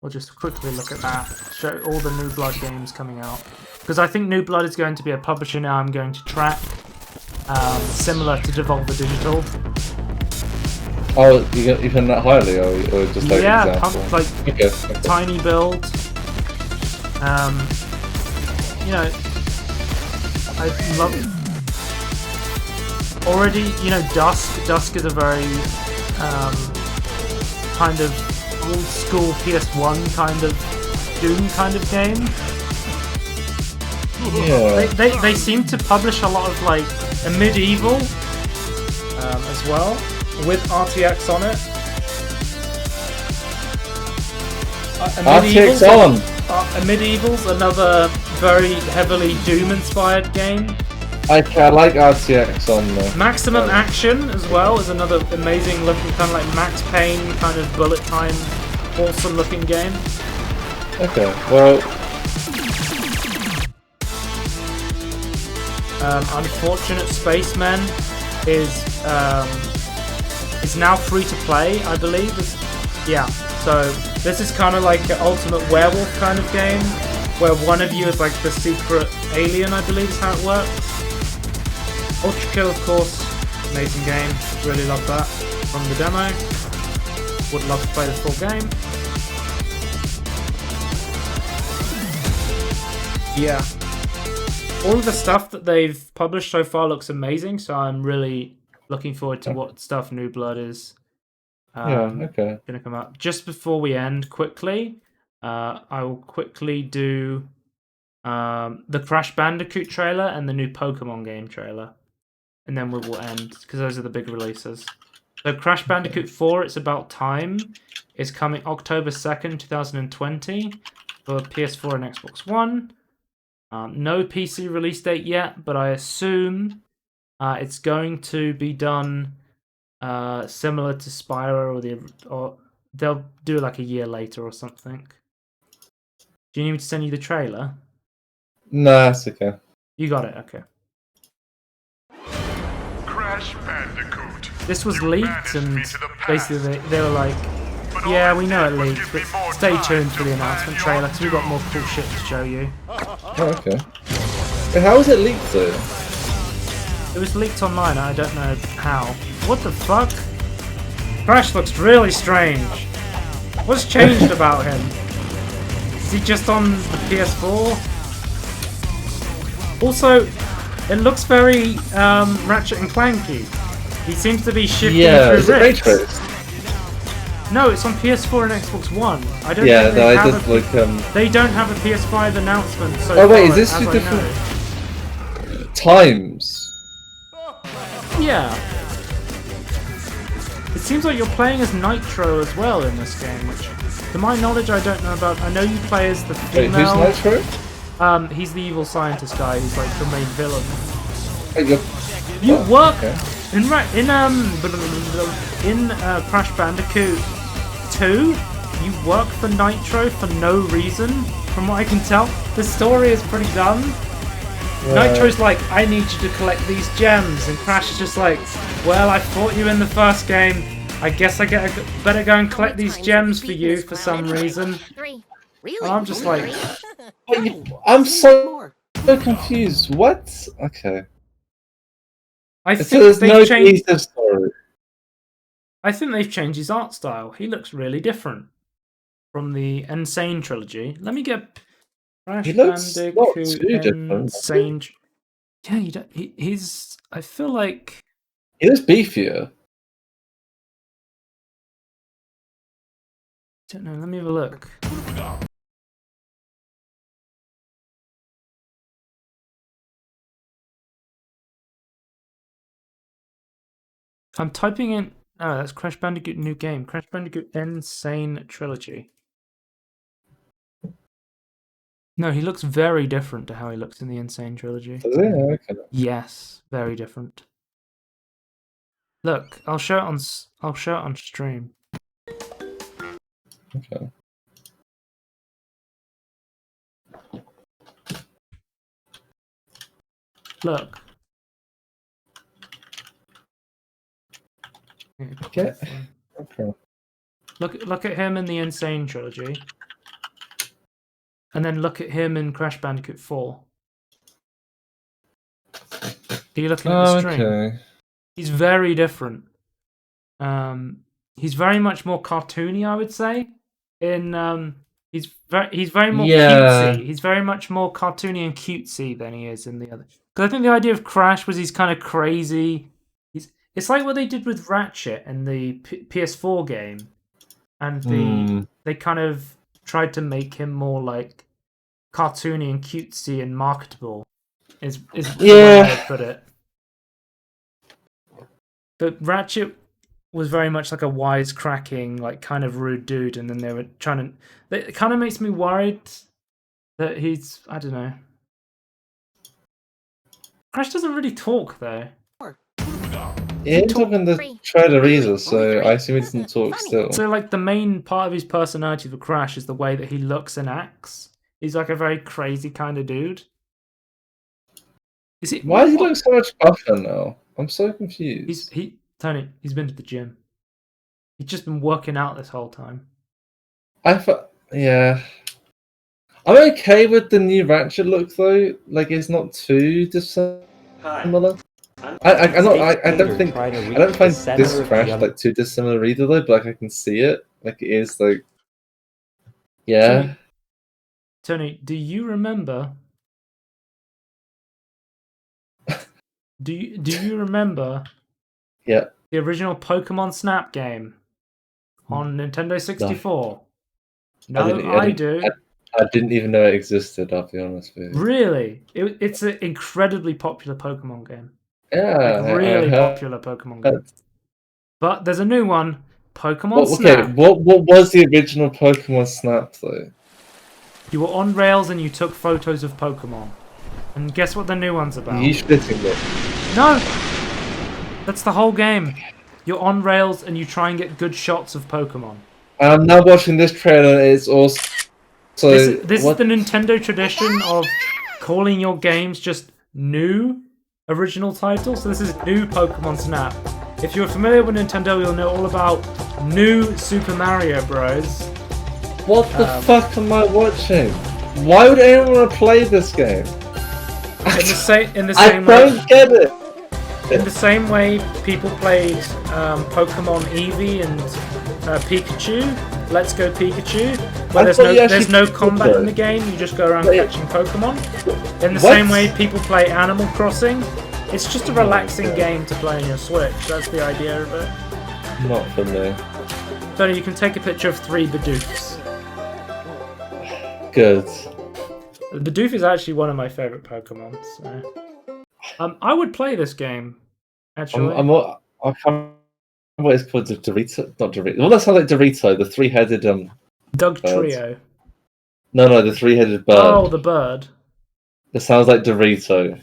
We'll just quickly look at that. Show all the New Blood games coming out. Because I think New Blood is going to be a publisher now I'm going to track. Similar to Devolver Digital. Oh, you can that highly, or just like yeah, an example? Like okay. tiny build. You know, I love already. You know, Dusk. Dusk is a very kind of old school PS1 kind of Doom kind of game. Yeah. They seem to publish a lot of like a medieval as well with RTX on it. RTX on. A medieval's another very heavily Doom inspired game. I like RTX on there. Maximum Action as well is another amazing looking kind of like Max Payne kind of bullet time, awesome looking game. Okay, well. Unfortunate Spacemen is now free to play, I believe. Yeah, so this is kind of like an Ultimate Werewolf kind of game, where one of you is like the secret alien, I believe is how it works. Ultra Kill, of course, amazing game. Really love that from the demo. Would love to play the full game. Yeah. All of the stuff that they've published so far looks amazing, so I'm really looking forward to what stuff New Blood is Okay. going to come out. Just before we end, quickly, I will quickly do the Crash Bandicoot trailer and the new Pokemon game trailer. And then we will end, because those are the big releases. So Crash Bandicoot 4, It's About Time, is coming October 2nd, 2020 for PS4 and Xbox One. No PC release date yet, but I assume it's going to be done similar to Spyro, or they'll do it like a year later or something. Do you need me to send you the trailer? No, that's okay. You got it, okay. Crash Bandicoot. This was leaked, and basically they were like, yeah, we know it leaked, but stay tuned for the announcement trailer, because we've got more cool shit to show you. Oh, okay. Wait, how was it leaked, though? It was leaked online, I don't know how. What the fuck? Crash looks really strange. What's changed about him? Is he just on the PS4? Also, it looks very Ratchet and Clanky. He seems to be shifting through rifts. No, it's on PS4 and Xbox One. I don't think they have they don't have a PS5 announcement so oh wait, far, is this two different times? Yeah. It seems like you're playing as Nitro as well in this game, which, to my knowledge, I don't know about. I know you play as the female. Wait, who's Nitro? He's the evil scientist guy. He's like the main villain. You work in Crash Bandicoot 2. You work for Nitro for no reason, from what I can tell. The story is pretty dumb. Right. Nitro's like, I need you to collect these gems, and Crash is just like, well, I fought you in the first game. I guess I better go and collect these gems for you for some reason. And I'm just like, I'm so confused. What? Okay. I think they've changed. Story. I think they've changed his art style. He looks really different from the Insane trilogy. Let me get Crash He looks not Bandicoot too different. Insane. Yeah, you don't, he's. I feel like He looks beefier. I don't know. Let me have a look. I'm typing in. Oh, that's Crash Bandicoot new game. Crash Bandicoot Insane Trilogy. No, he looks very different to how he looks in the Insane Trilogy. Does he? Okay. Yes, very different. Look, I'll show it on stream. Okay. Look. Okay. Okay. Look at him in the Insane Trilogy. And then look at him in Crash Bandicoot 4. Are you looking at the stream? Okay. He's very different. He's very much more cartoony, I would say. He's very more cutesy. He's very much more cartoony and cutesy than he is in the other. Because I think the idea of Crash was he's kind of crazy. It's like what they did with Ratchet in the PS4 game, and they kind of tried to make him more like cartoony and cutesy and marketable. Is the way I would put it. But Ratchet was very much like a wisecracking, like kind of rude dude, and then they were trying to. It kind of makes me worried that he's. I don't know. Crash doesn't really talk though. He ends up in the trailer either, so I assume he doesn't talk still. So like the main part of his personality for Crash is the way that he looks and acts. He's like a very crazy kind of dude. Why does he look so much buffer now? I'm so confused. Tony, he's been to the gym. He's just been working out this whole time. Yeah. I'm okay with the new Ratchet look though. Like it's not too dissimilar. I don't find this Crash like too dissimilar either though, but like I can see it. Like it is like yeah. Tony, do you remember? Do you remember? Yeah. The original Pokemon Snap game on Nintendo 64. No, I do. I didn't even know it existed. I'll be honest with you. Really, it's an incredibly popular Pokemon game. Yeah, like really popular Pokemon game. But there's a new one, Pokemon Snap. Okay, what was the original Pokemon Snap though? You were on rails and you took photos of Pokemon. And guess what the new one's about? You shitting it? No! That's the whole game. You're on rails and you try and get good shots of Pokemon. I'm now watching this trailer. It's also this is the Nintendo tradition of calling your games just new original titles. So this is new Pokemon Snap. If you're familiar with Nintendo, you'll know all about new Super Mario Bros. What the fuck am I watching? Why would anyone want to play this game? In the same way, I don't get it. In the same way people played Pokemon Eevee and Pikachu, Let's Go Pikachu, where there's no combat in the game, you just go around catching Pokemon. In the same way people play Animal Crossing, it's just a relaxing game to play on your Switch, that's the idea of it. Not for me. So you can take a picture of 3 Bidoofs. Good. Bidoof is actually one of my favourite Pokemon, so... I would play this game, actually. I can't remember what it's called. Dorito? Not Dorito. Well, that sounds like Dorito, the 3-headed Doug bird. Trio. No, the 3-headed bird. Oh, the bird. It sounds like Dorito.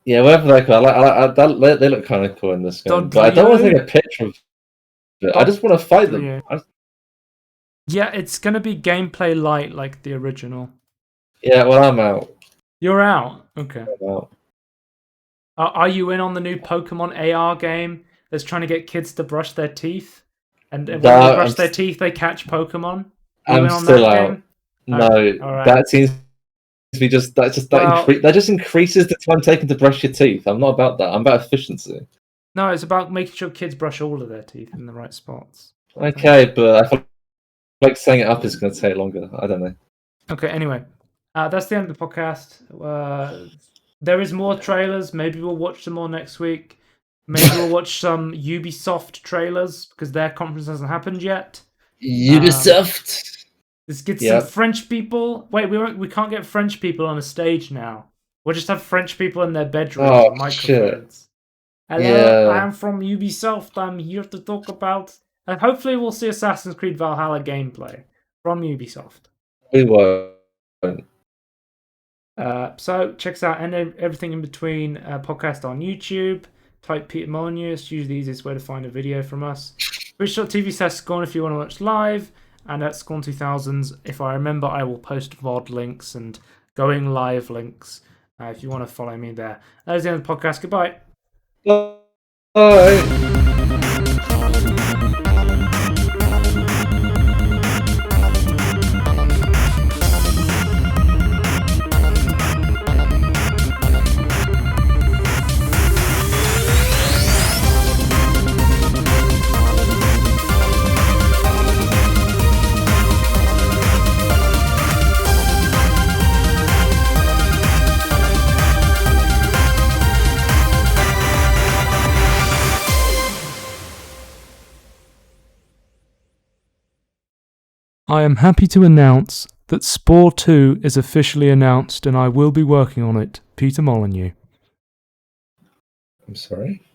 Yeah, whatever they're called. They look kind of cool in this game, but I don't want to take a picture of it. I just want to fight them. Yeah, it's going to be gameplay light like the original. Yeah, well, I'm out. You're out? Okay. I'm out. Are you in on the new Pokemon AR game that's trying to get kids to brush their teeth? And when they brush their teeth, they catch Pokemon? I'm still out. No, that seems to be that just increases the time taken to brush your teeth. I'm not about that. I'm about efficiency. No, it's about making sure kids brush all of their teeth in the right spots. Okay, but I feel like setting it up is going to take longer. I don't know. Okay, anyway. That's the end of the podcast. There is more trailers. Maybe we'll watch some more next week. Maybe we'll watch some Ubisoft trailers because their conference hasn't happened yet. Ubisoft. Let's get some French people. Wait, we can't get French people on a stage now. We'll just have French people in their bedrooms with microphones. Hello, I'm from Ubisoft. I'm here to talk about... And hopefully we'll see Assassin's Creed Valhalla gameplay from Ubisoft. We won't. So check us out and everything in between podcast on YouTube. Type Peter Molyneux. It's usually the easiest way to find a video from us. Twitch.tv/Scorn if you want to watch live. And at Scorn 2000s, if I remember, I will post VOD links and going live links if you want to follow me there. That is the end of the podcast. Goodbye. Bye. I am happy to announce that Spore 2 is officially announced and I will be working on it. Peter Molyneux. I'm sorry?